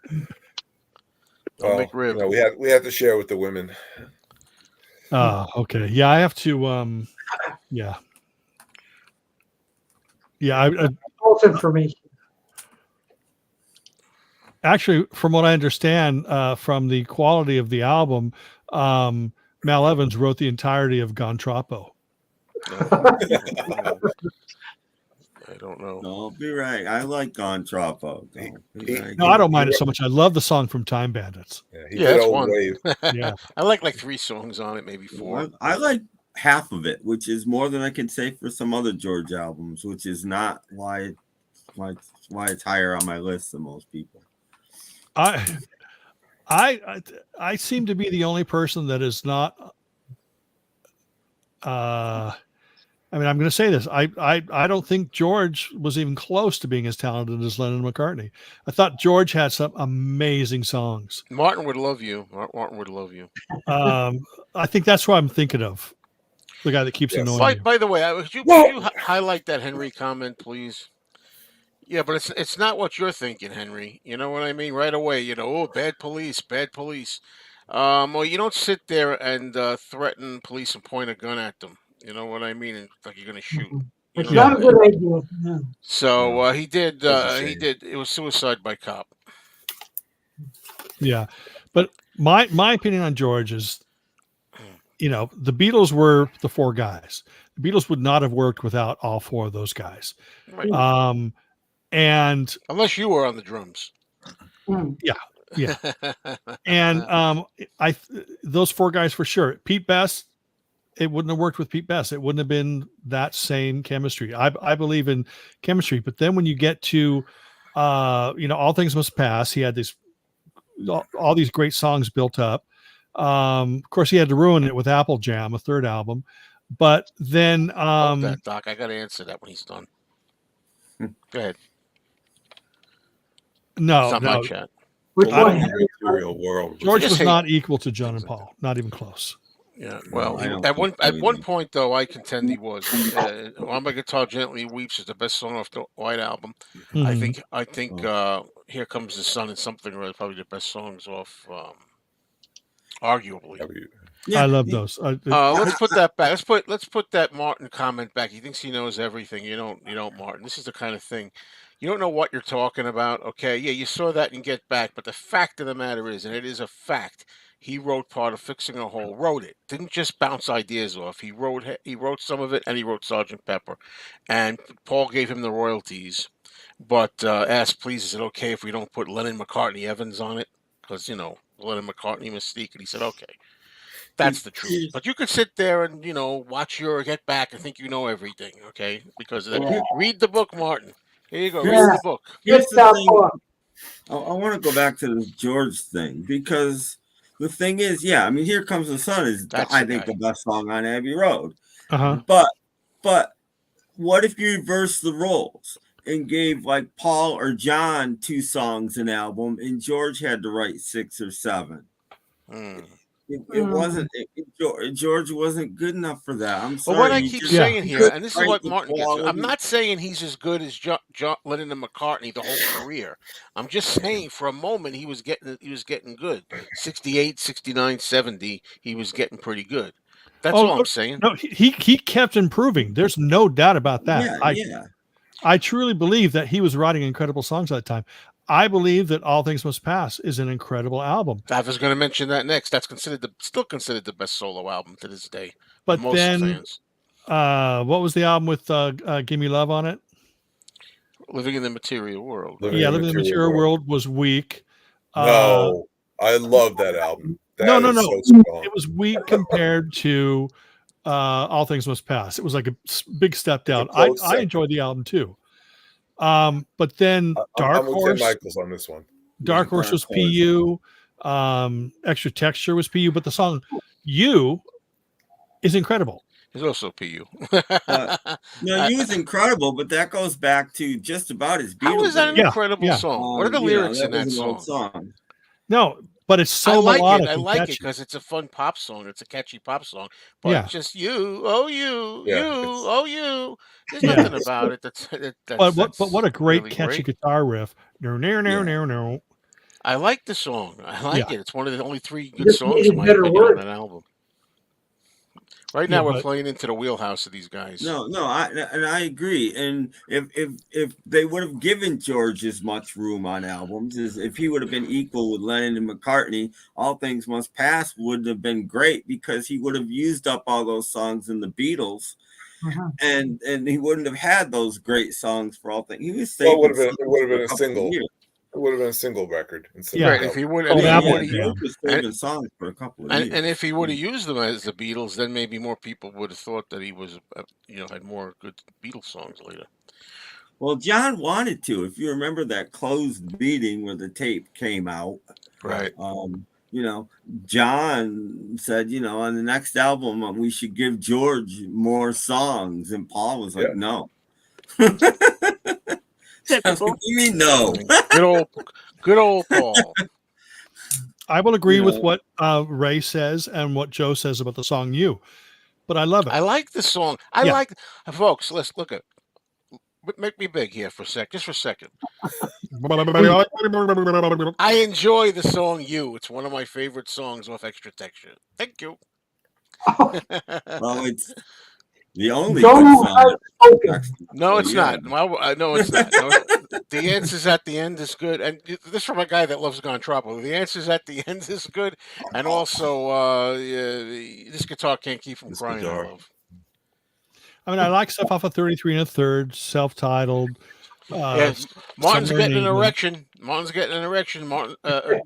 Speaker 8: McRib. We had to share with the women.
Speaker 11: Okay. Yeah, I have to. Yeah.
Speaker 1: False information.
Speaker 11: Actually, from what I understand, from the quality of the album, Mal Evans wrote the entirety of Gon Troppo.
Speaker 10: I don't know.
Speaker 3: No, be right. I like Gon Troppo.
Speaker 11: No, I don't mind it so much. I love the song from Time Bandits.
Speaker 10: Yeah, that's one.
Speaker 11: Yeah,
Speaker 10: I like 3 songs on it, maybe 4.
Speaker 3: I like half of it, which is more than I can say for some other George albums, which is not why it's higher on my list than most people.
Speaker 11: I seem to be the only person that is not. I'm going to say this. I don't think George was even close to being as talented as Lennon and McCartney. I thought George had some amazing songs.
Speaker 10: Martin would love you. Martin would love you.
Speaker 11: I think that's what I'm thinking of. The guy that keeps annoying you.
Speaker 10: By the way, would you highlight that Henry comment, please? Yeah, but it's not what you're thinking, Henry. You know what I mean? Right away, bad police. Well, you don't sit there and threaten police and point a gun at them. You know what I mean? And like you're going to shoot.
Speaker 1: It's not a good idea. No.
Speaker 10: So he did. It was suicide by cop.
Speaker 11: Yeah, but my opinion on George is, the Beatles were the 4 guys. The Beatles would not have worked without all 4 of those guys.
Speaker 10: Right.
Speaker 11: And
Speaker 10: unless you were on the drums.
Speaker 11: Yeah. And those 4 guys for sure. Pete Best, it wouldn't have worked with Pete Best. It wouldn't have been that same chemistry. I believe in chemistry, but then when you get to All Things Must Pass, he had all these great songs built up. Of course, he had to ruin it with Apple Jam, a 3rd album. But then
Speaker 10: that, Doc, I got to answer that when he's done. Go ahead.
Speaker 11: No.
Speaker 10: Chat.
Speaker 11: George was not equal to John and Paul. Not even close.
Speaker 10: Yeah. Well, at one point though, I contend he was. "On My Guitar Gently Weeps" is the best song off the White Album.
Speaker 11: Mm-hmm.
Speaker 10: I think "Here Comes the Sun" and "Something" are probably the best songs off. Arguably.
Speaker 11: Yeah. I love those.
Speaker 10: Let's put that back. Let's put that Martin comment back. He thinks he knows everything. You don't, Martin. This is the kind of thing. You don't know what you're talking about. Okay, yeah, you saw that in Get Back, but the fact of the matter is, and it is a fact, he wrote part of Fixing a Hole. Wrote it. Didn't just bounce ideas off. He wrote some of it, and he wrote Sgt. Pepper. And Paul gave him the royalties, but asked, please, is it okay if we don't put Lennon, McCartney, Evans on it? Because Lennon, McCartney mystique, and he said, okay. That's the truth. But you could sit there and, watch your Get Back and think you know everything, okay? Because of that. Yeah. Read the book, Martin. Here you go. Yeah. Read the book.
Speaker 3: Here's the thing. I want to go back to the George thing because the thing is, Here Comes the Sun is, I think, the best song on Abbey Road.
Speaker 11: Uh-huh.
Speaker 3: But what if you reverse the roles? and gave like Paul or John 2 songs an album, and George had to write 6 or 7. It wasn't. George wasn't good enough for that. I'm sorry.
Speaker 10: But what I keep saying here, and this is what Martin gets. I'm not saying he's as good as John Lennon and McCartney the whole career. I'm just saying for a moment he was getting good. 68, 69, 70, he was getting pretty good. That's all I'm saying.
Speaker 11: No, he kept improving. There's no doubt about that. I truly believe that he was writing incredible songs at that time. I believe that All Things Must Pass is an incredible album.
Speaker 10: I was going to mention that next. That's still considered the best solo album to this day.
Speaker 11: But
Speaker 10: most
Speaker 11: then,
Speaker 10: fans.
Speaker 11: What was the album with "Give Me Love" on it?
Speaker 10: Living in the Material World.
Speaker 11: Living in the Material World was weak.
Speaker 8: No, I love that album.
Speaker 11: No.
Speaker 8: So strong.
Speaker 11: It was weak compared to All Things Must Pass. It was like a big step down. I enjoyed the album too. But then Dark Horse,
Speaker 8: Michaels on this one.
Speaker 11: Dark Horse was PU. Extra Texture was PU, but the song "You" is incredible.
Speaker 10: It's also PU.
Speaker 3: No, You was incredible, but that goes back to just about his BeatleBabe.
Speaker 10: How is that an incredible song? What are the lyrics in that
Speaker 3: song?
Speaker 11: No, but it's so melodic.
Speaker 10: I like it because it's a fun pop song. It's a catchy pop song. But it's just you. There's nothing about it that's
Speaker 11: but what a great really catchy guitar riff. No.
Speaker 10: I like the song. I like it. It's one of the only 3 good songs in my opinion on that album. Right now we're playing into the wheelhouse of these guys.
Speaker 3: No, I agree. And if they would have given George as much room on albums, as if he would have been equal with Lennon and McCartney, All Things Must Pass would have been great because he would have used up all those songs in the Beatles. And he wouldn't have had those great songs for All Things. He was saving
Speaker 8: it would have been a single. It would have been a single record.
Speaker 10: If he would
Speaker 3: have songs for a couple of years.
Speaker 10: And if he would have used them as the Beatles, then maybe more people would have thought that he was, had more good Beatles songs later.
Speaker 3: Well, John wanted to. If you remember that closed meeting where the tape came out,
Speaker 10: right?
Speaker 3: John said, on the next album we should give George more songs, and Paul was like, no. What do you mean no?
Speaker 10: Good old Paul.
Speaker 11: I will agree with what Ray says and what Joe says about the song "You," but I love it.
Speaker 10: I like the song. I like, folks. Let's look at. Make me big here for a sec, just for a second. I enjoy the song "You." It's one of my favorite songs off Extra Texture. Thank you.
Speaker 3: Well, it's the only good song.
Speaker 10: No, it's not. No, it's not. No, the answers at the end is good, and this from a guy that loves Gone Tropical. The answers at the end is good, and also this guitar can't keep from crying. I love.
Speaker 11: I mean, I like stuff off of 33 1/3, self-titled.
Speaker 10: Martin's getting an erection. Martin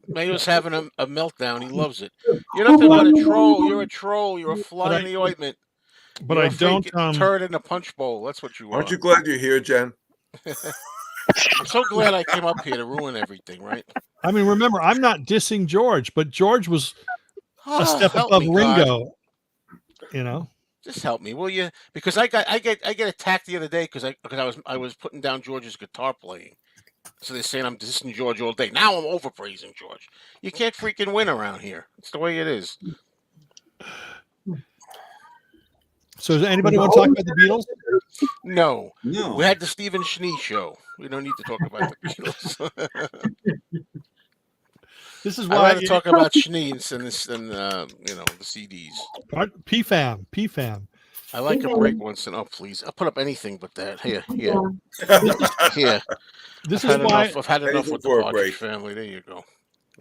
Speaker 10: Mayo's having a meltdown. He loves it. You're nothing but a troll. You're a troll. You're a fly in the ointment.
Speaker 11: But I don't
Speaker 10: turd in a punch bowl. That's what you are.
Speaker 8: Aren't you glad you're here, Jen?
Speaker 10: I'm so glad I came up here to ruin everything, right?
Speaker 11: I mean, remember, I'm not dissing George, but George was a step above Ringo.
Speaker 10: God. Just help me, will you? Because I get attacked the other day because I was putting down George's guitar playing. So they're saying I'm dissing George all day. Now I'm overpraising George. You can't freaking win around here. It's the way it is.
Speaker 11: So does anybody want to talk about the Beatles?
Speaker 10: No. We had the Stephen Schnee show. We don't need to talk about the Beatles.
Speaker 11: This is why
Speaker 10: I rather talk about Schnee than the CDs.
Speaker 11: PFAM.
Speaker 10: I like a break once in. Oh, please! I'll put up anything but that. Here.
Speaker 11: This is why
Speaker 10: I've had enough with the Partridge Family. There you go.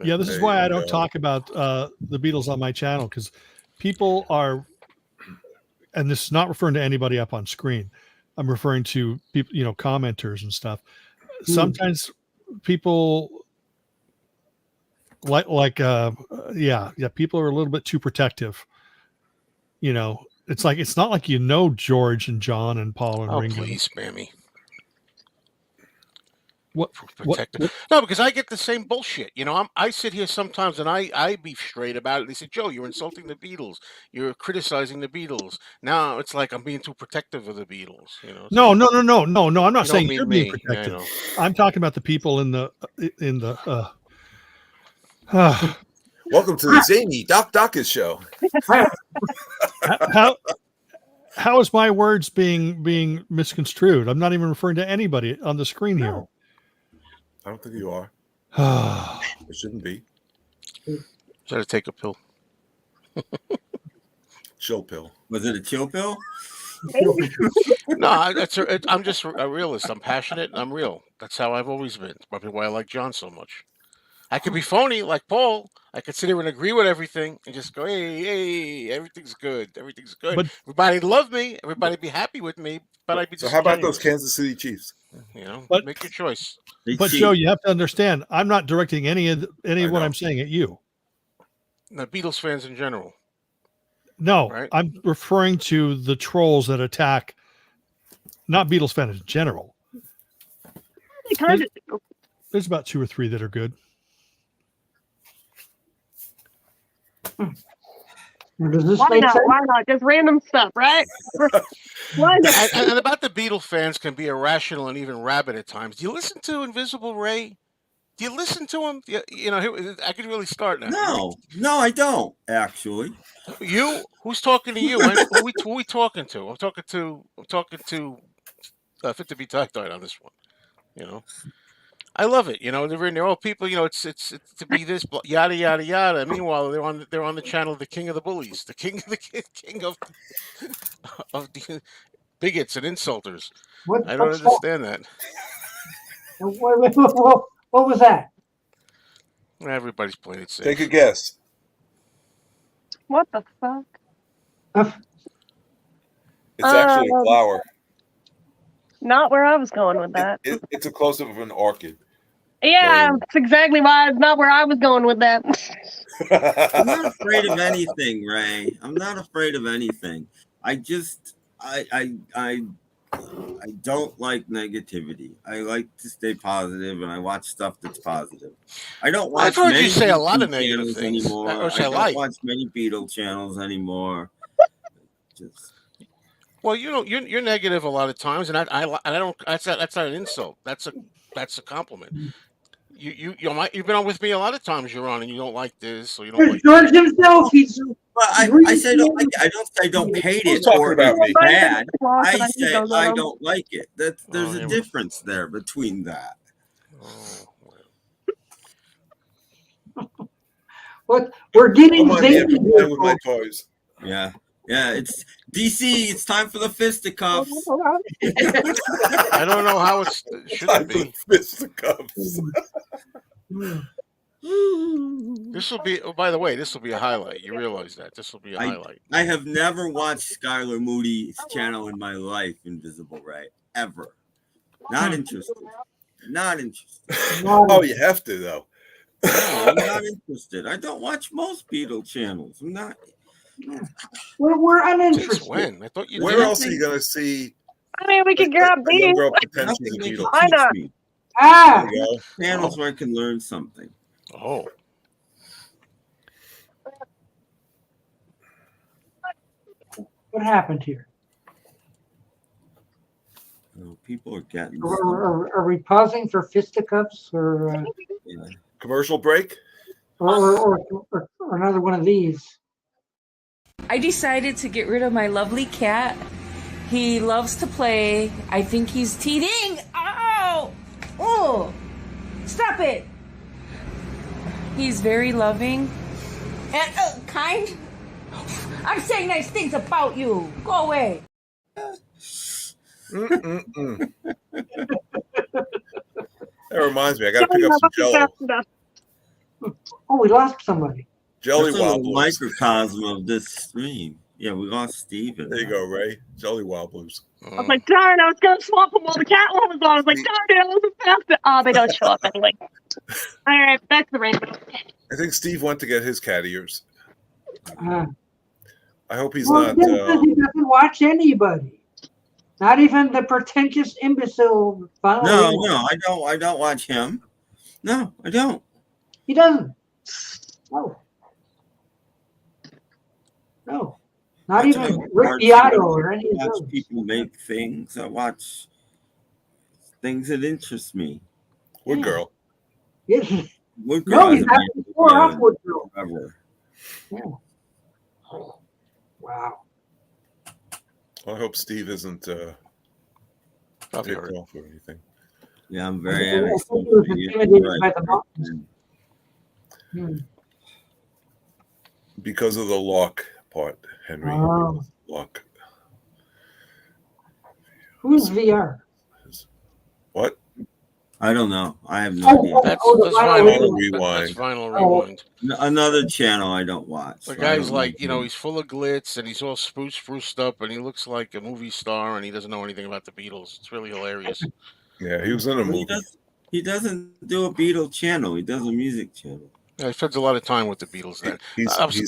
Speaker 11: Yeah, this is why I don't talk about the Beatles on my channel, because people are, and this is not referring to anybody up on screen. I'm referring to people, commenters and stuff. Sometimes people people are a little bit too protective. It's like, it's not like George and John and Paul and Ringo.
Speaker 10: Please spare me.
Speaker 11: What?
Speaker 10: Protective. No, because I get the same bullshit. You know, I sit here sometimes and I be straight about it. They say, Joe, you're insulting the Beatles. You're criticizing the Beatles. Now it's like I'm being too protective of the Beatles. You know.
Speaker 11: No. I'm not
Speaker 10: You
Speaker 11: saying
Speaker 10: don't
Speaker 11: you're
Speaker 10: mean
Speaker 11: being
Speaker 10: me.
Speaker 11: protective.
Speaker 10: Yeah, I know.
Speaker 11: I'm talking about the people in the.
Speaker 8: Welcome to the Zany Doc Dockers show.
Speaker 11: How is my words being misconstrued? I'm not even referring to anybody on the screen here.
Speaker 8: I don't think you are. It shouldn't be.
Speaker 10: Try to take a pill.
Speaker 8: Chill pill.
Speaker 3: Was it a chill pill?
Speaker 10: No, I'm just a realist. I'm passionate and I'm real. That's how I've always been. It's probably why I like John so much. I could be phony like Paul. I could sit here and agree with everything and just go, hey, everything's good. Everything's good.
Speaker 11: But
Speaker 10: everybody love me. Everybody be happy with me. But I'd be
Speaker 8: So how about
Speaker 10: disingenuous.
Speaker 8: those Kansas City Chiefs?
Speaker 10: You know,
Speaker 11: But-
Speaker 10: make your choice.
Speaker 11: But Joe, you have to understand, I'm not directing any of what I'm saying at you.
Speaker 10: The Beatles fans in general.
Speaker 11: No,
Speaker 10: Right.
Speaker 11: I'm referring to the trolls that attack, not Beatles fans in general.
Speaker 5: They kind of do.
Speaker 11: There's about 2 or 3 that are good.
Speaker 1: Does this
Speaker 5: Why
Speaker 1: make
Speaker 5: not?
Speaker 1: sense?
Speaker 5: Why not? Just random stuff, right? Why not?
Speaker 10: And about the Beatle fans can be irrational and even rabid at times. Do you listen to Invisible Ray? Do you listen to him? You know, I could really start now.
Speaker 3: No, I don't actually.
Speaker 10: You? Who's talking to you? Who we talking to? I'm talking to FitToBe TieDyed on this one. You know, I love it. You know, they're all people. You know, it's to be this yada yada yada. Meanwhile, they're on the channel, the King of the Bullies, the king of the bigots and insulters. I don't understand that.
Speaker 1: What was that?
Speaker 10: Everybody's playing it safe.
Speaker 8: Take a guess.
Speaker 5: What the fuck?
Speaker 8: It's actually a flower.
Speaker 5: Not where I was going with that.
Speaker 8: It's a close-up of an orchid.
Speaker 5: Yeah, that's exactly why it's not where I was going with that.
Speaker 3: I'm not afraid of anything, Ray. I'm not afraid of anything. I just I don't like negativity. I like to stay positive, and I watch stuff that's positive. I don't watch.
Speaker 10: I've heard
Speaker 3: many
Speaker 10: you say a lot of
Speaker 3: YouTube
Speaker 10: negative
Speaker 3: channels
Speaker 10: things,
Speaker 3: anymore.
Speaker 10: which
Speaker 3: I
Speaker 10: I
Speaker 3: don't
Speaker 10: like.
Speaker 3: watch many Beatle channels anymore. Just
Speaker 10: Well, you know, you're negative a lot of times, and I don't. That's not an insult. That's a compliment. You've been on with me a lot of times. You're on, and you don't like this, or you don't like.
Speaker 1: George himself, he's.
Speaker 3: But I say don't like it. I don't say I don't hate it or it's bad. I say I don't like it. There's a difference there between that.
Speaker 1: What we're getting
Speaker 8: Come on, man,
Speaker 1: zany
Speaker 8: I'm playing with my toys.
Speaker 3: Yeah. It's DC. It's time for the fisticuffs.
Speaker 10: I don't know how it should be.
Speaker 8: Fisticuffs.
Speaker 10: This will be. Oh, by the way, this will be a highlight. You realize that this will be a highlight.
Speaker 3: I have never watched Skylar Moody's channel in my life, Invisible Ray, ever. Not interested. Not interested.
Speaker 8: Oh, you have to though.
Speaker 3: No, I'm not interested. I don't watch most Beatle channels. I'm not.
Speaker 1: We're uninterested.
Speaker 10: Since when? I thought you.
Speaker 8: Where else are you going to see?
Speaker 5: I mean, we could grab
Speaker 8: a young
Speaker 5: these.
Speaker 8: girl pretend she's a Beatle?
Speaker 5: Why not?
Speaker 1: Ah,
Speaker 8: There you go.
Speaker 3: Channels where I can learn something.
Speaker 10: Oh.
Speaker 1: what happened here?
Speaker 3: Oh, people are getting.
Speaker 1: Are we pausing for fisticuffs or
Speaker 8: Commercial break?
Speaker 1: or another one of these?
Speaker 9: I decided to get rid of my lovely cat. He loves to play. I think he's teething. Ow! Oh! Stop it! He's very loving and kind. I'm saying nice things about you. Go away.
Speaker 8: That reminds me, I got to pick up some Jello.
Speaker 1: Oh, we lost somebody.
Speaker 8: Jelly
Speaker 3: That's a little
Speaker 8: Wobblers.
Speaker 3: microcosm of this stream. Yeah, we lost Steven.
Speaker 8: There you go, Ray. Jelly Wobblers.
Speaker 5: I was like, darn, I was going to swap them while the cat one was on. I was like, darn it, I wasn't past it. Oh, they don't show up anyway. All right, back to the rainbow.
Speaker 8: I think Steve went to get his cat ears.
Speaker 1: Uh,
Speaker 8: I hope he's
Speaker 1: well,
Speaker 8: not.
Speaker 1: he doesn't watch anybody. Not even the pretentious imbecile.
Speaker 3: No, I don't watch him. No, I don't.
Speaker 1: He doesn't. No. No. Not even Rick Beato or any of those.
Speaker 3: People make things. I watch things that interest me.
Speaker 8: Wood Girl.
Speaker 1: Yeah.
Speaker 3: Wood Girl.
Speaker 1: No, he's actually more off Wood Girl.
Speaker 3: Ever.
Speaker 1: Yeah. Oh, wow.
Speaker 8: I hope Steve isn't ticked off or anything.
Speaker 3: Yeah, I'm very
Speaker 1: I think he was intimidated by the mountains.
Speaker 8: Because of the lock part, Henry.
Speaker 1: Oh.
Speaker 8: Lock.
Speaker 1: Who's VR?
Speaker 8: What?
Speaker 3: I don't know. I have no idea.
Speaker 10: That's
Speaker 8: Vinyl Rewind.
Speaker 10: That's Vinyl Rewind.
Speaker 3: Another channel I don't watch.
Speaker 10: The guy's like, he's full of glitz and he's all spruced up and he looks like a movie star and he doesn't know anything about the Beatles. It's really hilarious.
Speaker 8: Yeah, he was in a movie.
Speaker 3: He doesn't do a Beatles channel. He does a music channel.
Speaker 10: Yeah, he spends a lot of time with the Beatles then.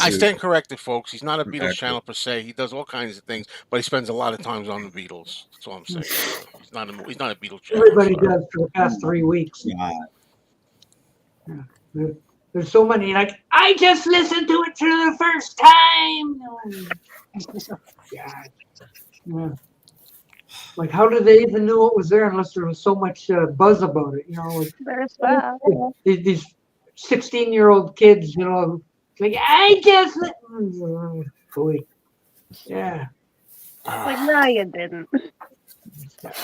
Speaker 10: I stand corrected, folks. He's not a Beatles channel per se. He does all kinds of things, but he spends a lot of time on the Beatles. That's all I'm saying. He's not a Beatles channel.
Speaker 1: Everybody does for the past 3 weeks.
Speaker 3: Yeah.
Speaker 1: There's so many, like, I just listened to it for the first time. Yeah. Like, how did they even know it was there unless there was so much buzz about it? Like,
Speaker 5: there's that.
Speaker 1: These 16-year-old kids, like, I just yeah.
Speaker 5: Like, no, you didn't.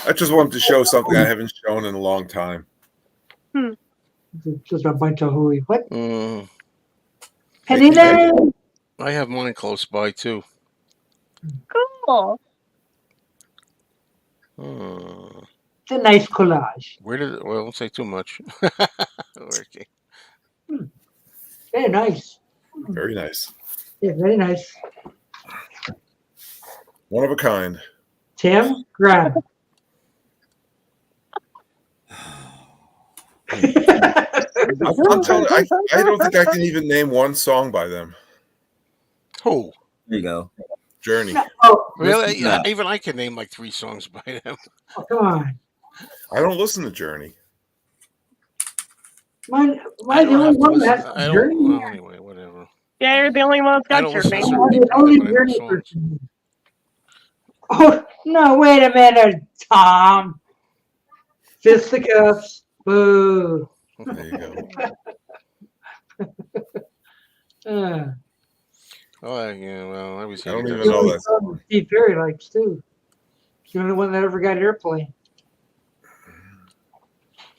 Speaker 8: I just wanted to show something I haven't shown in a long time.
Speaker 1: Just a bunch of hooey. What?
Speaker 10: I have mine close by too.
Speaker 5: Cool.
Speaker 1: It's a nice collage.
Speaker 10: Well, don't say too much. Okay.
Speaker 1: Very nice.
Speaker 8: Very nice.
Speaker 1: Yeah, very nice.
Speaker 8: One of a kind.
Speaker 1: Tim, grab.
Speaker 8: I'm telling you, I don't think I can even name one song by them.
Speaker 10: Who?
Speaker 3: There you go.
Speaker 8: Journey.
Speaker 1: Oh,
Speaker 10: really? Yeah, even I can name like 3 songs by them.
Speaker 1: Oh, come on.
Speaker 8: I don't listen to Journey.
Speaker 1: Am I the only one that's Journey?
Speaker 10: Well, anyway, whatever.
Speaker 5: Yeah, you're the only one that's got your name.
Speaker 1: The only Journey person. Oh, no, wait a minute, Tom. Fisticuffs. Boo.
Speaker 8: There you go.
Speaker 10: Oh, yeah, well, I was
Speaker 8: I don't even know that
Speaker 1: song. Steve Perry likes, too. He's the only one that ever got airplay.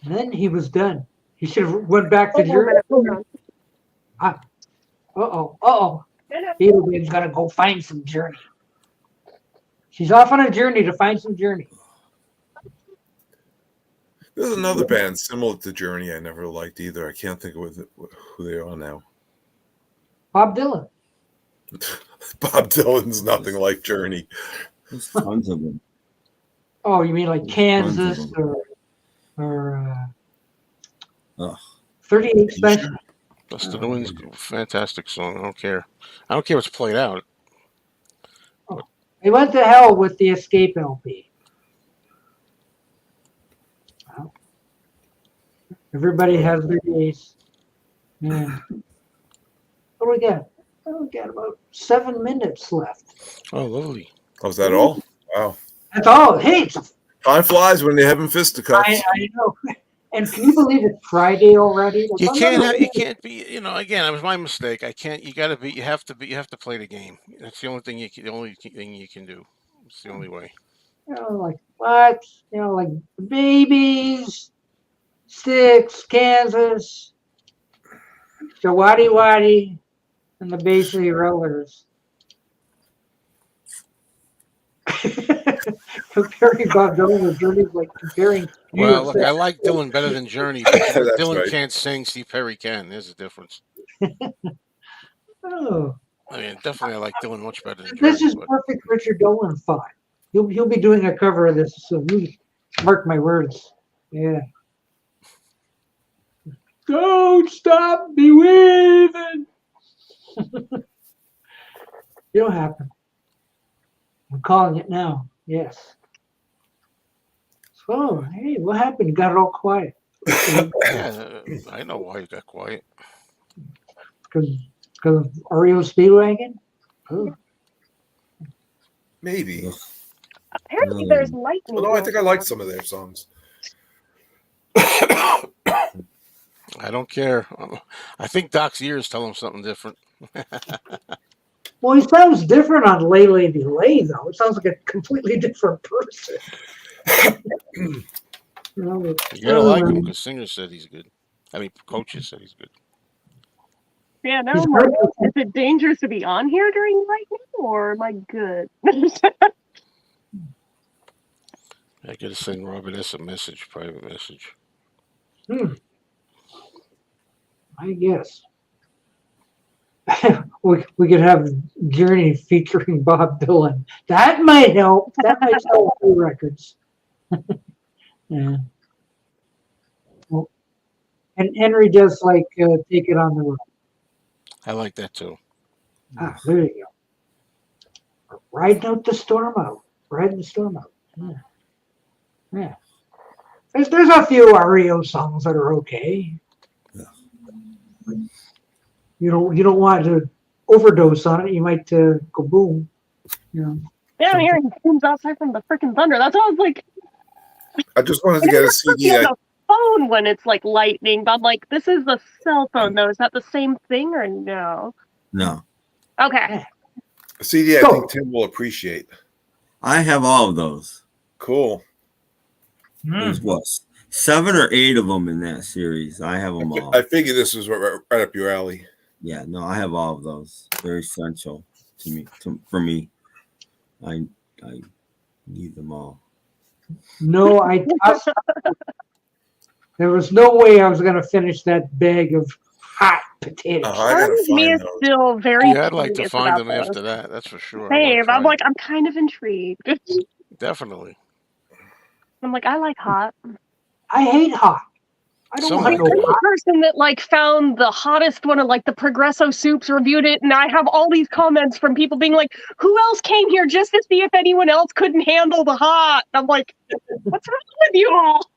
Speaker 1: And then he was done. He should have went back to Journey. BeatleBabe's got to go find some Journey. She's off on a journey to find some Journey.
Speaker 8: There's another band similar to Journey I never liked either. I can't think of who they are now.
Speaker 1: Bob Dylan.
Speaker 8: Bob Dylan's nothing like Journey.
Speaker 3: There's tons of them.
Speaker 1: Oh, you mean like Kansas or 38 Special?
Speaker 10: Dust of the Wind's a fantastic song. I don't care. I don't care if it's played out.
Speaker 1: Oh, they went to hell with the Escape LP. Well, everybody has their days. Yeah. What do we got? Oh, we got about 7 minutes left.
Speaker 10: Oh, lovely.
Speaker 8: Oh, is that all? Wow.
Speaker 1: That's all. Hey,
Speaker 8: time flies when they're having fisticuffs.
Speaker 1: I know. And can you believe it's Friday already?
Speaker 10: You can't be. Again, it was my mistake. I can't. You got to be. You have to be. You have to play the game. That's the only thing you can. The only thing you can do. It's the only way.
Speaker 1: Like what? Like the Babies, Sticks, Kansas, Jawadi Wadi, and the Bay City Rollers. Comparing Bob Dylan with Journey is like comparing.
Speaker 10: Well, look, I like Dylan better than Journey. Dylan
Speaker 8: right.
Speaker 10: can't sing, Steve Perry can. There's a difference.
Speaker 1: Oh.
Speaker 10: I mean, definitely I like Dylan much better than Journey.
Speaker 1: This is perfect Richard Dolan fun. He'll be doing a cover of this, so you mark my words. Yeah. Don't stop believing. It'll happen. I'm calling it now. Yes. Oh, hey, what happened? You got it all quiet.
Speaker 10: Yeah, I know why you got quiet.
Speaker 1: Because of Oreo Speedwagon? Oh.
Speaker 8: Maybe.
Speaker 5: Apparently, there's lightning.
Speaker 8: Although I think I like some of their songs.
Speaker 10: I don't care. I think Doc's ears tell him something different.
Speaker 1: Well, he sounds different on Lay Lady Lay, though. It sounds like a completely different person.
Speaker 10: You gotta like him because singers said he's good. I mean, coaches said he's good.
Speaker 5: Yeah, no, I'm like, is it dangerous to be on here during lightning, or am I good?
Speaker 10: I gotta send Robert S. a message, private message.
Speaker 1: I guess. we could have Journey featuring Bob Dylan. That might help. That might sell a few records. Yeah. Well, and Henry does like Take It on the Road.
Speaker 10: I like that too.
Speaker 1: Ah, there you go. Riding out the storm out. Riding the storm out. Yeah. Yeah. There's a few REO songs that are okay. Yeah. You don't want to overdose on it. You might go boom. You know.
Speaker 5: Yeah, I'm hearing booms outside from the freaking thunder. That's why I was like.
Speaker 8: I just wanted to get a CD.
Speaker 5: On the phone when it's like lightning, but I'm like, this is the cell phone though. Is that the same thing or no?
Speaker 3: No.
Speaker 5: Okay.
Speaker 8: A CD I think Tim will appreciate.
Speaker 3: I have all of those.
Speaker 8: Cool.
Speaker 3: There's what, 7 or 8 of them in that series. I have them all.
Speaker 8: I figured this was right up your alley.
Speaker 3: Yeah, no, I have all of those. They're essential to me. For me, I need them all.
Speaker 1: No, there was no way I was going to finish that bag of hot potatoes.
Speaker 5: Part of me is still very.
Speaker 10: Yeah, I'd like to find them after that. That's for sure.
Speaker 5: Same. I'm like, I'm kind of intrigued.
Speaker 10: Definitely.
Speaker 5: I'm like, I like hot.
Speaker 1: I hate hot. I don't want
Speaker 5: I'm the person that like found the hottest one of like the Progresso Soups, reviewed it, and I have all these comments from people being like, "Who else came here just to see if anyone else couldn't handle the hot?" And I'm like, "What's wrong with you all?"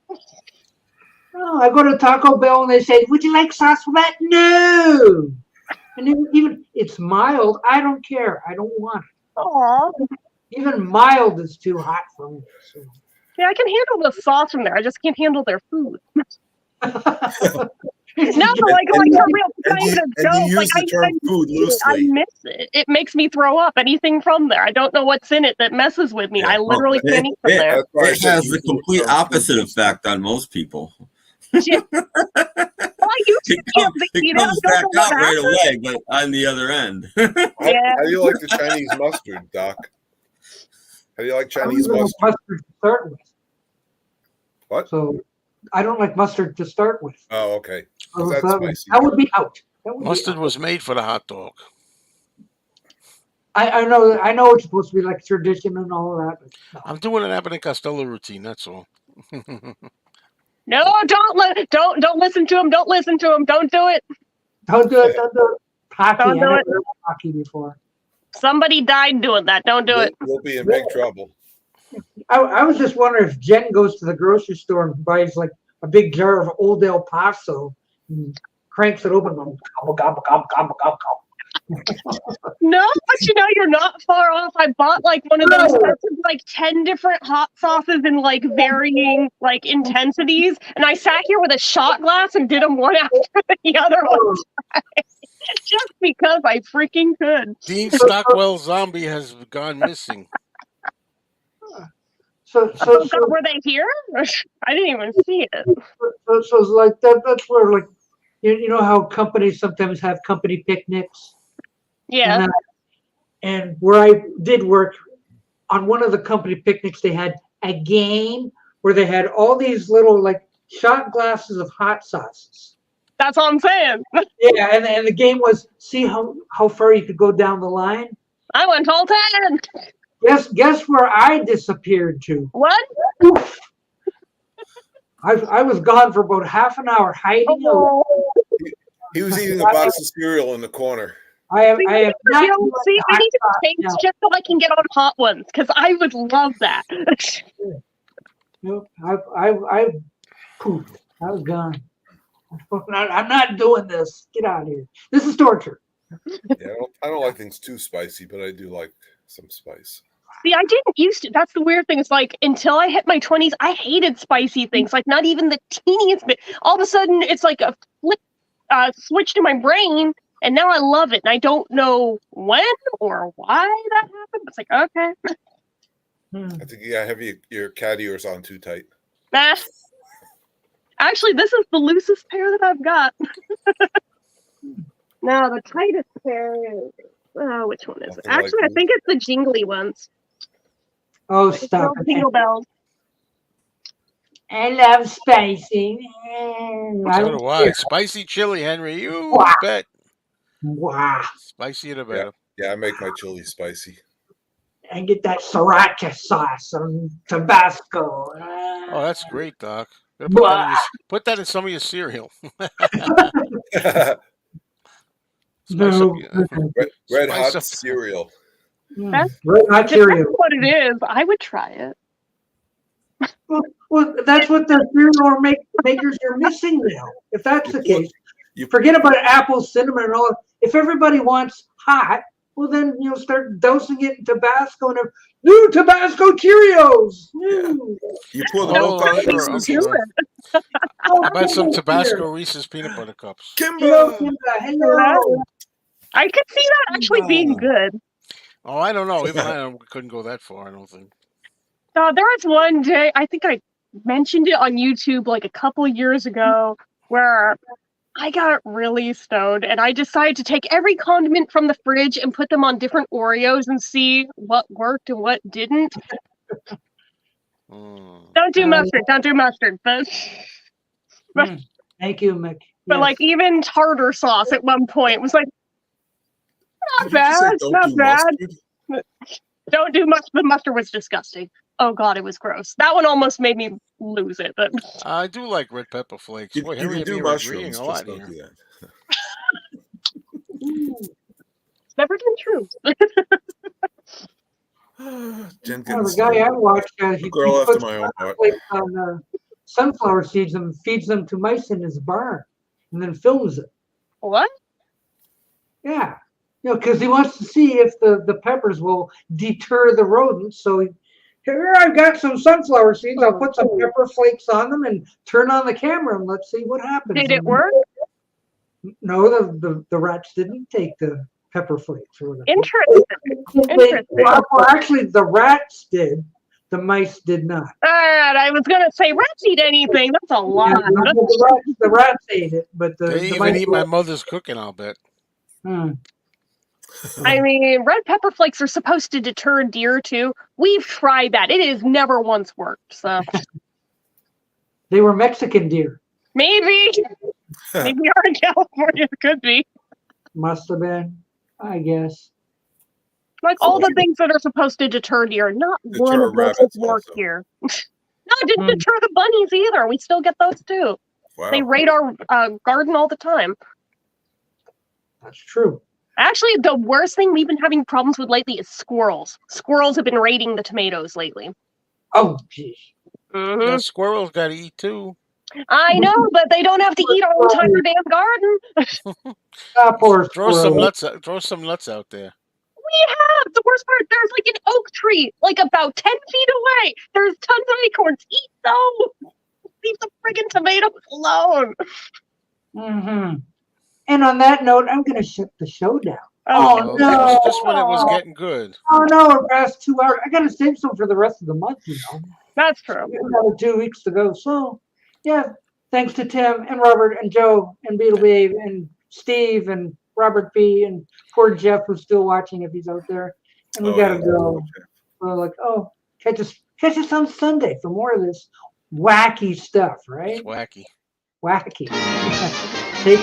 Speaker 1: Oh, I go to Taco Bell and they say, "Would you like sauce for that?" No. And even it's mild. I don't care. I don't want it.
Speaker 5: Aww.
Speaker 1: Even mild is too hot for me. So.
Speaker 5: Yeah, I can handle the sauce from there. I just can't handle their food. No, like for real, not even a joke.
Speaker 8: You use the term food loosely.
Speaker 5: I miss it. It makes me throw up anything from there. I don't know what's in it that messes with me.
Speaker 3: Yeah.
Speaker 5: I literally can't eat from there.
Speaker 3: It has the complete opposite effect on most people.
Speaker 5: Well, I used to
Speaker 3: it comes back out right away, but on the other end.
Speaker 1: Yeah.
Speaker 8: How do you like the Chinese mustard, Doc? How do you like Chinese mustard?
Speaker 1: Mustard to start with.
Speaker 8: What?
Speaker 1: So I don't like mustard to start with.
Speaker 8: Oh, okay.
Speaker 1: So
Speaker 8: That's spicy.
Speaker 1: that would be out.
Speaker 10: Mustard was made for the hot dog.
Speaker 1: I know it's supposed to be like tradition and all of that. But no.
Speaker 10: I'm doing an Abbott and Costello routine. That's all.
Speaker 5: No, don't listen to him. Don't listen to him. Don't do it.
Speaker 1: Don't do it. Don't do it. Hockey.
Speaker 5: Don't do
Speaker 1: I
Speaker 5: it.
Speaker 1: never heard of hockey before.
Speaker 5: Somebody died doing that. Don't do it.
Speaker 8: We'll be in big trouble.
Speaker 1: I was just wondering if Jen goes to the grocery store and buys like a big jar of Old El Paso and cranks it open and gobble, gobble, gobble, gobble, gobble, gobble.
Speaker 5: No, but you're not far off. I bought like one of those sets of like 10 different hot sauces in like varying like intensities, and I sat here with a shot glass and did them one after the other one just because I freaking could.
Speaker 10: Dean Stockwell's zombie has gone missing.
Speaker 1: So
Speaker 5: were they here? I didn't even see it.
Speaker 1: So it's like that's where like you know how companies sometimes have company picnics.
Speaker 5: Yeah.
Speaker 1: And where I did work on one of the company picnics, they had a game where they had all these little like shot glasses of hot sauces.
Speaker 5: That's what I'm saying.
Speaker 1: Yeah, and the game was see how far you could go down the line.
Speaker 5: I went all 10.
Speaker 1: Guess where I disappeared to?
Speaker 5: What?
Speaker 1: I was gone for about half an hour hiding out.
Speaker 8: He was eating a box of cereal in the corner.
Speaker 1: I have
Speaker 5: we need to change just so I can get on hot ones because I would love that.
Speaker 1: Nope. I pooped. I was gone. I'm not doing this. Get out of here. This is torture.
Speaker 8: Yeah, I don't like things too spicy, but I do like some spice.
Speaker 5: See, I didn't used to. That's the weird thing. It's like until I hit my 20s, I hated spicy things. Like not even the teeniest bit. All of a sudden, it's like a flip switch to my brain, and now I love it. And I don't know when or why that happened. It's like okay.
Speaker 8: I think you gotta have your cat ears on too tight.
Speaker 5: Nah. Actually, this is the loosest pair that I've got. No, the tightest pair is. Oh, which one is it? Actually, I think it's the jingly ones.
Speaker 1: Oh, stop it.
Speaker 5: Jingle bells.
Speaker 1: I love spicy.
Speaker 10: So do I. Spicy chili, Henry. You bet.
Speaker 1: Wow.
Speaker 10: Spicier the better.
Speaker 8: Yeah, I make my chili spicy.
Speaker 1: And get that sriracha sauce and Tabasco.
Speaker 10: Oh, that's great, Doc. Put that in some of your cereal.
Speaker 8: Red hot cereal.
Speaker 1: Red hot cereal.
Speaker 5: What it is, I would try it.
Speaker 1: Well, that's what the cereal makers are missing now. If that's the case, you forget about apple, cinnamon, and all. If everybody wants hot, well, then start dosing it in Tabasco and new Tabasco Cheerios. New.
Speaker 8: You pour the milk on it.
Speaker 10: How about some Tabasco Reese's peanut butter cups?
Speaker 1: Hello, Kimba. Hello.
Speaker 5: I could see that actually being good.
Speaker 10: Oh, I don't know. Even I couldn't go that far, I don't think.
Speaker 5: There was one day, I think I mentioned it on YouTube like a couple years ago, where I got really stoned and I decided to take every condiment from the fridge and put them on different Oreos and see what worked and what didn't. Don't do mustard. Don't do mustard. But
Speaker 1: thank you, Mick.
Speaker 5: But like even tartar sauce at one point was like, not bad, not bad. Don't do mustard. The mustard was disgusting. Oh God, it was gross. That one almost made me lose it. But
Speaker 10: I do like red pepper flakes. Boy, Henry,
Speaker 8: you can do mushrooms. Just don't do
Speaker 5: that. Never been true.
Speaker 1: The guy I watched, he puts on sunflower seeds and feeds them to mice in his barn, and then films it.
Speaker 5: What?
Speaker 1: Yeah, because he wants to see if the peppers will deter the rodents. So here I've got some sunflower seeds. I'll put some pepper flakes on them and turn on the camera and let's see what happens.
Speaker 5: Did it work?
Speaker 1: No, the rats didn't take the pepper flakes or whatever.
Speaker 5: Interesting.
Speaker 1: Well, actually, the rats did. The mice did not.
Speaker 5: All right, I was gonna say rats eat anything. That's a lot.
Speaker 1: Yeah, the rats ate it, but
Speaker 10: they even eat my mother's cooking, I'll bet.
Speaker 5: I mean, red pepper flakes are supposed to deter deer too. We've tried that. It has never once worked. So
Speaker 1: they were Mexican deer.
Speaker 5: Maybe are in California. It could be.
Speaker 1: Must have been, I guess.
Speaker 5: Like all the things that are supposed to deter deer, not one of those has worked here. No, it didn't deter the bunnies either. We still get those too. Wow. They raid our garden all the time.
Speaker 1: That's true.
Speaker 5: Actually, the worst thing we've been having problems with lately is squirrels. Squirrels have been raiding the tomatoes lately.
Speaker 1: Oh, geez.
Speaker 10: Yeah, squirrels got to eat too.
Speaker 5: I know, but they don't have to eat our entire damn garden.
Speaker 10: Throw some nuts out there.
Speaker 5: We have. The worst part, there's like an oak tree, like about 10 feet away. There's tons of acorns. Eat those. Leave the friggin' tomatoes alone.
Speaker 1: Mm-hmm. And on that note, I'm going to shut the show down.
Speaker 5: Oh,
Speaker 1: no.
Speaker 10: Just when it was getting good.
Speaker 1: Oh, no, we're past 2 hours. I got to save some for the rest of the month,
Speaker 5: That's true.
Speaker 1: We have another 2 weeks to go. So, yeah, thanks to Tim and Robert and Joe and BeatleBabe and Steve and Robert B. and poor Jeff, who's still watching if he's out there. And we got to go. We're like, catch us on Sunday for more of this wacky stuff, right?
Speaker 10: It's wacky.
Speaker 1: Take